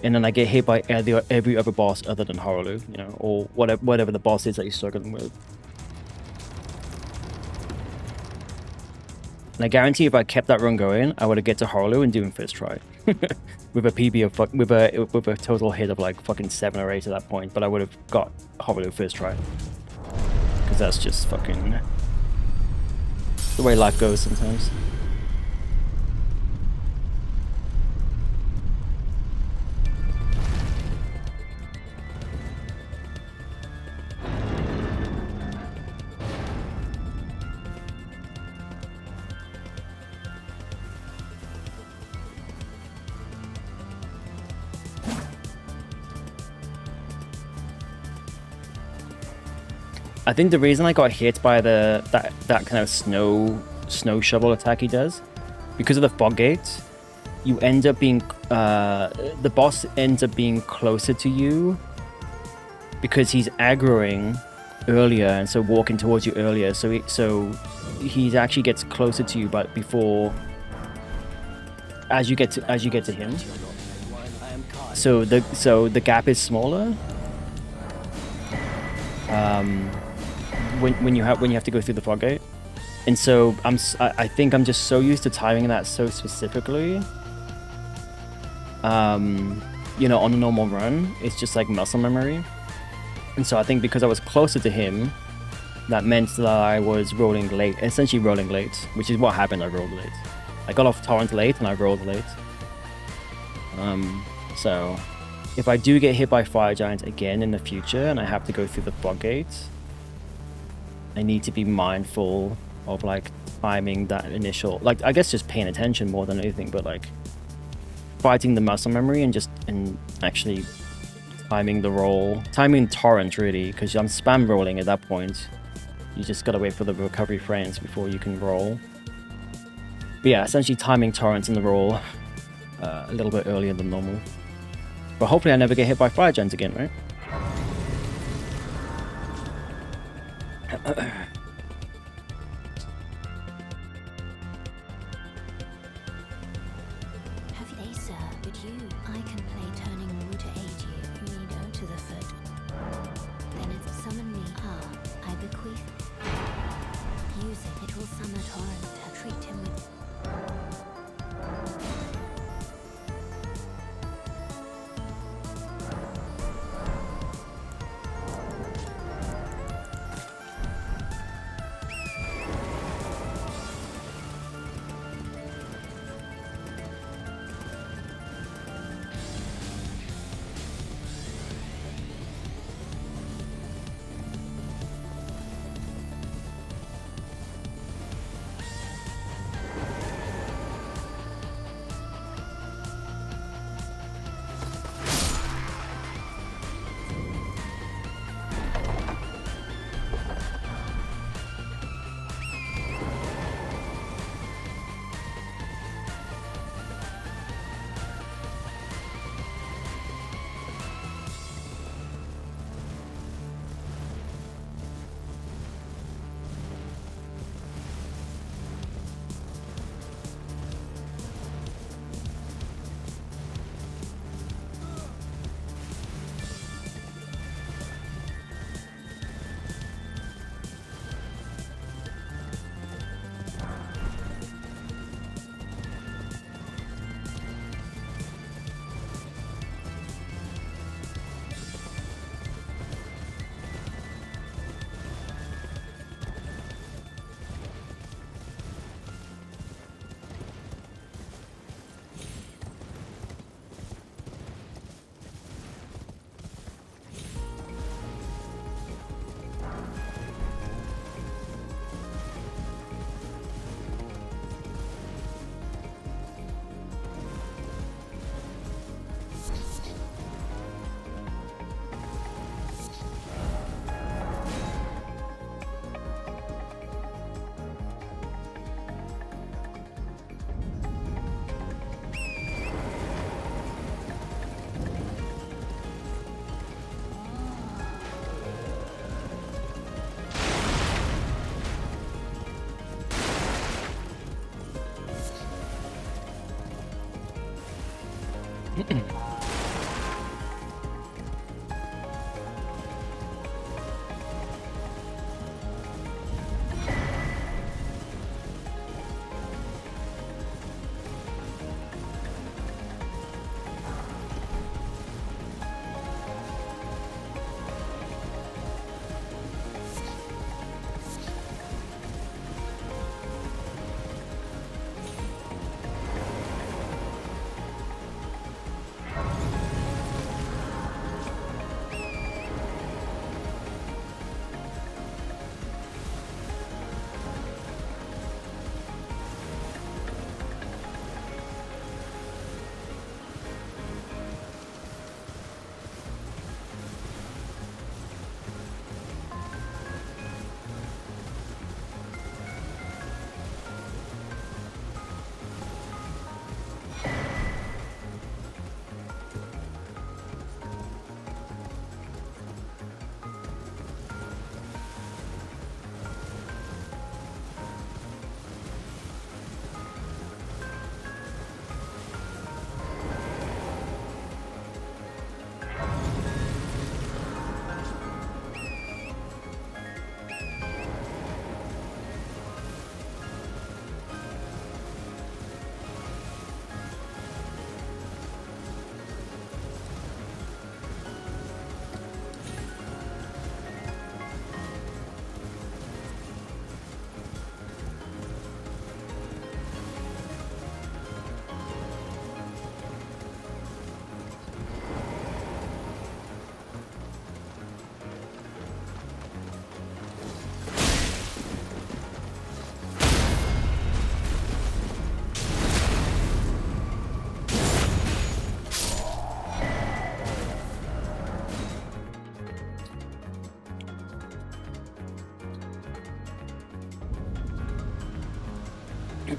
and then I get hit by every other boss other than Horolu, you know, or whatever the boss is that you're struggling with. And I guarantee if I kept that run going, I would have get to Horolu and do him first try. With a PB of with a total hit of like fucking 7 or 8 at that point, but I would have got Horolu first try. Because that's just fucking the way life goes sometimes. I think the reason I got hit by that kind of snow shovel attack he does, because of the fog gate, you end up being the boss ends up being closer to you because he's aggroing earlier, and so walking towards you earlier. So he actually gets closer to you, but before as you get to him, so the gap is smaller. When you have to go through the fog gate, and so I think I'm just so used to timing that so specifically. You know, on a normal run, it's just like muscle memory, and so I think because I was closer to him, that meant that I was rolling late, essentially rolling late, which is what happened. I rolled late. I got off torrent late and I rolled late. So if I do get hit by fire giants again in the future and I have to go through the fog gates, I need to be mindful of like timing that initial, like I guess just paying attention more than anything, but like fighting the muscle memory and actually timing the roll, timing torrent really, because I'm spam rolling at that point. You just gotta wait for the recovery frames before you can roll. But yeah, essentially timing torrents in the roll a little bit earlier than normal. But hopefully I never get hit by fire giants again, right? Have they, sir, but you? I can play turning wood to aid you. You need go to the foot. Then it's summon me. I bequeath. Use it. It will summon torrent. Treat him with.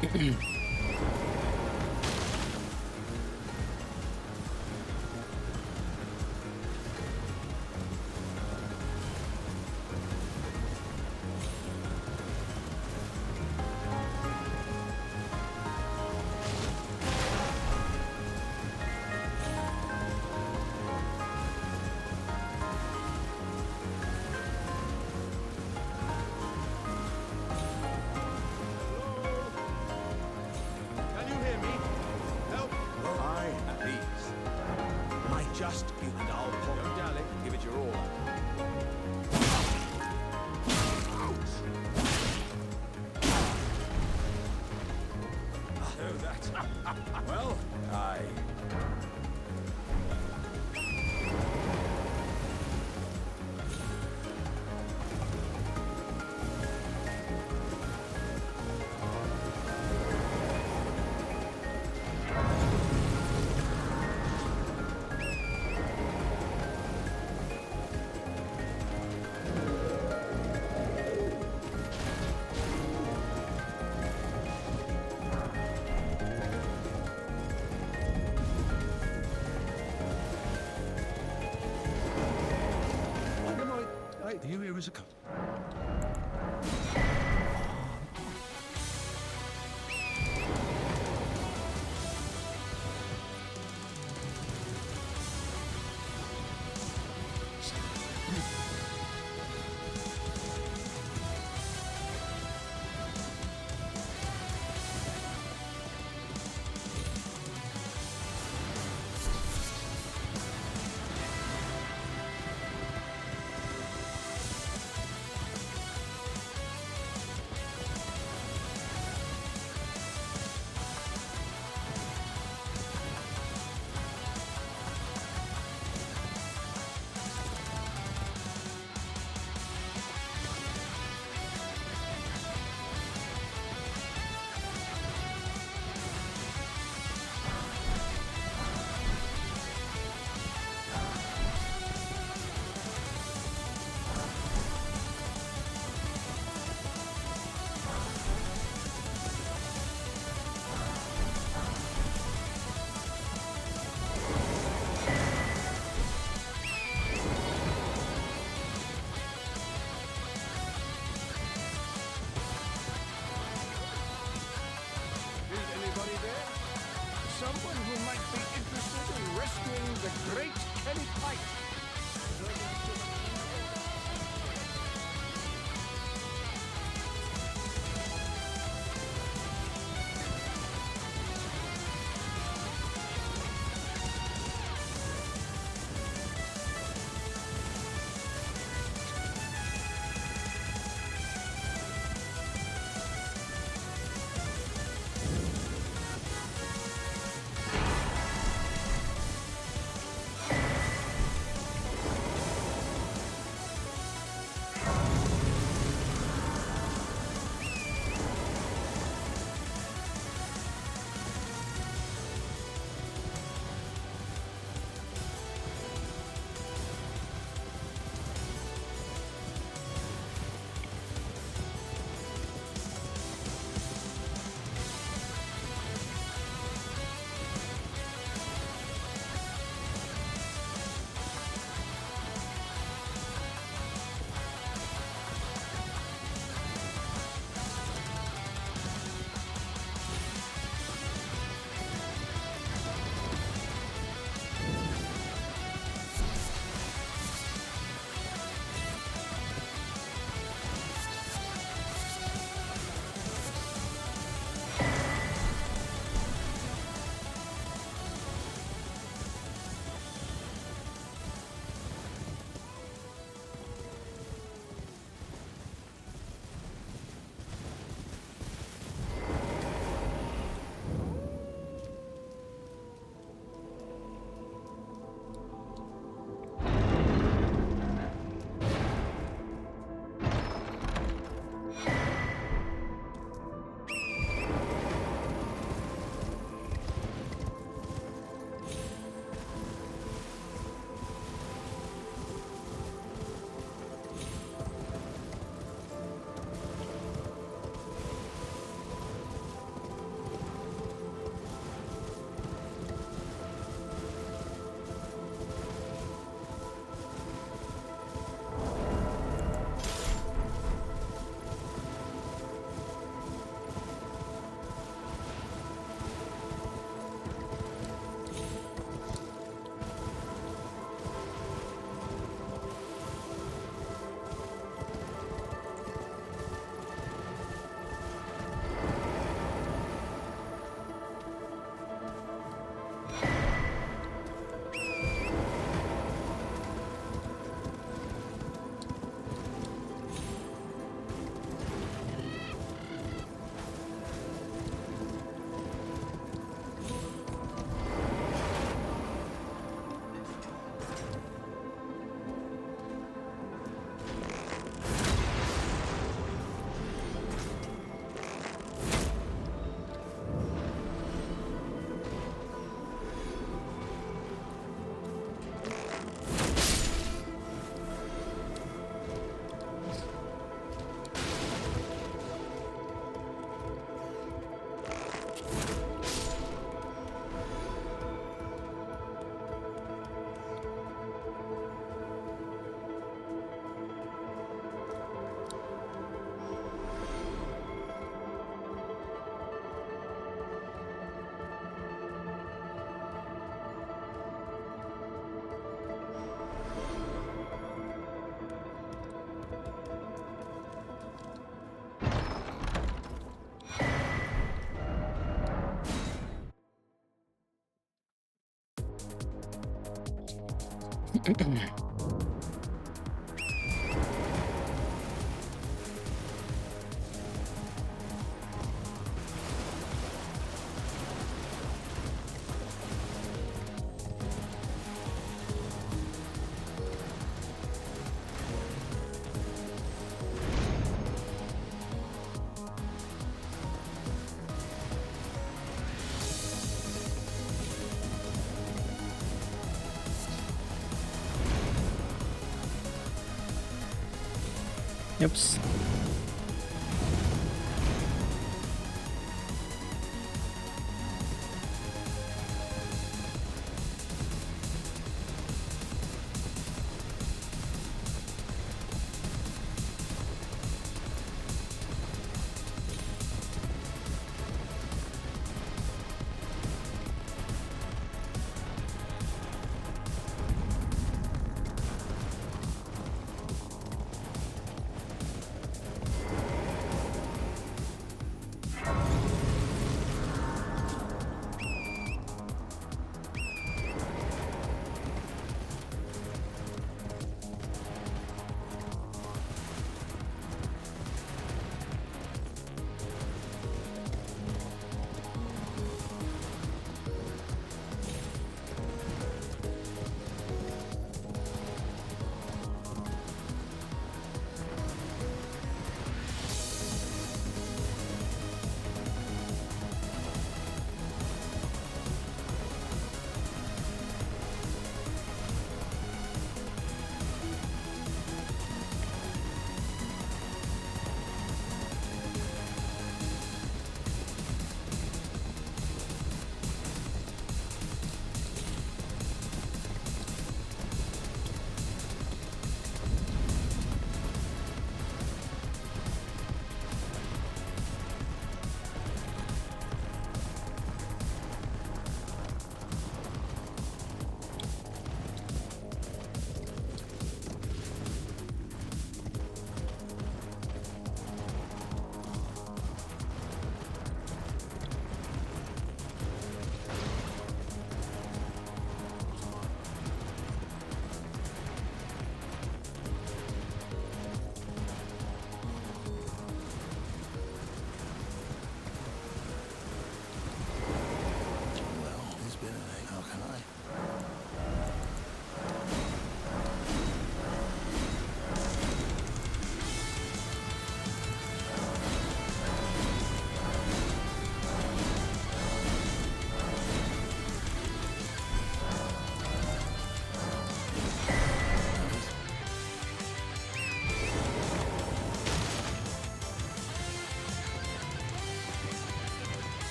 Can you hear me? Help! I at ease. Might just you and I'll pop. Don't dally. Give it your all. Oh, that. Well, I. Do you hear us a cut? Oops.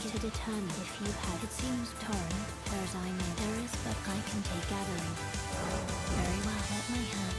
To determine if you have. It seems torn, whereas I know there is, but I can take gathering. Very well, let me have.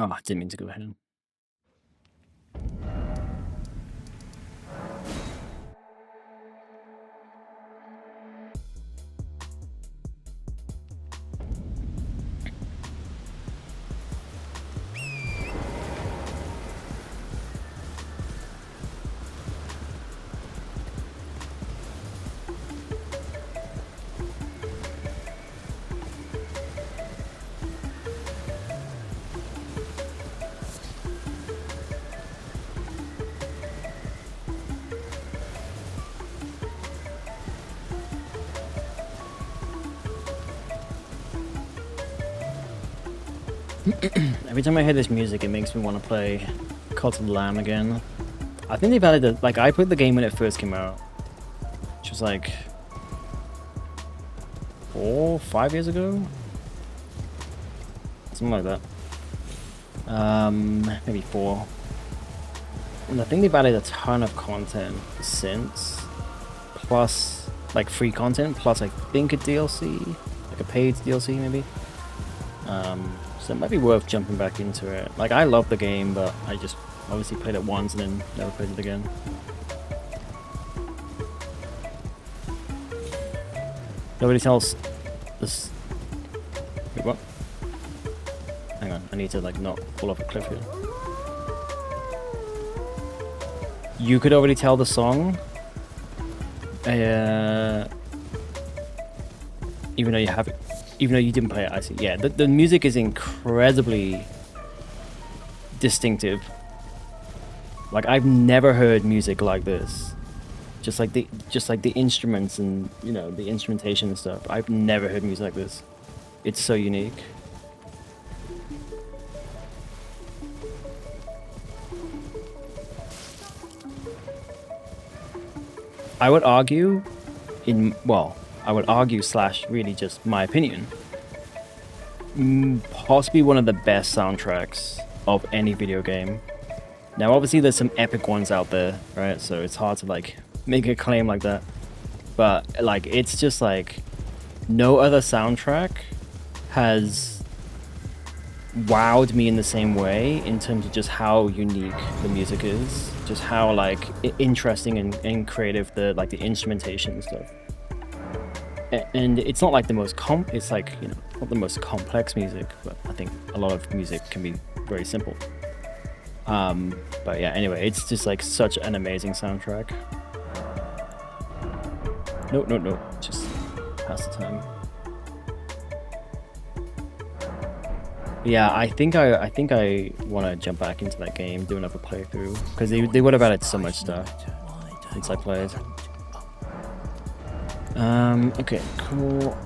Oh, I didn't mean to go ahead. Every time I hear this music, it makes me want to play Cult of the Lamb again. I think they've added it. Like, I played the game when it first came out, which was like 4, 5 years ago, something like that. Maybe 4. And I think they've added a ton of content since, plus like free content, plus I think a DLC, like a paid DLC maybe. So it might be worth jumping back into it. Like, I love the game, but I just obviously played it once and then never played it again. Nobody tells this. Wait, what? Hang on, I need to like not fall off a cliff here. You could already tell the song, even though you have it. Even though you didn't play it, I see. Yeah, the music is incredibly distinctive. Like, I've never heard music like this. Just like the instruments and, you know, the instrumentation and stuff. I've never heard music like this. It's so unique. I would argue / really just my opinion, possibly one of the best soundtracks of any video game. Now, obviously, there's some epic ones out there, right? So it's hard to like make a claim like that. But like, it's just like no other soundtrack has wowed me in the same way in terms of just how unique the music is, just how like interesting and creative the instrumentation and stuff. And it's not like the most it's like, you know, not the most complex music, but I think a lot of music can be very simple. But yeah, anyway, it's just like such an amazing soundtrack. No, just pass the time. Yeah, I think I want to jump back into that game, do another playthrough, because they would have added so much stuff since I played. Okay, cool.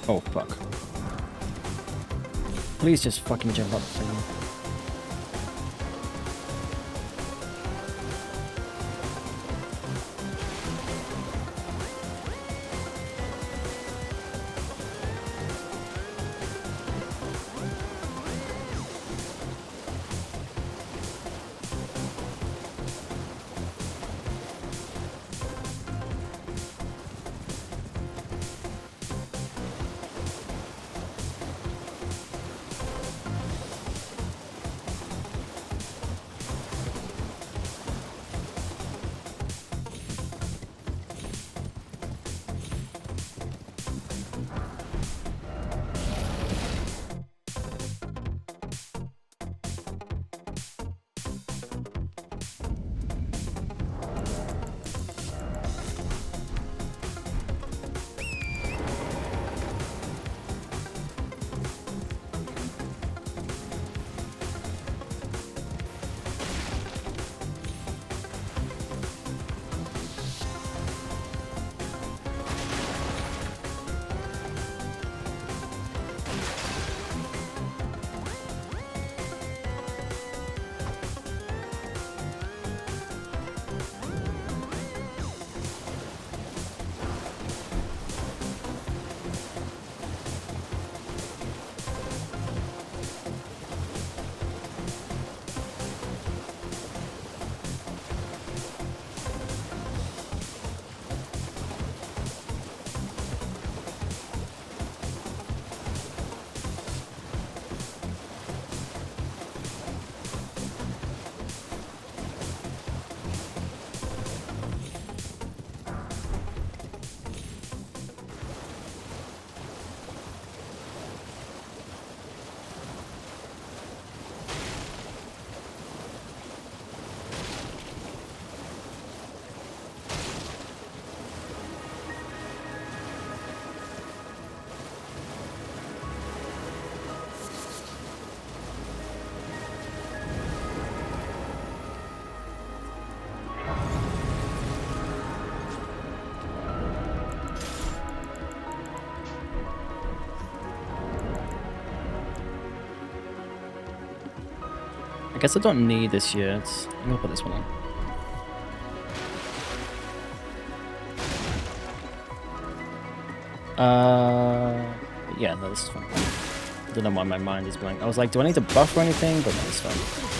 Oh, fuck. Please just fucking jump up the thing. I guess I don't need this yet. I'm gonna put this one on. Yeah, no, this is fine. I don't know why my mind is blank. I was like, do I need to buff or anything? But no, it's fine.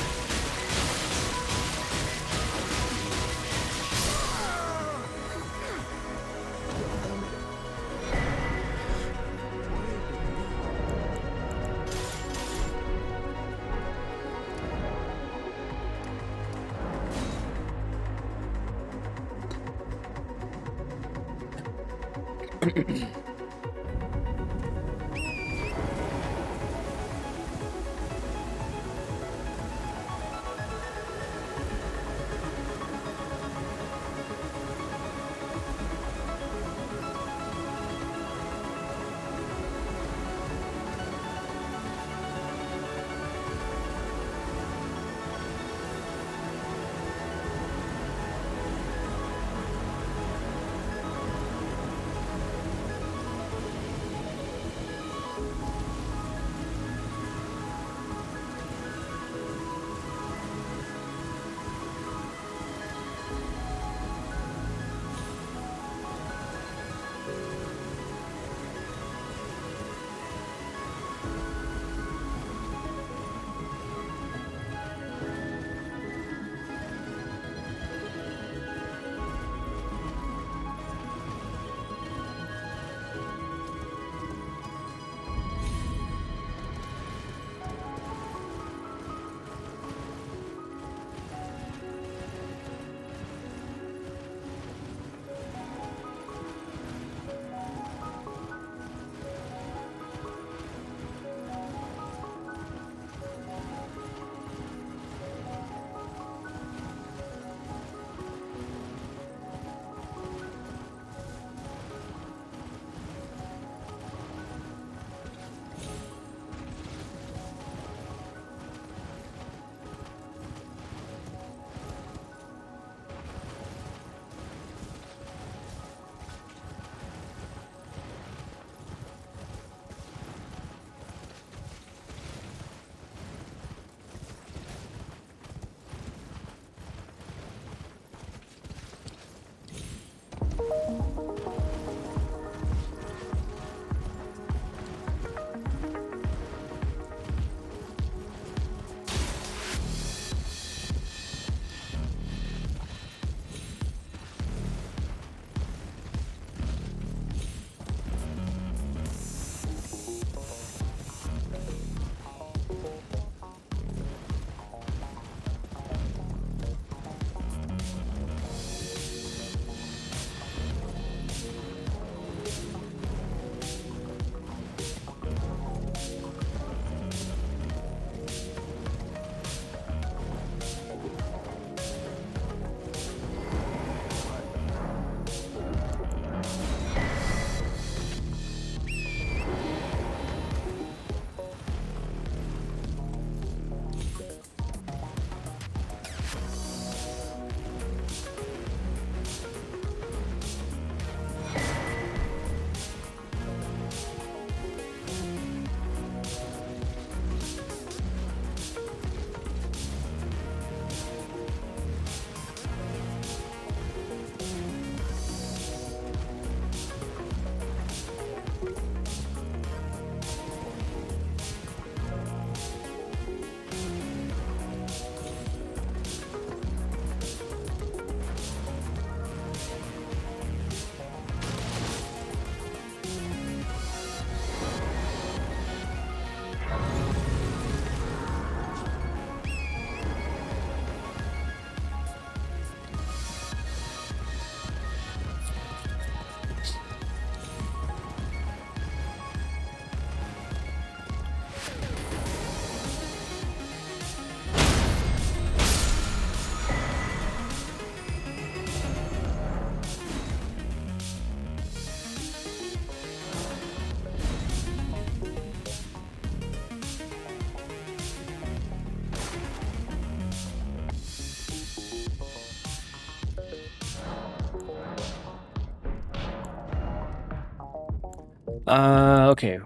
Okay.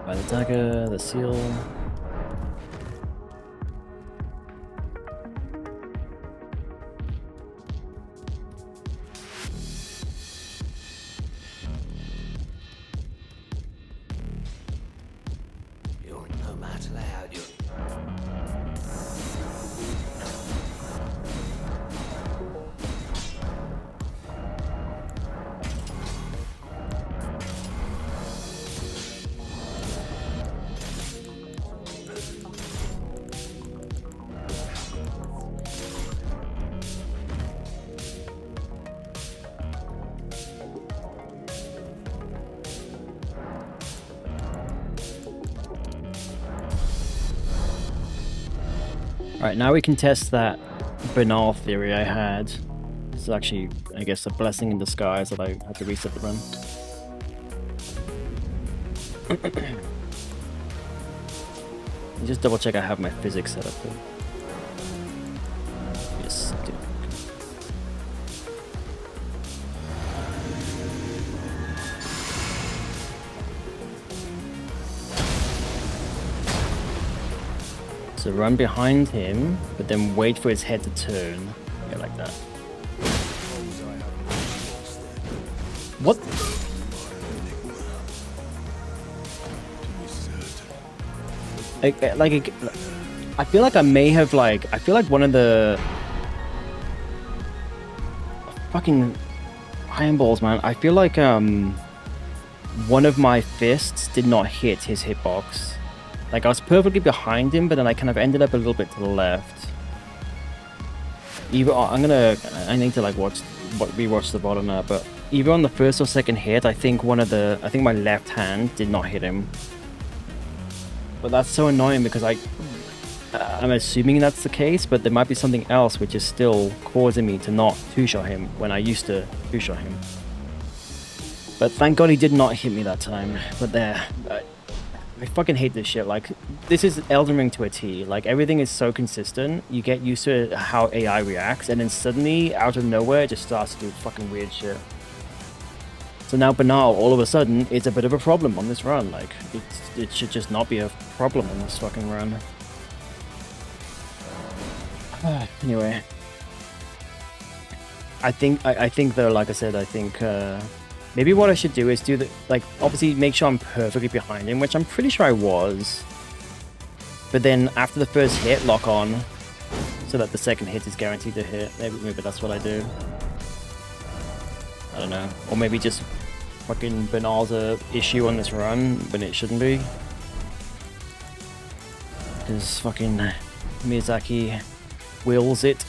By the dagger, the seal. Alright, now we can test that banal theory I had. This is actually, I guess, a blessing in disguise that I had to reset the run. Just double check I have my physics set up here. Yes, I do. So run behind him, but then wait for his head to turn. Yeah, like that. What? I feel like I may have I feel like one of the fucking iron balls, man. I feel like one of my fists did not hit his hitbox. Like I was perfectly behind him, but then I kind of ended up a little bit to the left. Either I need to like rewatch the bottom now, but either on the first or second hit, I think my left hand did not hit him. But that's so annoying because I'm assuming that's the case, but there might be something else which is still causing me to not two-shot him when I used to two-shot him. But thank God he did not hit me that time. But there, I fucking hate this shit. Like, this is Elden Ring to a T. Like, everything is so consistent. You get used to how AI reacts, and then suddenly, out of nowhere, it just starts to do fucking weird shit. So now Banal, all of a sudden, is a bit of a problem on this run. Like, it should just not be a problem in this fucking run. Anyway. I think though, like I said, maybe what I should do is obviously make sure I'm perfectly behind him, which I'm pretty sure I was. But then after the first hit, lock on, so that the second hit is guaranteed to hit. Maybe that's what I do. I don't know. Or maybe just fucking Banal's a issue on this run when it shouldn't be. Because fucking Miyazaki wills it.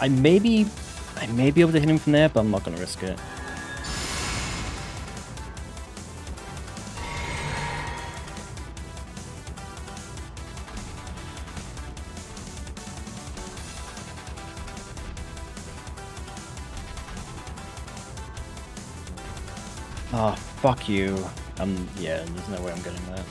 I may be able to hit him from there, but I'm not gonna risk it. Oh, fuck you. Yeah, there's no way I'm getting that.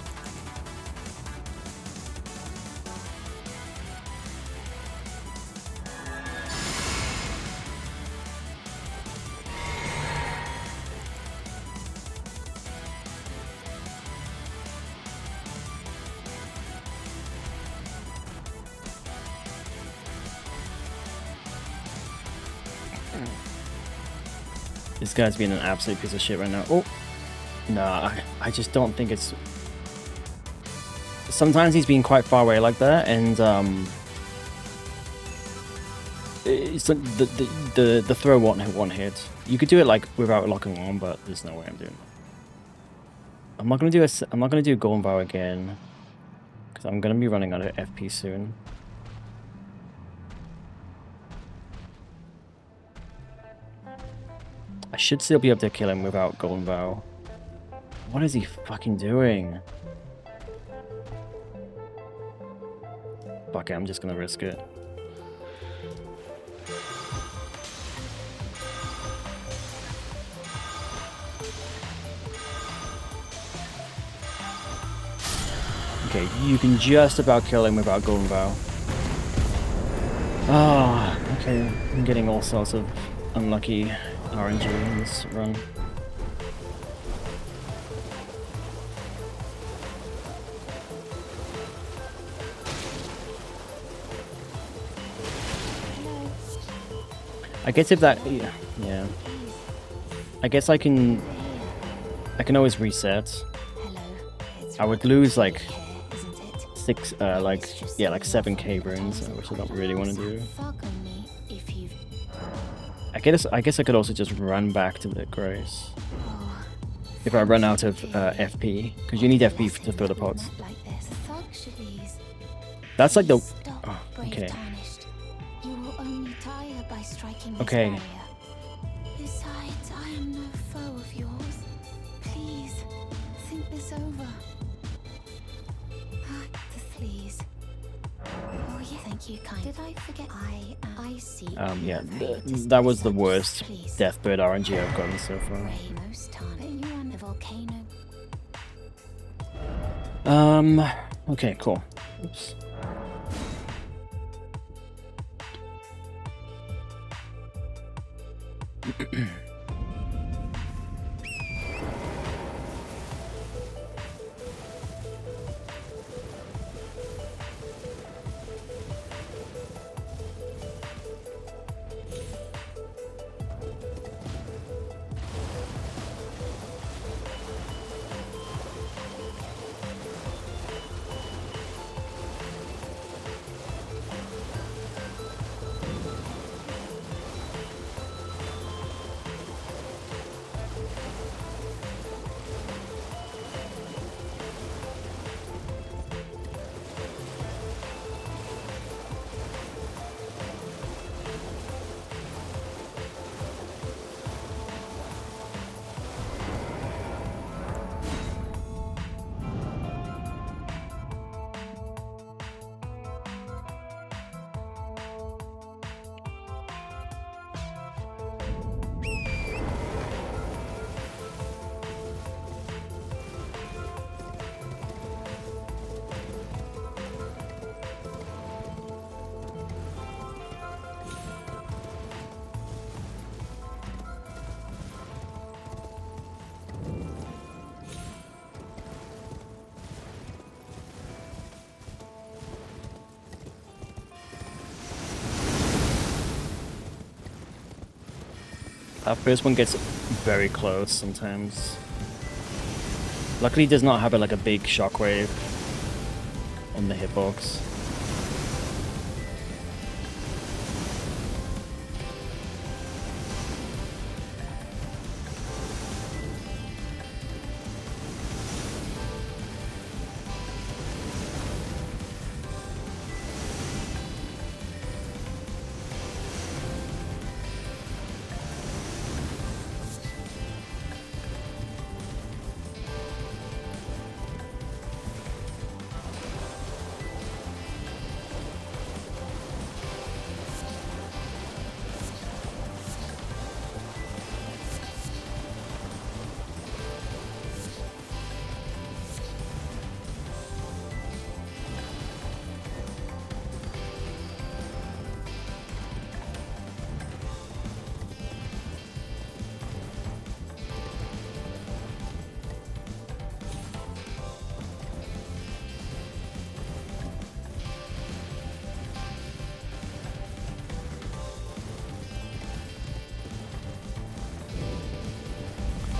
This guy's being an absolute piece of shit right now. Oh! Nah, I just don't think it's... Sometimes he's been quite far away like that, and it's the throw won't hit. You could do it like without locking on, but there's no way I'm doing it. I'm not gonna do Golden Vow again, because I'm gonna be running out of FP soon. I should still be able to kill him without Golden Vow. What is he fucking doing? Fuck it, I'm just gonna risk it. Okay, you can just about kill him without Golden Vow. Oh, okay, I'm getting all sorts of unlucky RNG in this run. I guess if that, yeah. I guess I can always reset. Hello. It's I would lose like here, isn't it? 7k runes, which I don't really want to do. Fuck on me if you've I guess I could also just run back to the Grace oh, if I run out of FP, because you need FP to throw the pots. like this. Thug should ease. That's like the. Stop, Oh, brave okay. tarnished. You will only tire by striking this Okay. barrier. Besides, I am no foe of yours. Please, think this over. Please. Oh yeah, thank you, kind. Did I forget? I see. Yeah, that was the worst Deathbird RNG I've gotten so far. Most time. You on the volcano. Okay, cool. Oops. That first one gets very close sometimes. Luckily, it does not have like a big shockwave on the hitbox.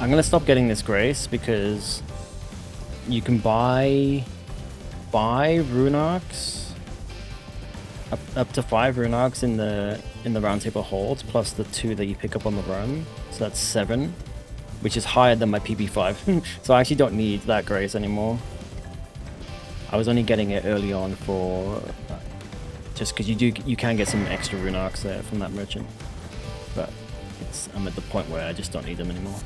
I'm gonna stop getting this grace because you can buy 5 rune arcs, up to 5 rune arcs in the round table holds, plus the 2 that you pick up on the run. So that's 7, which is higher than my PB5. So I actually don't need that grace anymore. I was only getting it early on for just because you can get some extra rune arcs there from that merchant, but I'm at the point where I just don't need them anymore.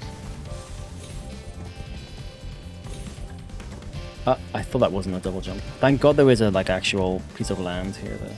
I thought that wasn't a double jump. Thank God there is a like actual piece of land here though.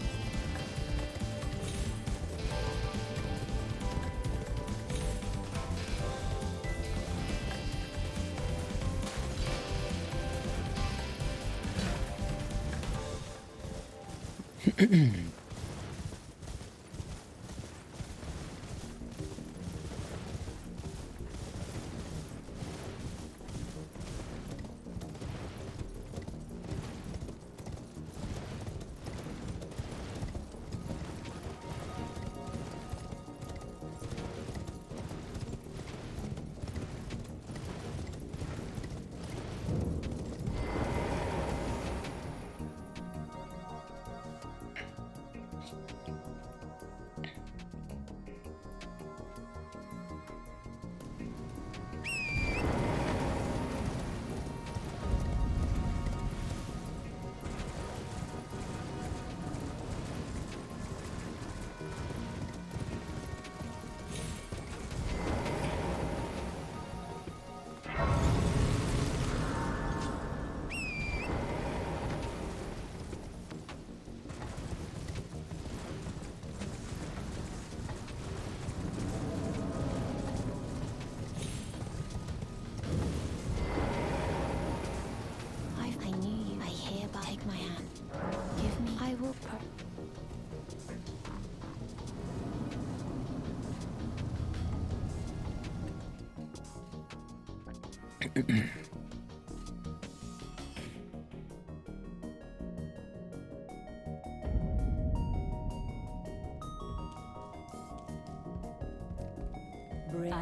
I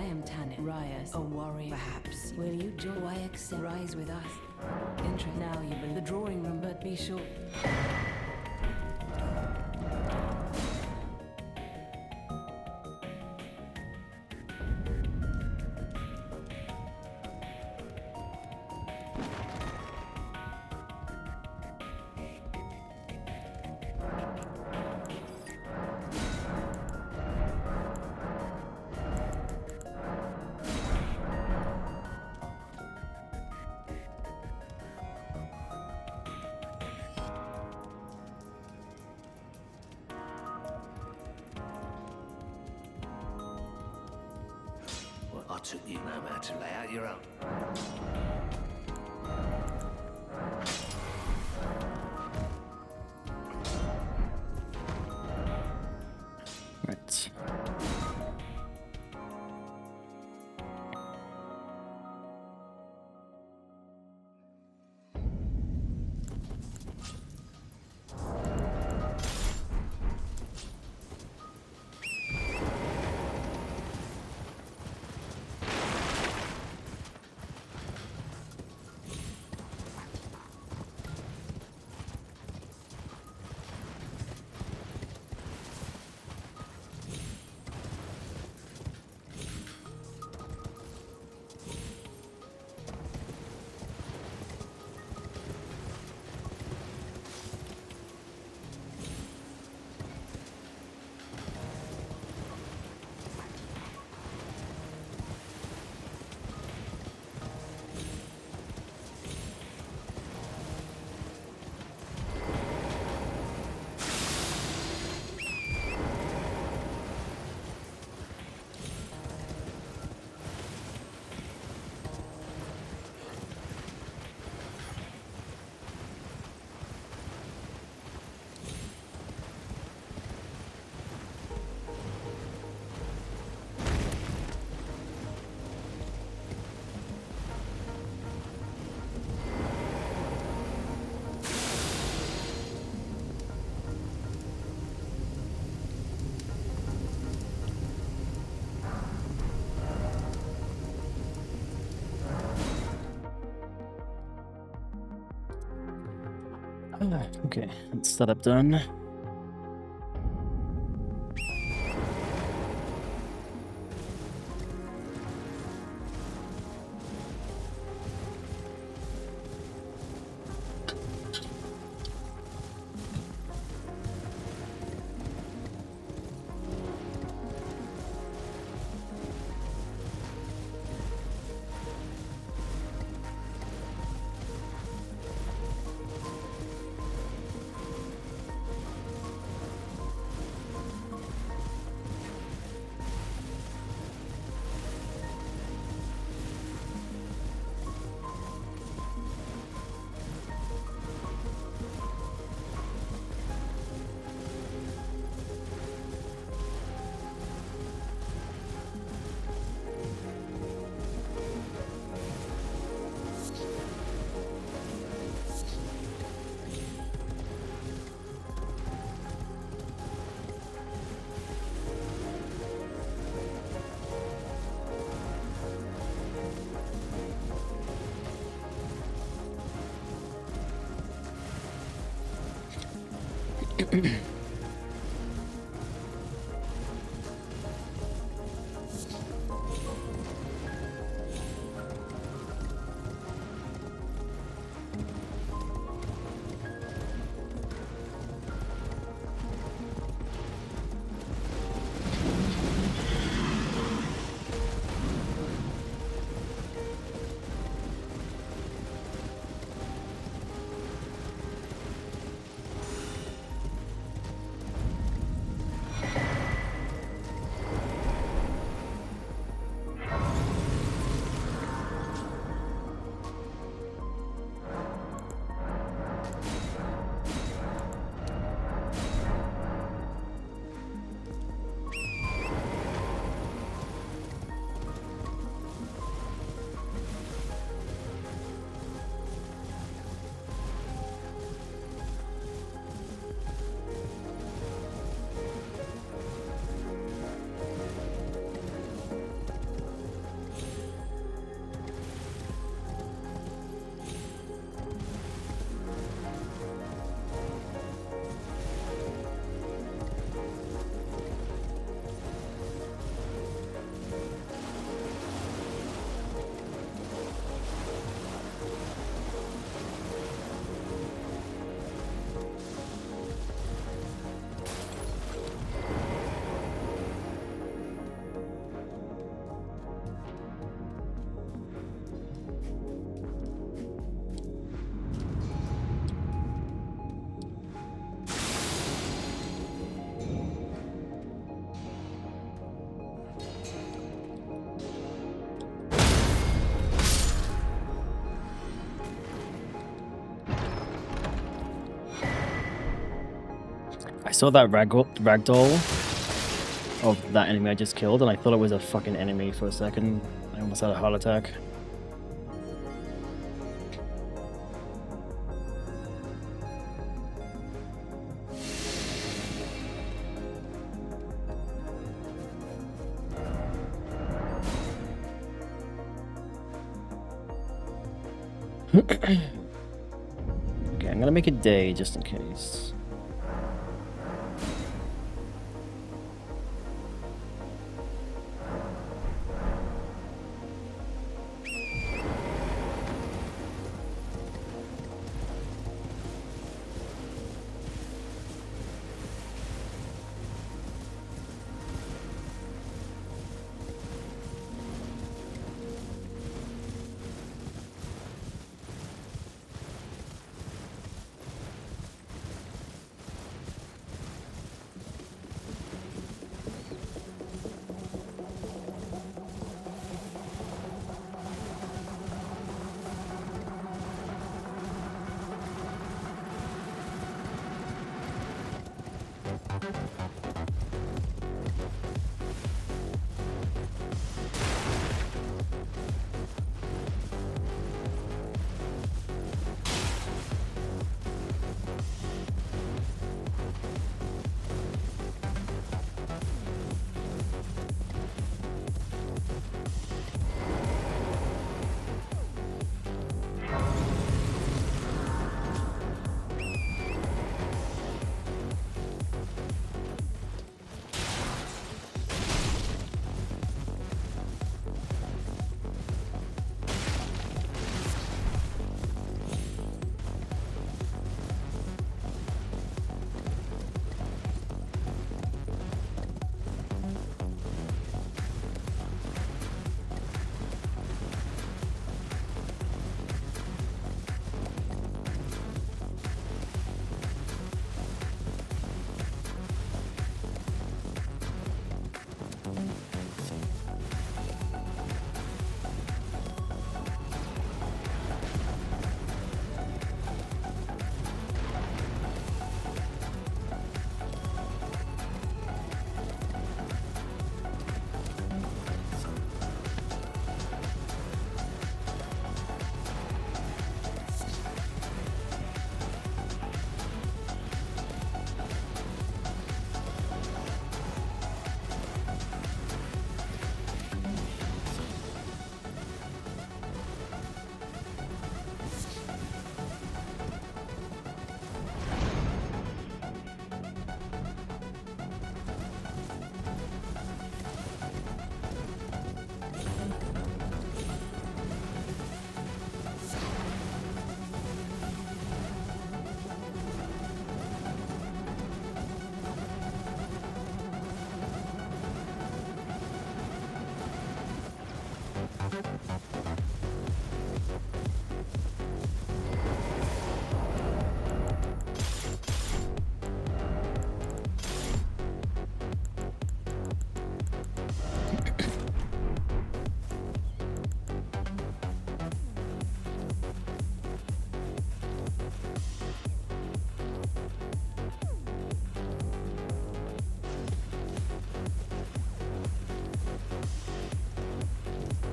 am Tanit Rias, a warrior. Perhaps will you join YX rise with us? Now you in the drawing room, but be sure. Well, I took you no matter to lay out your own. Right. Okay, that's setup done. saw that ragdoll of that enemy I just killed, and I thought it was a fucking enemy for a second. I almost had a heart attack. Okay, I'm gonna make a day just in case.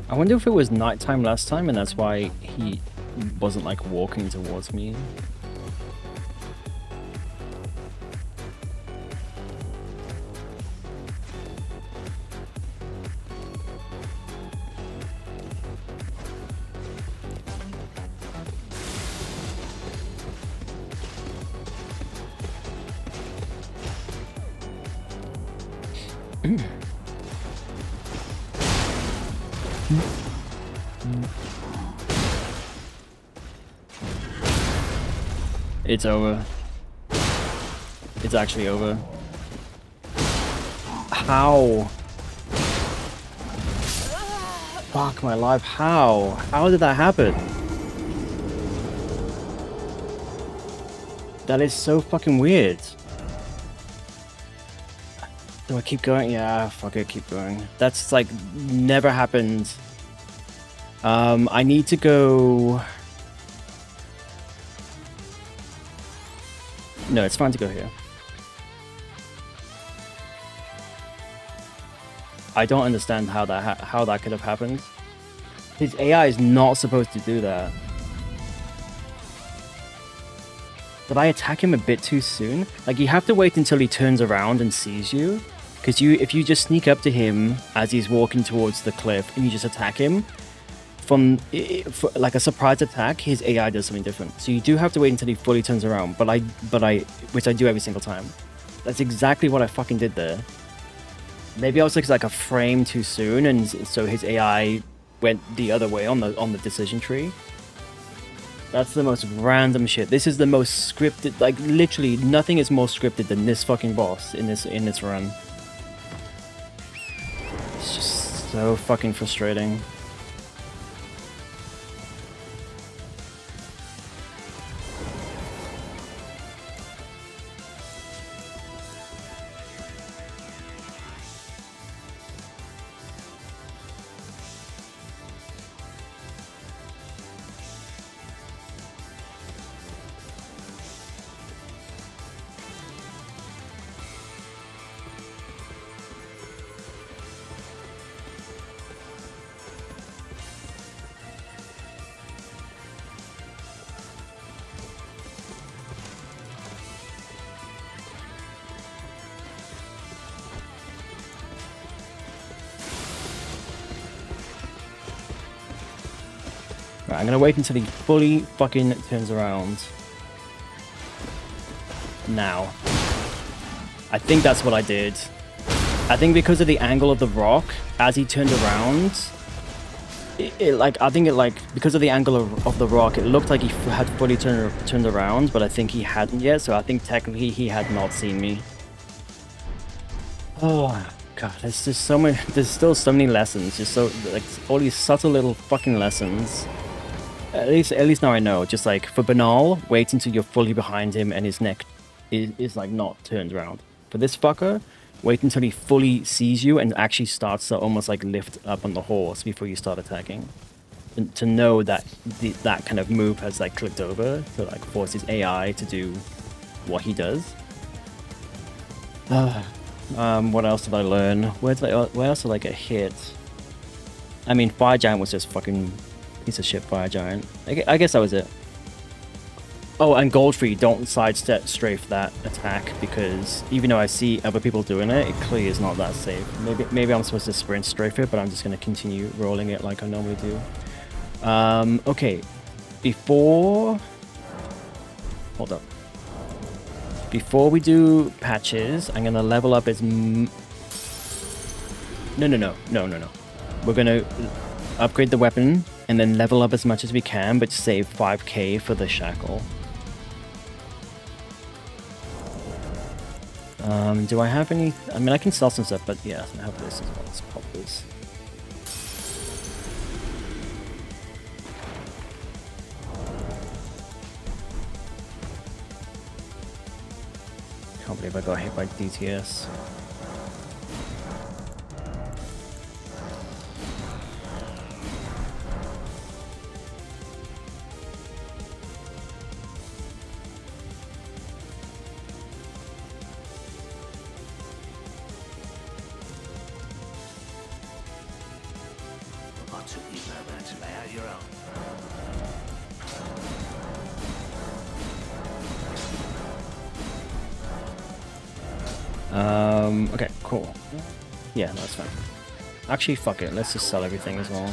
I wonder if it was nighttime last time and that's why he wasn't like walking towards me. It's over. It's actually over. How? Fuck my life, how? How did that happen? That is so fucking weird. Do I keep going? Yeah, fuck it, keep going. That's like never happened. I need to go. No, it's fine to go here. I don't understand how that could have happened. His AI is not supposed to do that. Did I attack him a bit too soon? Like, you have to wait until he turns around and sees you. Because if you just sneak up to him as he's walking towards the cliff and you just attack him, for like a surprise attack, his AI does something different. So you do have to wait until he fully turns around, which I do every single time. That's exactly what I fucking did there. Maybe I was like a frame too soon, and so his AI went the other way on the decision tree. That's the most random shit. This is the most scripted, like literally nothing is more scripted than this fucking boss in this run. It's just so fucking frustrating. Right, I'm gonna wait until he fully fucking turns around. Now. I think that's what I did. I think because of the angle of the rock, as he turned around, because of the angle of the rock, it looked like he had fully turned around, but I think he hadn't yet, so I think technically he had not seen me. Oh god, there's just so many, there's still so many lessons, just so, like, all these subtle little fucking lessons. At least now I know, just like, for Banal, wait until you're fully behind him and his neck is like not turned around. For this fucker, wait until he fully sees you and actually starts to almost like lift up on the horse before you start attacking. And to know that that kind of move has like clicked over to like force his AI to do what he does. What else did I learn? Where else did I get hit? I mean, Fire Giant was just fucking piece of shit Fire Giant. I guess that was it. Oh, and Goldfree, don't sidestep strafe that attack, because even though I see other people doing it, it clearly is not that safe. Maybe I'm supposed to sprint strafe it, but I'm just going to continue rolling it like I normally do. Okay. Hold up. Before we do patches, I'm going to level up as... No. We're going to upgrade the weapon and then level up as much as we can, but save 5k for the shackle. Do I have any... I mean, I can sell some stuff, but yeah, I have this as well. Let's pop this. Can't believe I got hit by DTS. Okay, cool. Yeah, that's fine. Actually, fuck it. Let's just sell everything as well.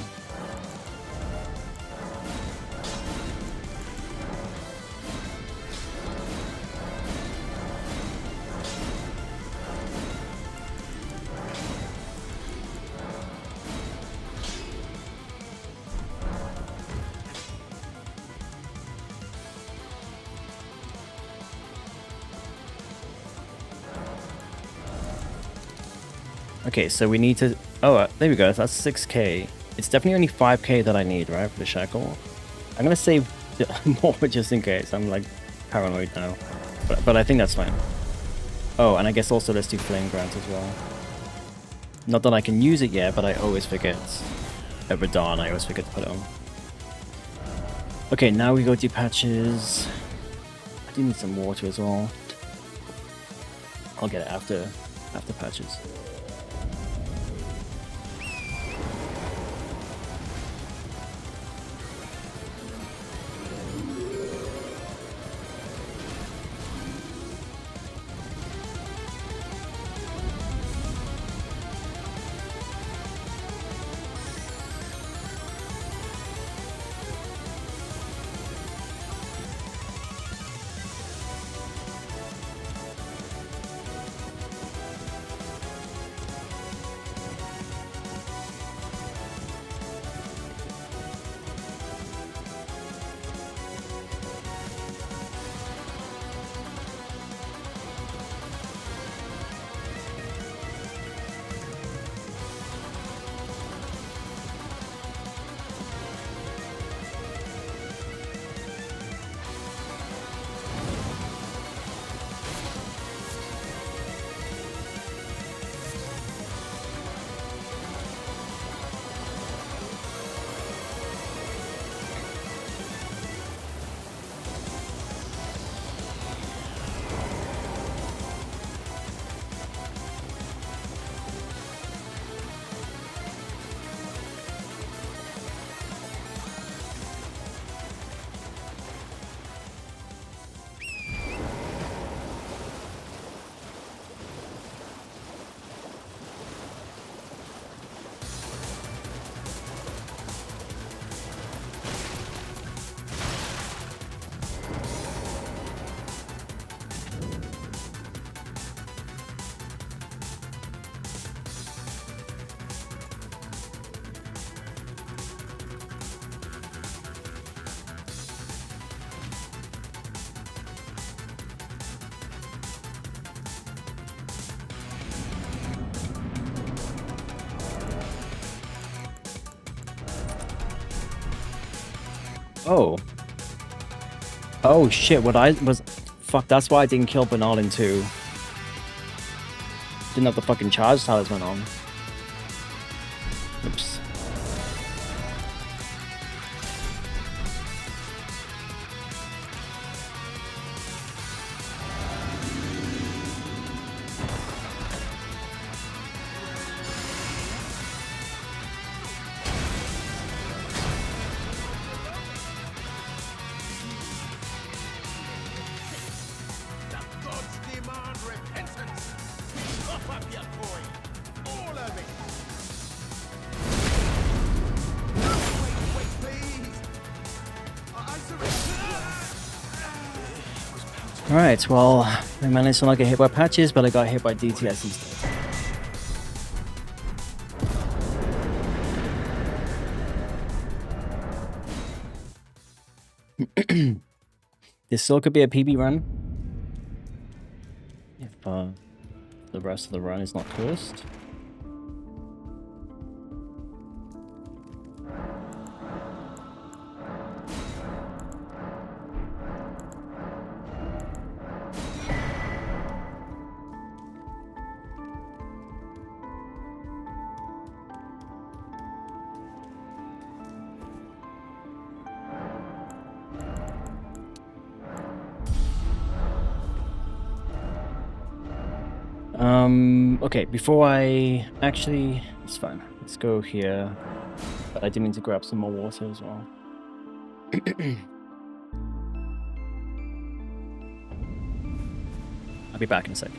Okay, so we need to... Oh, there we go. That's 6k. It's definitely only 5k that I need, right, for the shackle. I'm going to save more just in case. I'm, like, paranoid now. But I think that's fine. Oh, and I guess also let's do Flame Grant as well. Not that I can use it yet, but I always forget. At Radahn, I always forget to put it on. Okay, now we go do patches. I do need some water as well. I'll get it after patches. Oh. Oh shit, what I was... Fuck, that's why I didn't kill Bernal in 2. Didn't have the fucking charge talisman on. Oops. The gods demand repentance. Cough up your coin. All of it. Wait, please. I surrender. Alright, well, I managed to not get hit by patches, but I got hit by DTS instead. This still could be a PB run. If the rest of the run is not cursed. Okay, before I... Actually, it's fine. Let's go here. But I do need to grab some more water as well. I'll be back in a sec.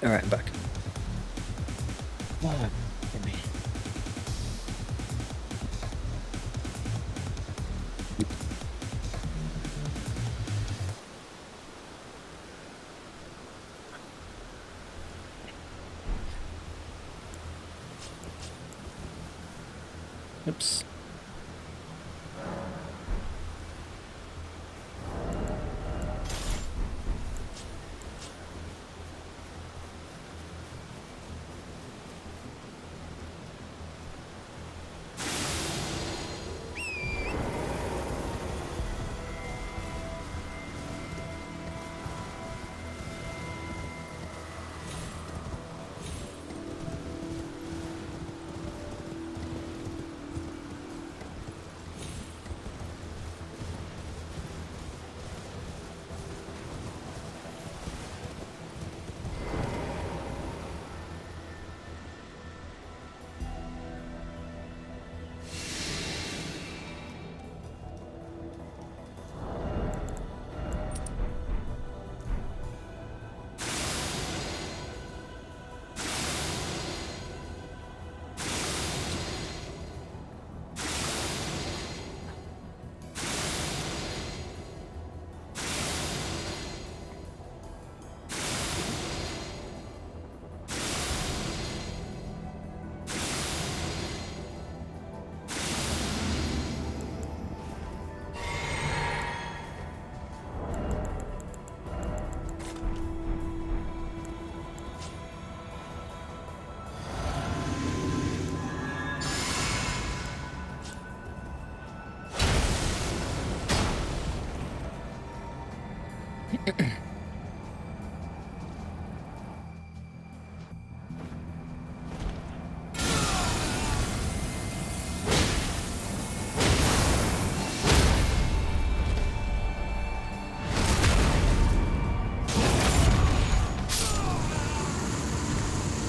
Alright, I'm back. Oh, get me. Oops.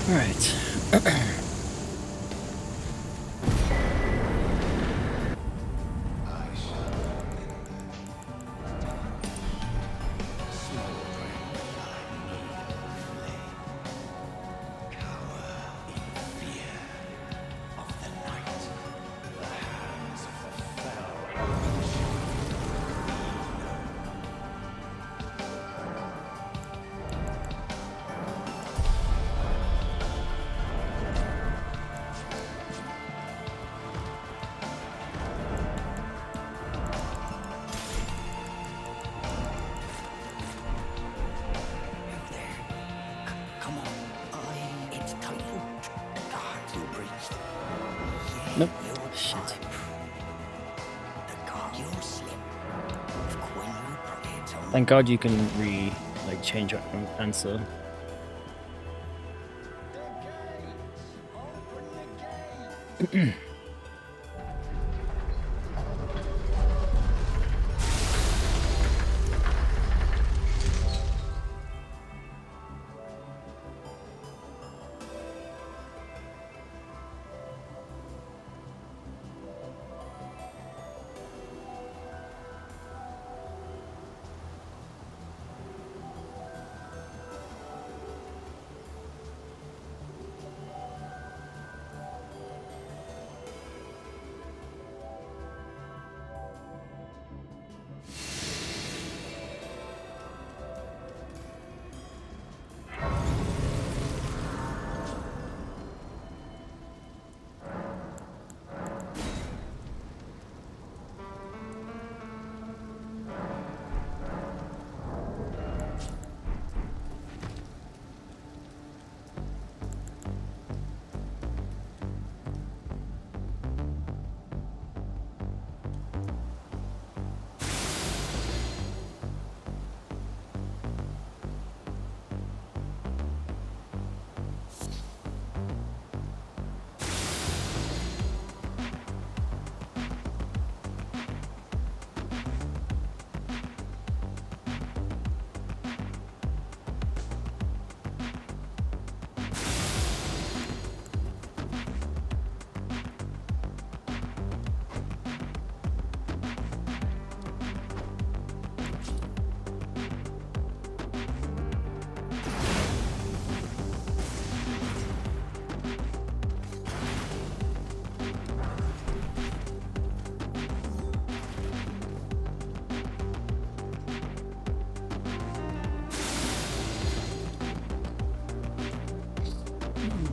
Alright. Come on. It's titled God You Breached. Nope. Your Shit. pipe. The God You'll slip. When you put it on Thank God you can change your answer.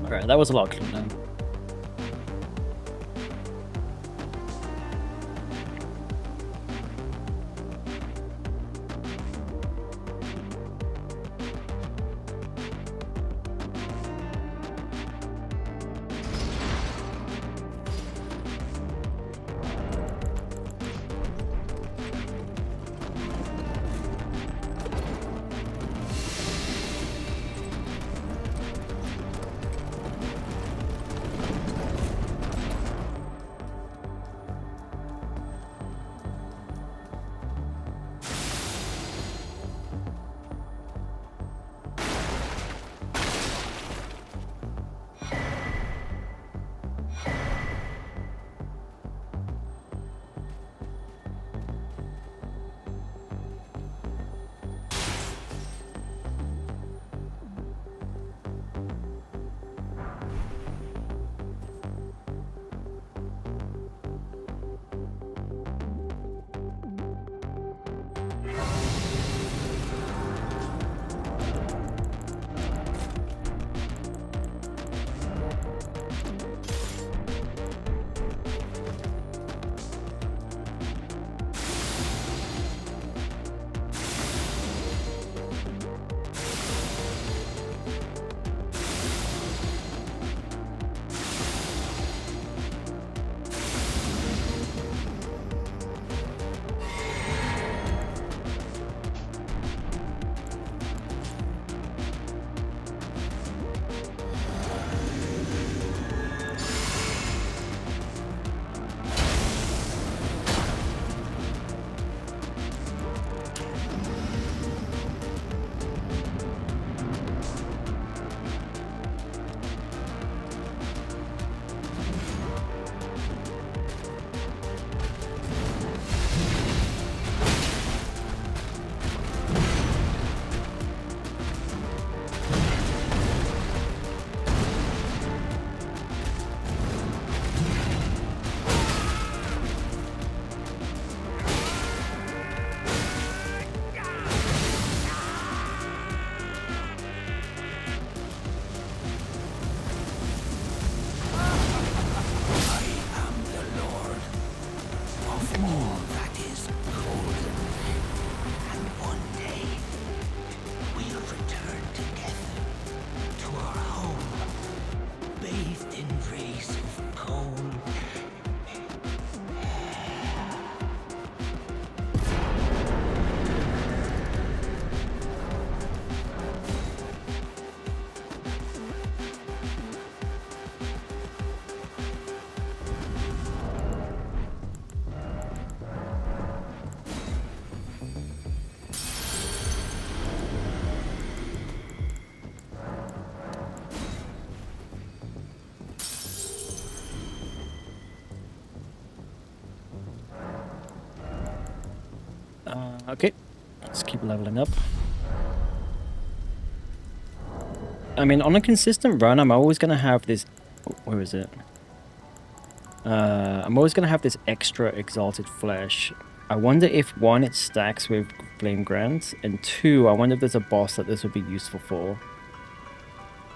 Alright, that was a lot cleaner. Okay, let's keep leveling up. I mean, on a consistent run, I'm always going to have this... Where is it? I'm always going to have this extra exalted flesh. I wonder if, one, it stacks with Flame Grant, and two, I wonder if there's a boss that this would be useful for.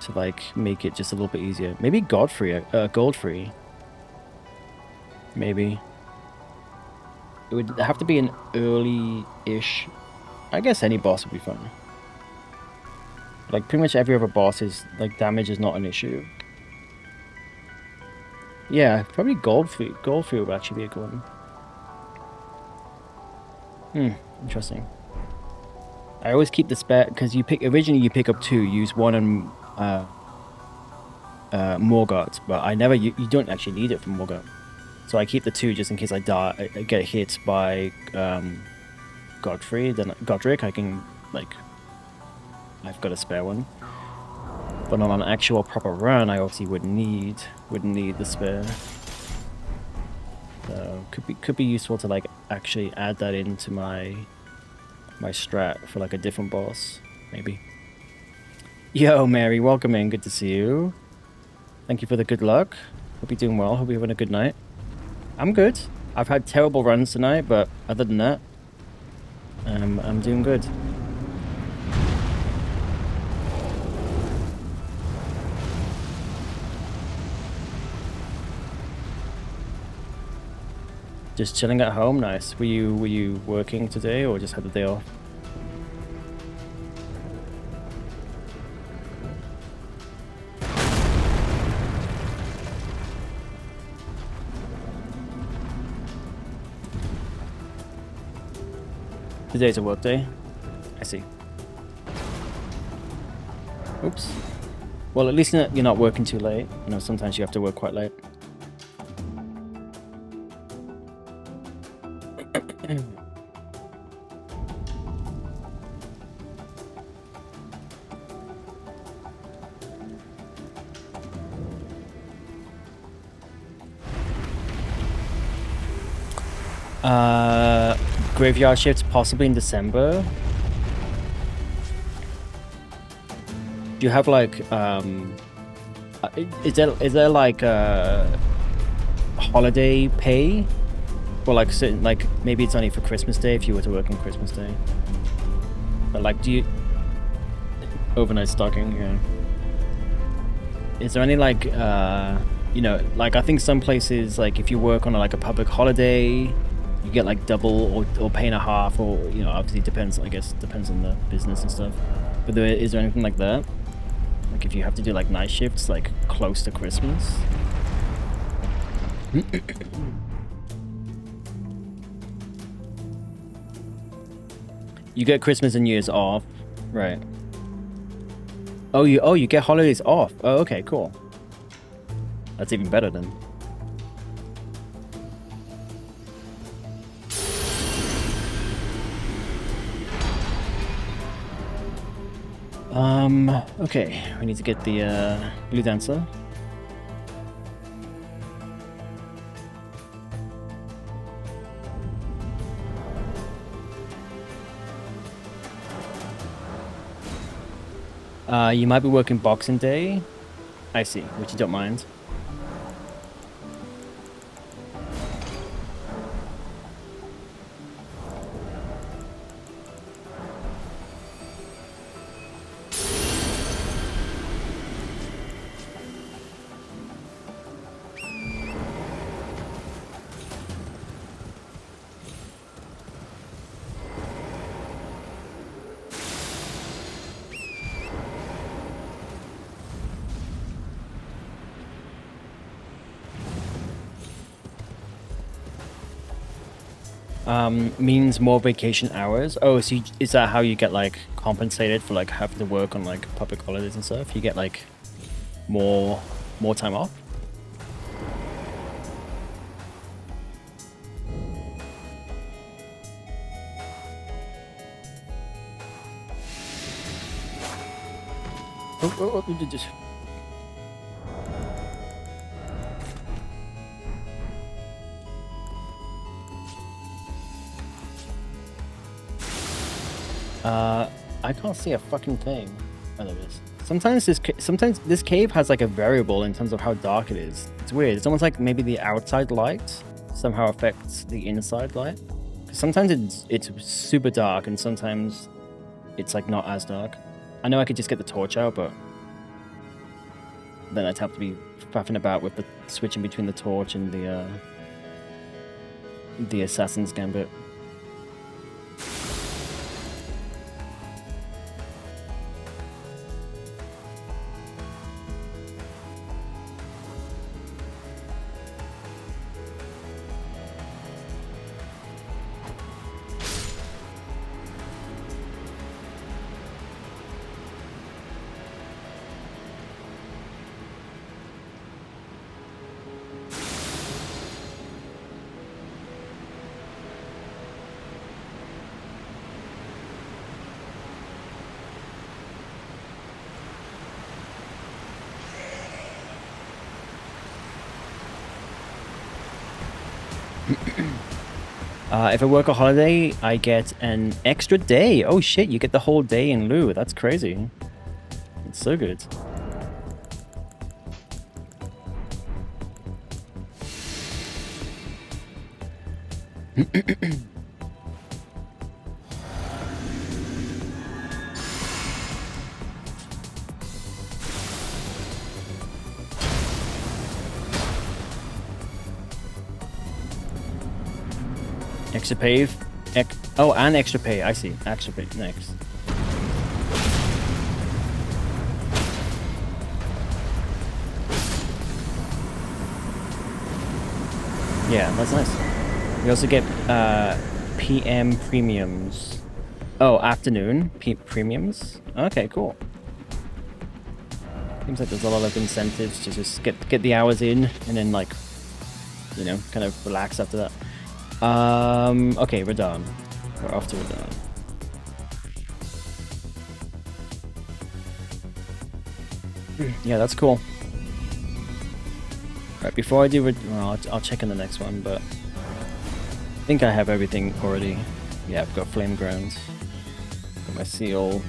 To, like, make it just a little bit easier. Maybe Goldfree. Maybe. It would have to be an early-ish... I guess any boss would be fun. Like, pretty much every other boss is, like, damage is not an issue. Yeah, probably Goldfree. Goldfree would actually be a good one. Interesting. I always keep the spare, because originally you pick up 2, use 1 and Morgott, but I never, you don't actually need it for Morgott. So I keep the 2 just in case I die, I get hit by Godric, I can, like, I've got a spare one. But on an actual proper run, I obviously would need the spare. So could be useful to, like, actually add that into my strat for, like, a different boss, maybe. Yo, Mary, welcome in. Good to see you. Thank you for the good luck. Hope you're doing well. Hope you're having a good night. I'm good. I've had terrible runs tonight, but other than that, I'm doing good. Just chilling at home. Nice. Were you working today or just had the day off? Today's a work day. I see. Oops. Well, at least you're not working too late. You know, sometimes you have to work quite late. Graveyard shifts possibly in December. Do you have like is there like holiday pay for like certain, like maybe it's only for Christmas Day if you were to work on Christmas Day, but like do you overnight stocking? Yeah. Is there any like you know, like I think some places, like if you work on like a public holiday, you get like double or pay and a half, or you know, obviously depends. I guess depends on the business and stuff. But is there anything like that? Like if you have to do like night shifts, like close to Christmas. You get Christmas and New Year's off, right? Oh, you get holidays off. Oh, okay, cool. That's even better then. Okay, we need to get the blue dancer. You might be working Boxing Day. I see, which you don't mind. Means more vacation hours. Oh, so is that how you get like compensated for like having to work on like public holidays and stuff? You get like more time off? Just. I can't see a fucking thing. Oh, there it is. Sometimes this cave has like a variable in terms of how dark it is. It's weird. It's almost like maybe the outside light somehow affects the inside light. Sometimes it's super dark and sometimes it's like not as dark. I know I could just get the torch out, but then I'd have to be faffing about with the switching between the torch and the assassin's gambit. If I work a holiday, I get an extra day. Oh shit, you get the whole day in lieu. That's crazy. It's so good. Extra pay. Oh, and extra pay. I see. Extra pay next. Yeah, that's nice. We also get PM premiums. Oh, afternoon premiums. Okay, cool. Seems like there's a lot of incentives to just get the hours in and then like, you know, kind of relax after that. Okay, we're done. We're off to Radon. Yeah, that's cool. Right, before I do it, well, I'll check in the next one, but I think I have everything already. Yeah, I've got flame grounds. Got my seal.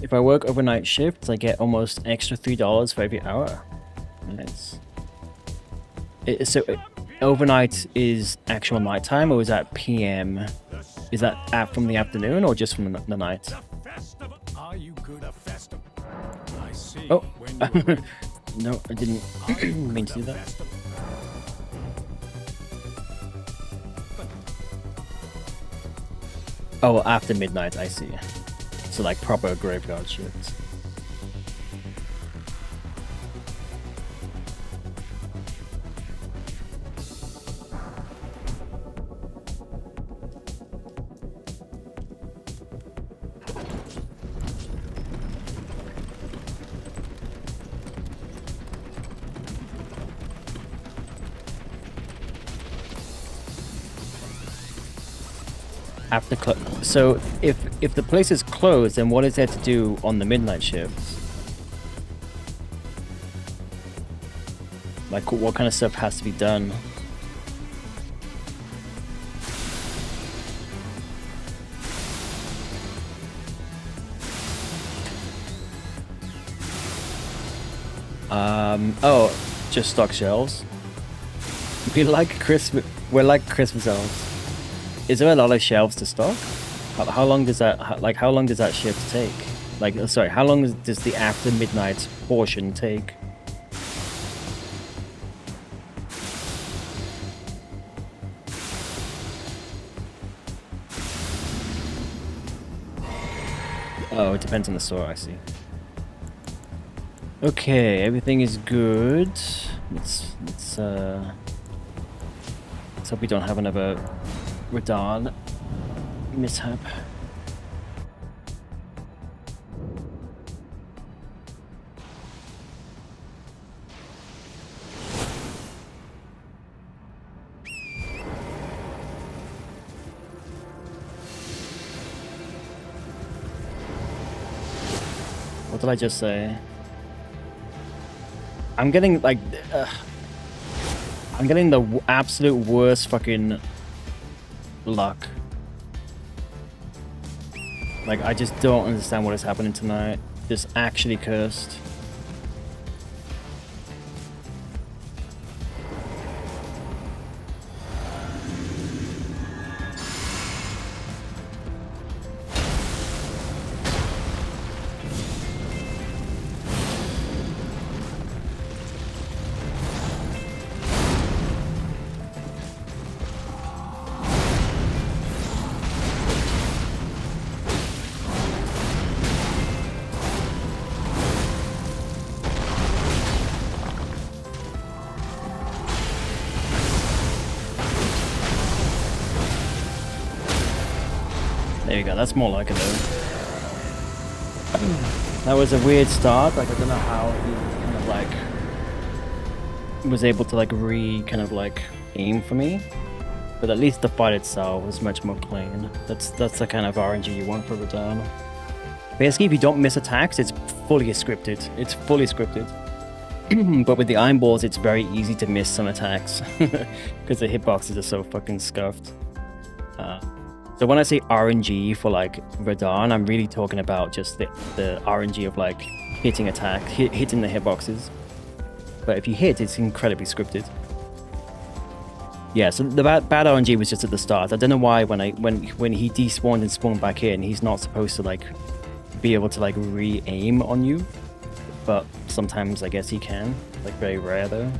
If I work overnight shifts, I get almost extra $3 for every hour. Nice. So overnight is actual nighttime, or is that PM? Is that from the afternoon, or just from the night? Are you good at festival? I see. Oh, When you're ready. no, I didn't mean to do that. Oh, after midnight, I see. So like proper graveyard shifts. After so if the place is closed, then what is there to do on the midnight shifts? Like what kind of stuff has to be done? Oh, just stock shelves. We're like Christmas elves. Is there a lot of shelves to stock? How long does that how long does that shift take? Like, sorry, how long does the after midnight portion take? Oh, it depends on the store, I see. Okay, everything is good. Let's hope we don't have another Radon mishap. What did I just say? I'm getting like I'm getting the absolute worst fucking luck. Like, I just don't understand what is happening tonight. Just actually cursed. There you go, that's more like it though. That was a weird start, like I don't know how he kind of like was able to like aim for me. But at least the fight itself was much more clean. That's the kind of RNG you want for Radon. Basically, if you don't miss attacks, it's fully scripted. It's fully scripted. But with the iron balls, it's very easy to miss some attacks because the hitboxes are so fucking scuffed. So when I say RNG for like Radahn, I'm really talking about just the RNG of like hitting attack, hitting the hitboxes. But if you hit, it's incredibly scripted. Yeah, so the bad RNG was just at the start. I don't know why when he despawned and spawned back in, he's not supposed to like be able to like re-aim on you. But sometimes I guess he can. Like very rare though.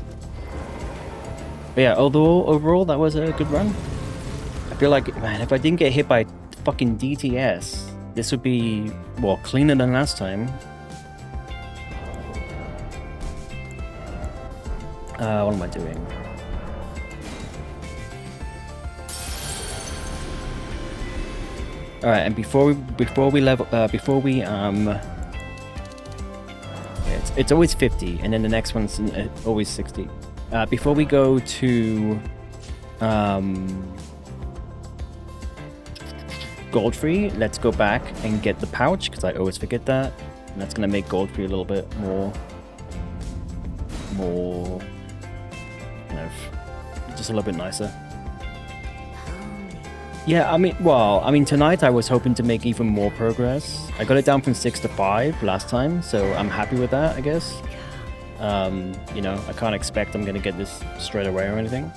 But yeah, overall that was a good run. I feel like, man, if I didn't get hit by fucking DTS, this would be, well, cleaner than last time. What am I doing? All right, and before we level, it's always 50, and then the next one's always 60. Before we go to Godfrey, let's go back and get the pouch, because I always forget that, and that's gonna make Godfrey a little bit more kind of just a little bit nicer. Yeah, I mean tonight I was hoping to make even more progress. I got it down from 6 to 5 last time, so I'm happy with that, I guess. You know, I can't expect I'm gonna get this straight away or anything.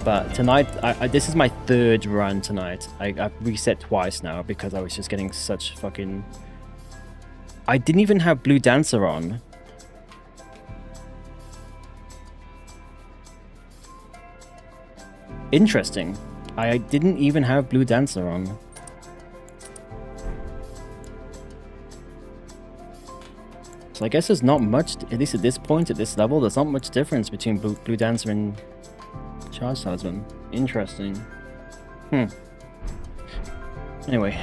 But tonight, this is my 3rd run tonight. I've reset twice now because I was just getting such fucking... I didn't even have Blue Dancer on. Interesting. I didn't even have Blue Dancer on. So I guess there's not much, at least at this point, at this level, there's not much difference between Blue Dancer and Charge Talisman. Interesting. Anyway,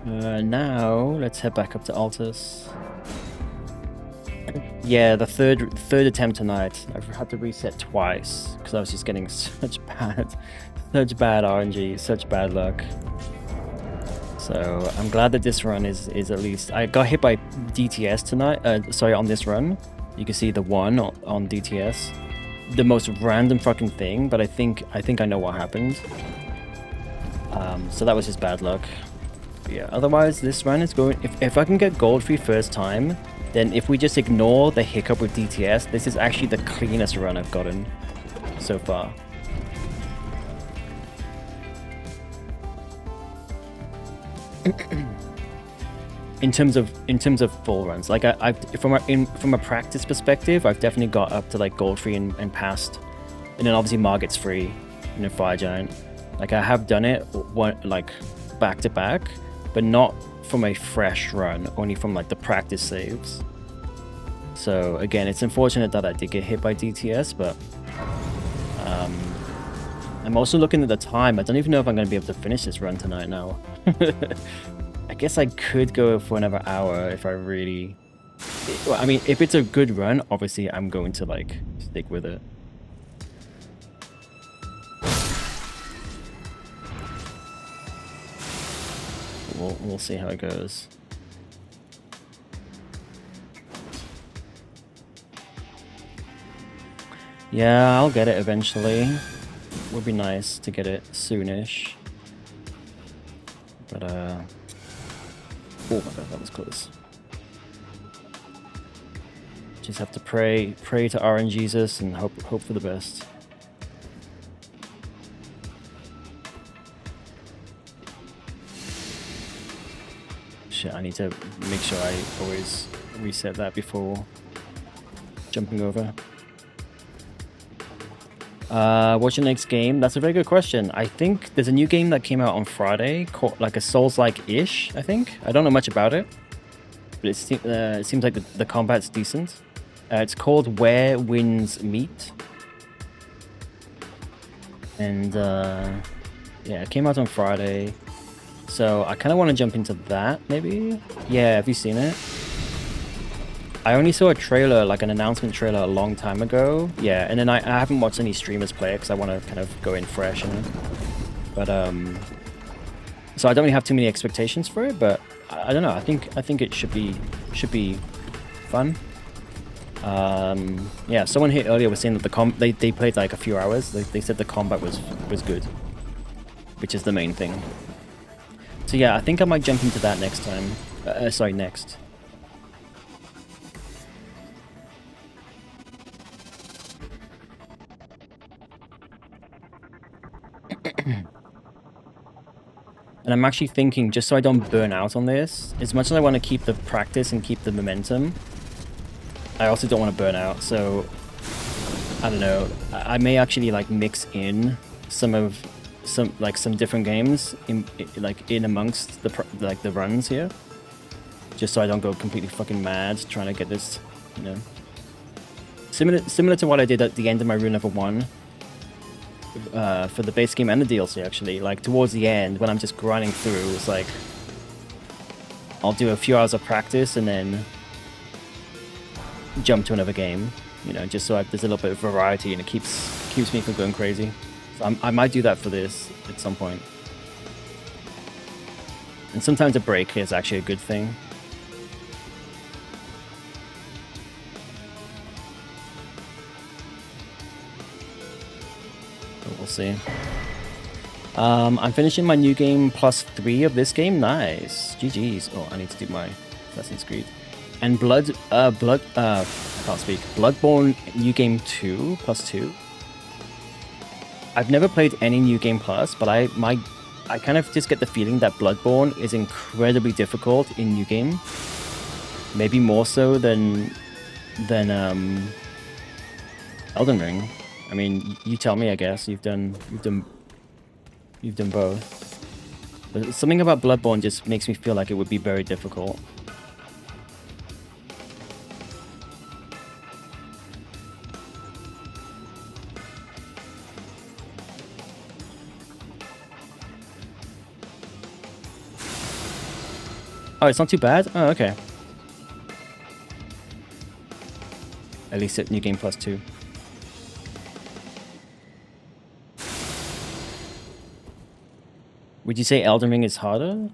now let's head back up to Altus. Yeah, the third attempt tonight. I've had to reset twice because I was just getting such bad RNG, such bad luck. So I'm glad that this run is at least... I got hit by DTS tonight. Sorry, on this run. You can see the 1 on DTS. The most random fucking thing, but I think I know what happened. So that was just bad luck. But yeah, otherwise this run is going... If I can get Godfrey first time, then if we just ignore the hiccup with DTS, this is actually the cleanest run I've gotten so far. in terms of full runs, like from a practice perspective, I've definitely got up to like Godfrey and past, and then obviously Margit's free, and then Fire Giant. Like I have done it like back to back, but not from a fresh run, only from like the practice saves. So again, it's unfortunate that I did get hit by DTS, but I'm also looking at the time. I don't even know if I'm going to be able to finish this run tonight now. I guess I could go for another hour if I really... I mean, if it's a good run, obviously I'm going to like stick with it. We'll see how it goes. Yeah, I'll get it eventually. Would be nice to get it soonish. But oh my god, that was close. Just have to pray to RNGesus and hope for the best. Shit, I need to make sure I always reset that before jumping over. What's your next game? That's a very good question. I think there's a new game that came out on Friday, called like a Souls-like-ish, I think. I don't know much about it, but it seems like the combat's decent. It's called Where Winds Meet. And yeah, it came out on Friday. So I kind of want to jump into that, maybe? Yeah, have you seen it? I only saw a trailer, like an announcement trailer a long time ago. Yeah, and then I haven't watched any streamers play it because I want to kind of go in fresh, you know? But so I don't really have too many expectations for it, but I don't know. I think it should be fun. Yeah, someone here earlier was saying that they played like a few hours. They said the combat was good. which is the main thing. So yeah, I think I might jump into that next time. Sorry, next. And I'm actually thinking, just so I don't burn out on this, as much as I want to keep the practice and keep the momentum, I also don't want to burn out. So I don't know. I may actually like mix in some different games in amongst the runs here, just so I don't go completely fucking mad trying to get this, you know. Similar to what I did at the end of my Rune Level 1. For the base game and the DLC, actually. Like, towards the end, when I'm just grinding through, it's like I'll do a few hours of practice and then jump to another game, you know, just so there's a little bit of variety and it keeps me from going crazy. So I might do that for this at some point. And sometimes a break is actually a good thing. We'll see. I'm finishing my new game +3 of this game. Nice. GG's. Oh, I need to do my Assassin's Creed. And I can't speak. Bloodborne New Game 2 +2. I've never played any New Game Plus, but I kind of just get the feeling that Bloodborne is incredibly difficult in New Game. Maybe more so than Elden Ring. I mean, you tell me. I guess you've done both. But something about Bloodborne just makes me feel like it would be very difficult. Oh, it's not too bad? Oh, okay. At least at New Game +2. Would you say Elden Ring is harder?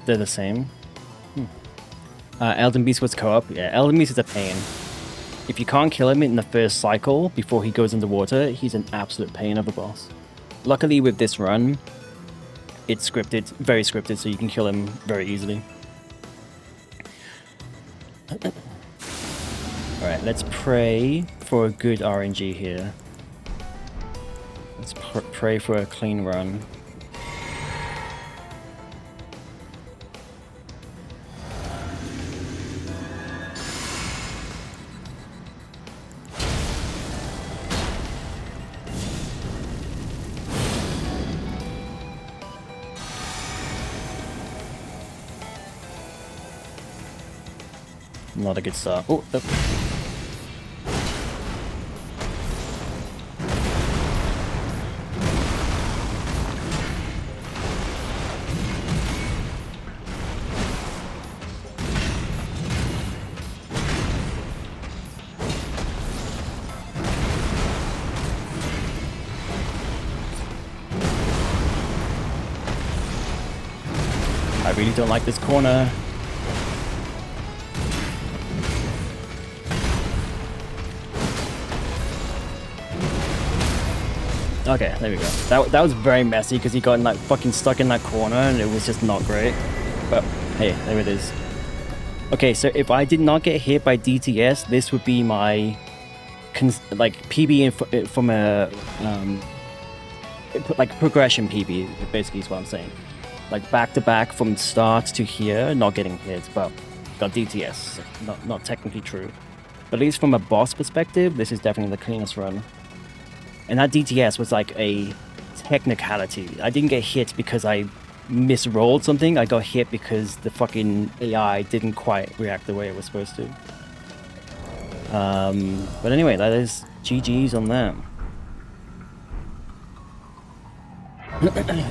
They're the same. Elden Beast was co-op. Yeah, Elden Beast is a pain. If you can't kill him in the first cycle before he goes underwater, he's an absolute pain of a boss. Luckily with this run, it's scripted, very scripted, so you can kill him very easily. Alright, let's pray for a good RNG here. Let's pray for a clean run. Not a good start. Oh, I really don't like this corner. Okay, there we go. That was very messy because he got like fucking stuck in that corner and it was just not great. But hey, there it is. Okay, so if I did not get hit by DTS, this would be my PB from a like progression PB. Basically, is what I'm saying. Like back to back from start to here, not getting hit, but got DTS. Not technically true. But at least from a boss perspective, this is definitely the cleanest run. And that DTS was like a technicality. I didn't get hit because I misrolled something. I got hit because the fucking AI didn't quite react the way it was supposed to. But anyway, that is GG's on them.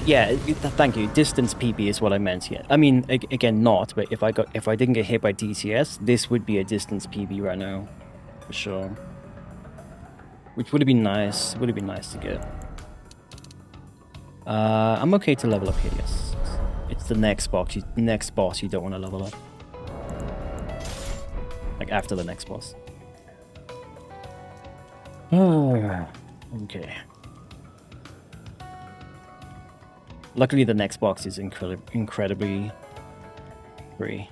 Yeah, thank you. Distance PB is what I meant here. I mean, again, not. But if I didn't get hit by DTS, this would be a distance PB right now, for sure. which would have been nice. Would have been nice to get. I'm okay to level up here. Yes, it's the next boss. You don't want to level up. Like after the next boss. Okay. Luckily, the next box is incredibly free.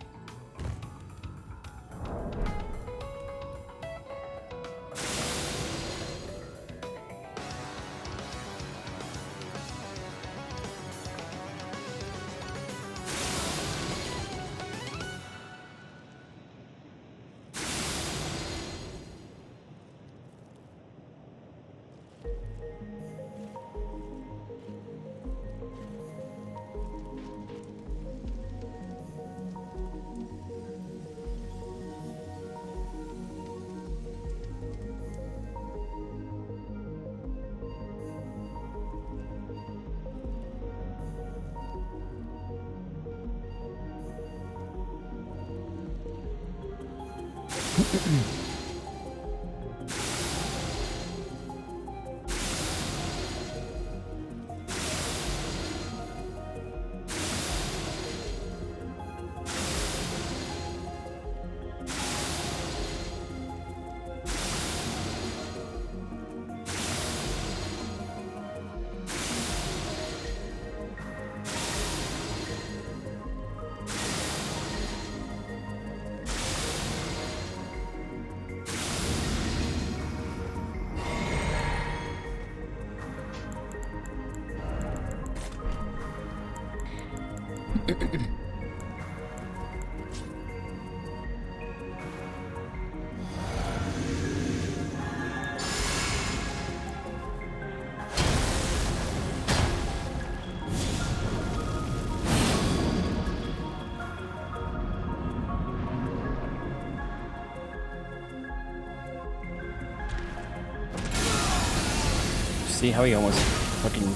See how he almost fucking...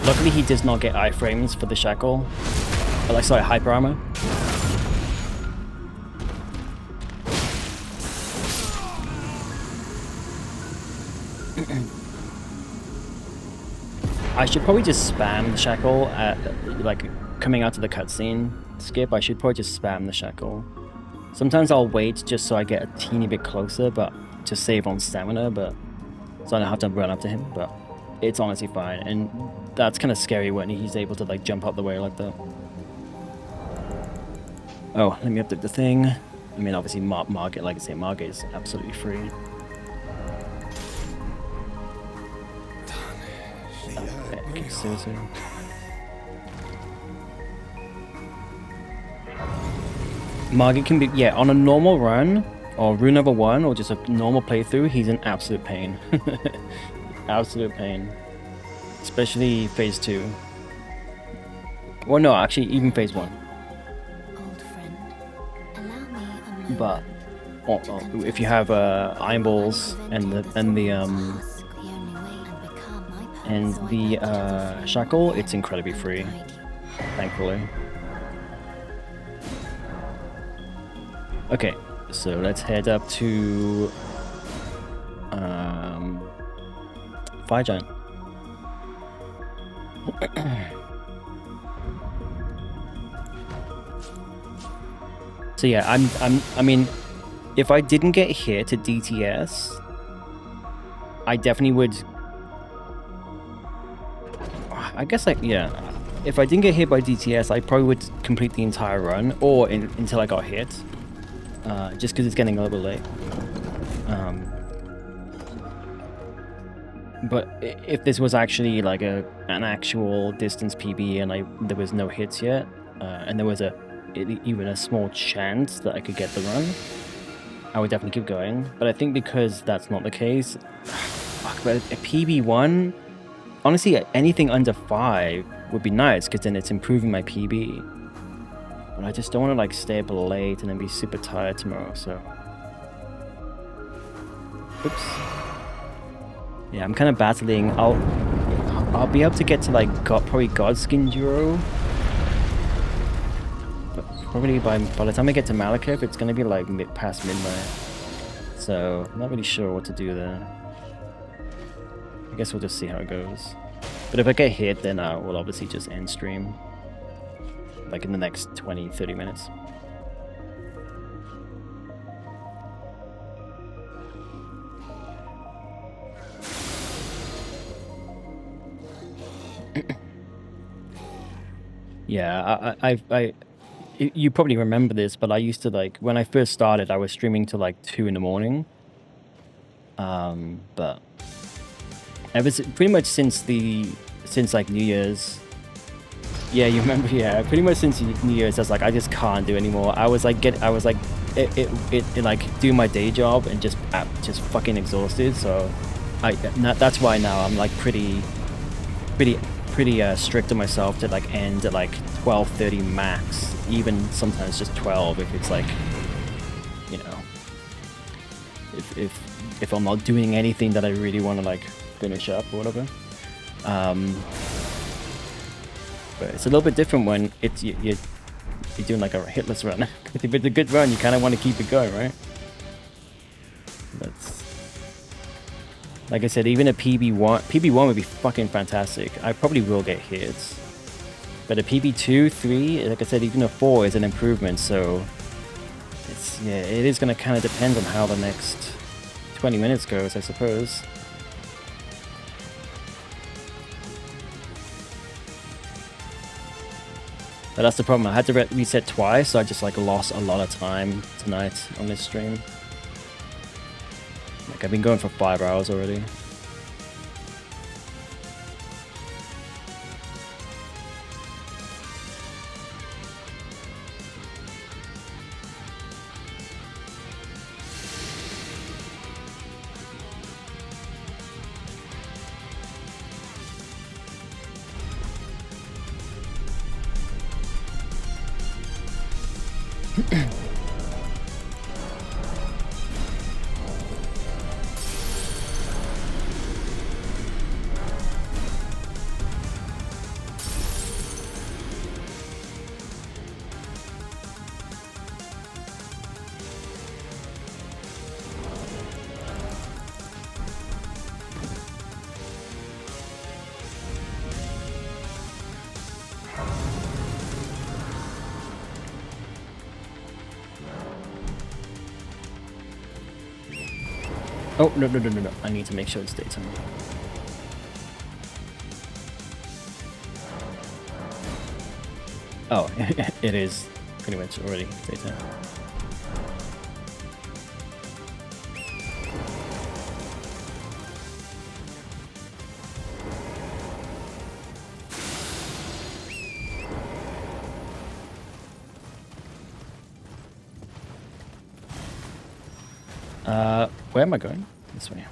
Luckily he does not get iframes for the shackle. Like, sorry, hyper armor. I should probably just spam the shackle at, like, coming out of the cutscene skip. I should probably just spam the shackle. Sometimes I'll wait just so I get a teeny bit closer, but to save on stamina, but so I don't have to run up to him, but it's honestly fine. And that's kind of scary when he's able to like jump up the way like that. Oh, let me update the thing. I mean, obviously Margit, like I say, Margit is absolutely free. Okay, seriously. Margit can be, yeah, on a normal run, or rune number 1, or just a normal playthrough, he's an absolute pain. Absolute pain. Especially phase 2. Well, no, actually, even phase 1. Old friend, allow me a moment But if you have iron balls and the shackle, it's incredibly free, thankfully. Okay, so let's head up to Fire Giant. So yeah, I mean, if I didn't get hit to DTS, I definitely would. I guess yeah. If I didn't get hit by DTS, I probably would complete the entire run, or until I got hit. Just because it's getting a little bit late. But if this was actually like an actual distance PB and there was no hits yet, and there was even a small chance that I could get the run, I would definitely keep going. But I think because that's not the case, fuck, but a PB1, honestly, anything under 5 would be nice because then it's improving my PB. But I just don't want to like stay up late and then be super tired tomorrow, so. Oops. Yeah, I'm kind of battling. I'll be able to get to like probably Godskin Duro. But probably by the time I get to Malekith, it's gonna be like past midnight. So I'm not really sure what to do there. I guess we'll just see how it goes. But if I get hit, then I will obviously just end stream. Like in the next 20-30 minutes. Yeah, you probably remember this, but I used to like, when I first started, I was streaming till like 2 in the morning. But pretty much since like New Year's. Yeah, you remember? Yeah, pretty much since New Year's, I was like, I just can't do anymore. I was like, like doing my day job and just fucking exhausted. So, that's why now I'm like pretty strict on myself to like end at like 12:30 max, even sometimes just 12 if it's like, you know, if I'm not doing anything that I really want to like finish up or whatever. But it's a little bit different when it's you're doing like a hitless run. If it's a good run, you kind of want to keep it going, right? That's, like I said, even a PB1 would be fucking fantastic. I probably will get hits, but a PB2, 3, like I said, even a 4 is an improvement. So it is gonna kind of depend on how the next 20 minutes goes, I suppose. But that's the problem. I had to reset twice, so I just like lost a lot of time tonight on this stream. Like I've been going for 5 hours already. Oh, no. I need to make sure it's daytime. Oh, it is pretty much already daytime. Where am I going? This way.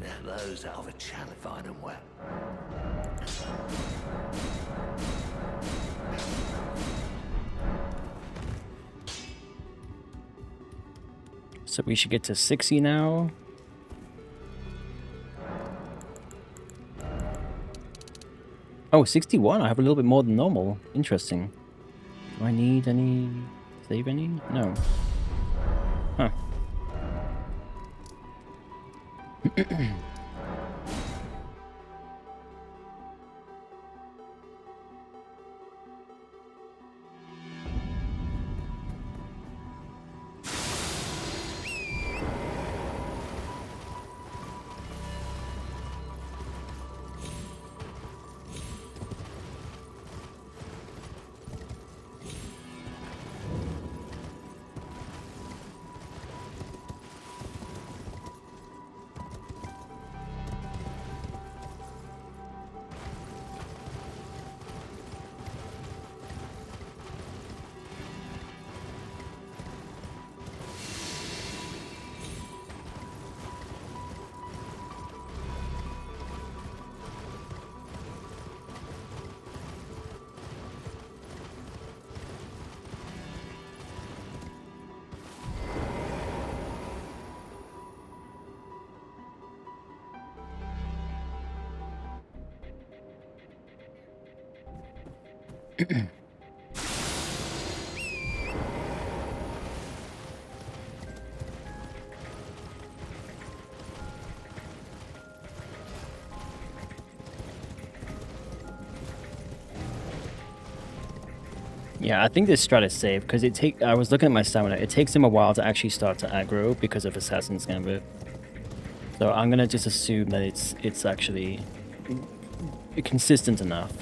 Now those are the challenge, find them well. So we should get to 60 now. Oh, 61. I have a little bit more than normal. Interesting. Do I need any... save any? No. Huh. Yeah, I think this strat is safe because I was looking at my stamina. It takes him a while to actually start to aggro because of Assassin's Gambit. So I'm gonna just assume that it's actually consistent enough.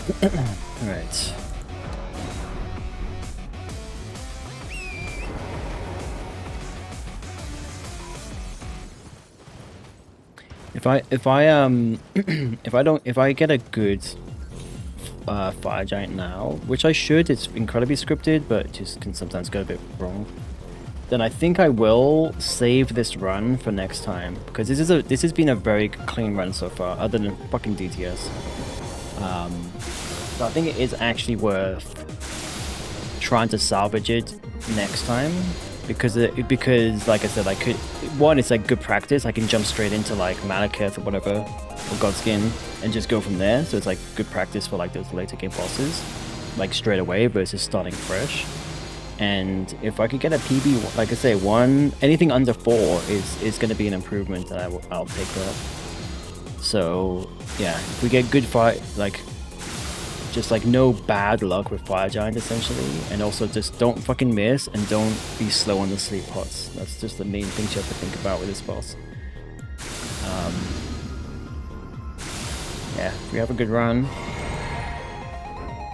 All right. If I if I get a good fire giant now, which I should, it's incredibly scripted, but it just can sometimes go a bit wrong. Then I think I will save this run for next time, because this has been a very clean run so far, other than fucking DTS. So I think it is actually worth trying to salvage it next time, because like I said, I could, one, it's like good practice. I can jump straight into like Malekith or whatever, or Godskin, and just go from there. So it's like good practice for like those later game bosses, like straight away versus starting fresh. And if I could get a PB, like I say, anything under 4 is going to be an improvement, and I'll take that. So yeah, if we get good fight, like just like no bad luck with Fire Giant essentially, and also just don't fucking miss and don't be slow on the sleep pots. That's just the main thing you have to think about with this boss. Yeah, if we have a good run,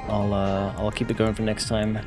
I'll keep it going for next time.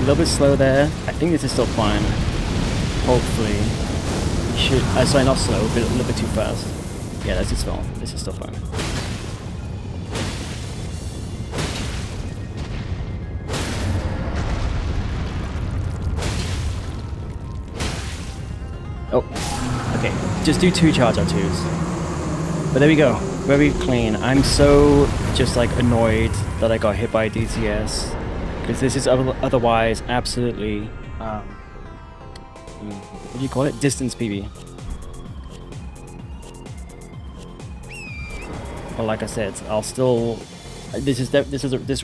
A little bit slow there. I think this is still fine. Hopefully. We should... sorry, not slow, but a little bit too fast. Yeah, this is fine. This is still fine. Oh, okay. Just do 2 charge R2s. But there we go. Very clean. I'm so just like annoyed that I got hit by DTS. Because this is otherwise absolutely, what do you call it? Distance PB. But like I said, I'll still. This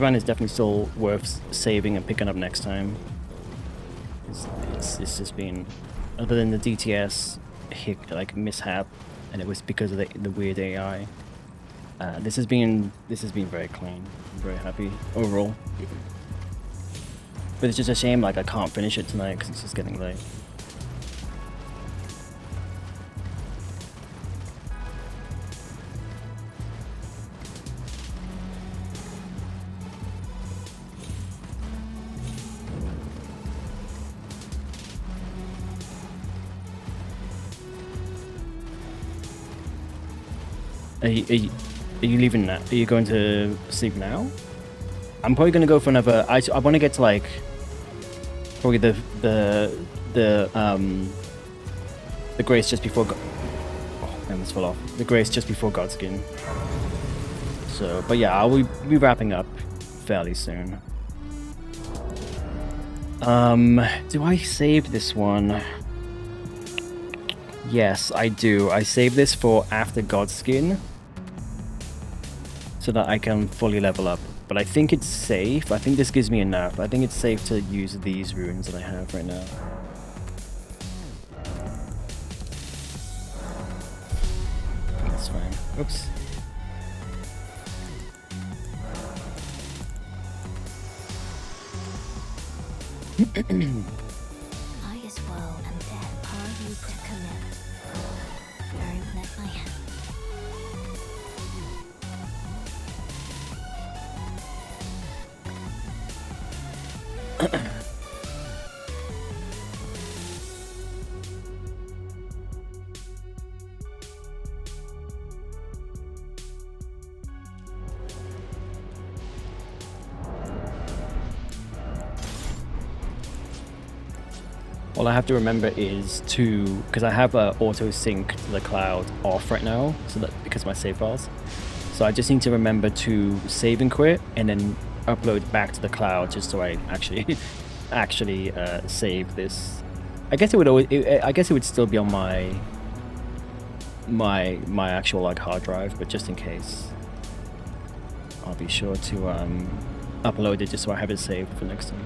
run is definitely still worth saving and picking up next time. It's just been, other than the DTS like mishap, and it was because of the weird AI. This has been very clean. I'm very happy overall. But it's just a shame, like, I can't finish it tonight because it's just getting late. Are you leaving now? Are you going to sleep now? I'm probably going to go for another... I want to get to, like... Probably the grace just before oh man, this fell off. The grace just before Godskin. So, but yeah, I'll be wrapping up fairly soon. Do I save this one? Yes, I do. I save this for after Godskin, so that I can fully level up. But I think it's safe. I think this gives me enough. I think it's safe to use these runes that I have right now. That's fine. Oops. I as well am dead. Are you to commit? Very let my hand. all I have to remember is to, because I have auto sync to the cloud off right now, so that because of my save files. So I just need to remember to save and quit, and then upload back to the cloud, just so I actually save this. I guess it would always. I guess it would still be on my actual like hard drive, but just in case, I'll be sure to upload it just so I have it saved for next time.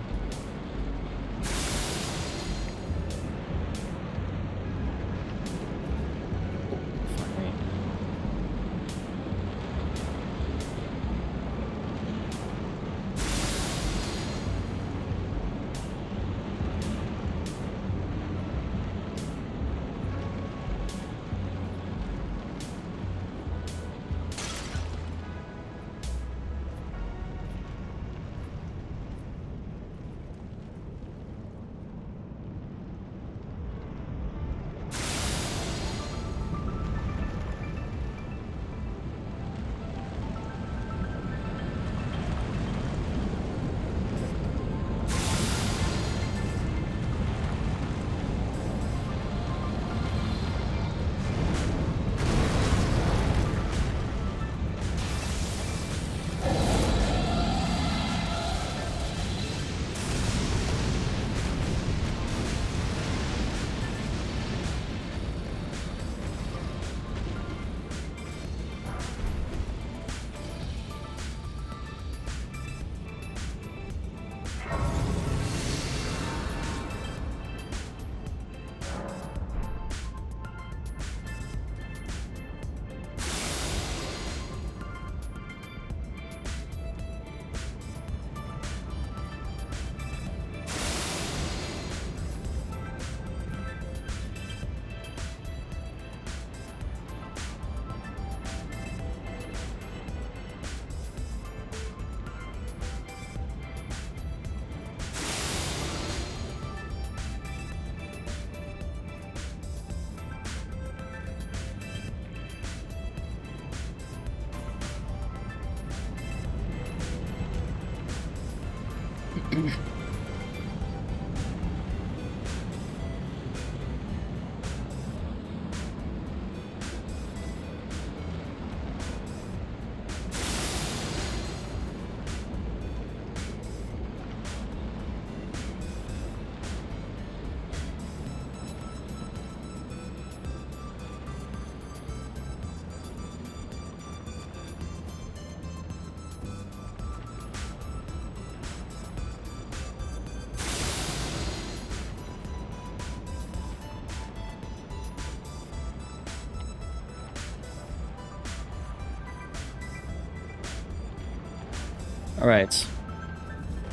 Alright,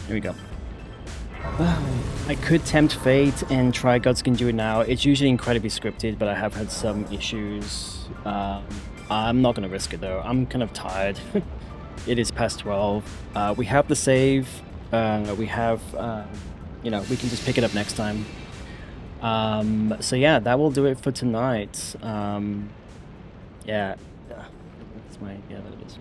here we go. I could tempt fate and try Gods Can Do It Now. It's usually incredibly scripted, but I have had some issues. I'm not going to risk it though. I'm kind of tired. It is past 12. We have the save. We have, we can just pick it up next time. So yeah, that will do it for tonight. Yeah, there it is.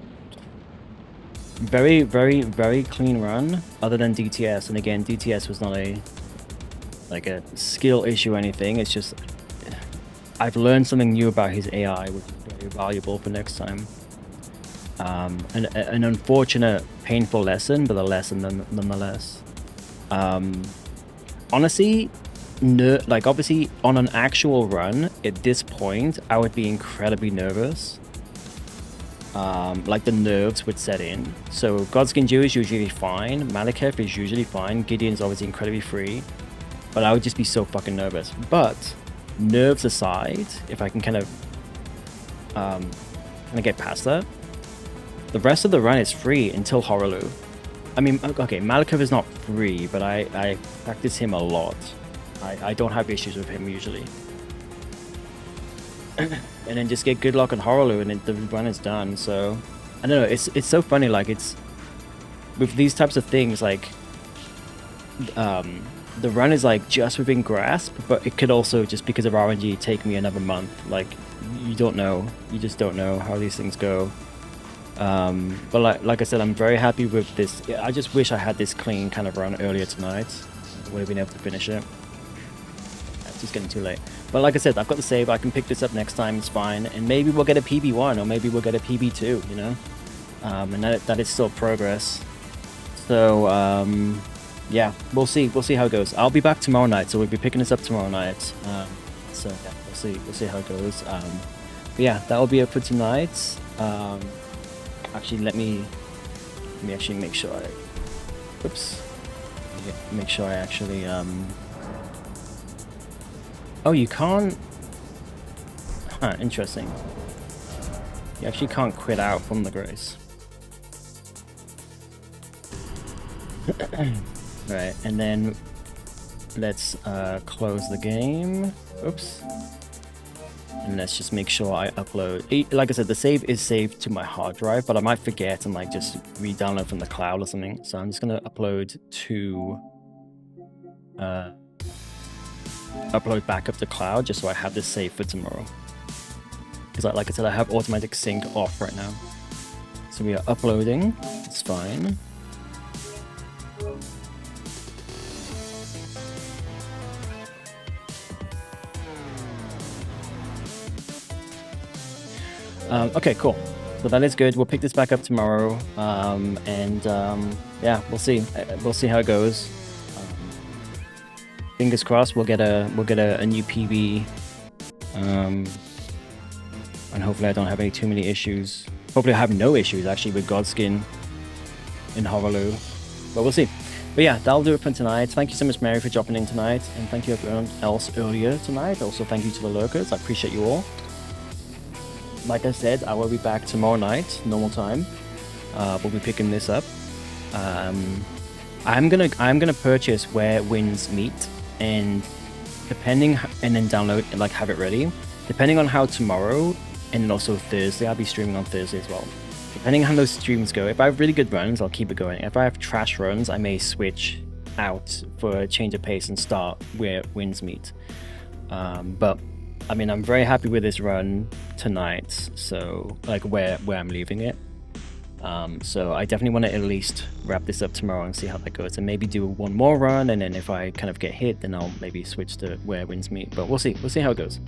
Very, very, very clean run, other than DTS. And again, DTS was not a skill issue or anything. It's just I've learned something new about his AI, which is very valuable for next time. An unfortunate, painful lesson, but a lesson nonetheless. Honestly, obviously on an actual run at this point, I would be incredibly nervous. The nerves would set in. So Gods Can Do is usually fine. Malekith is usually fine. Gideon's obviously incredibly free. But I would just be so fucking nervous. But nerves aside, if I can kind of get past that, the rest of the run is free until Horaloo. I mean, okay, Malekith is not free, but I practice him a lot. I don't have issues with him usually. And then just get good luck on Horaloo and the run is done. So I don't know, it's so funny, like it's with these types of things, like the run is like just within grasp, but it could also, just because of RNG, take me another month. Like you just don't know how these things go. But like I said, I'm very happy with this. I just wish I had this clean kind of run earlier tonight. I would have been able to finish it. it's just getting too late. But like I said, I've got the save. I can pick this up next time. It's fine, and maybe we'll get a PB1 or maybe we'll get a PB2. You know, and that is still progress. So yeah, we'll see. We'll see how it goes. I'll be back tomorrow night, so we'll be picking this up tomorrow night. So yeah, we'll see how it goes. But yeah, that will be it for tonight. Actually, let me actually make sure I. Oops. Yeah, make sure I actually. Oh, you can't. Huh. Interesting. You actually can't quit out from the grace. Right, and then let's close the game. Oops. And let's just make sure I upload. Like I said, the save is saved to my hard drive, but I might forget and like just re-download from the cloud or something. So I'm just gonna upload to upload back up to cloud just so I have this saved for tomorrow. Because like I said, I have automatic sync off right now. So we are uploading. It's fine. Okay, cool. So that is good. We'll pick this back up tomorrow, yeah, we'll see. We'll see how it goes. Fingers crossed, we'll get a new PB, and hopefully I don't have too many issues. Hopefully I have no issues actually with Godskin in Horaloo, but we'll see. But yeah, that'll do it for tonight. Thank you so much, Mary, for dropping in tonight, and thank you everyone else earlier tonight. Also, thank you to the lurkers. I appreciate you all. Like I said, I will be back tomorrow night, normal time. We'll be picking this up. I'm gonna purchase Where Winds Meet, and then download and like have it ready. Depending on how tomorrow and then also Thursday, I'll be streaming on Thursday as well. Depending on how those streams go, if I have really good runs, I'll keep it going. If I have trash runs, I may switch out for a change of pace and start Where Winds Meet. But I mean, I'm very happy with this run tonight, so like where I'm leaving it. So I definitely want to at least wrap this up tomorrow and see how that goes, and maybe do one more run, and then if I kind of get hit, then I'll maybe switch to Where Winds Meet. But we'll see how it goes.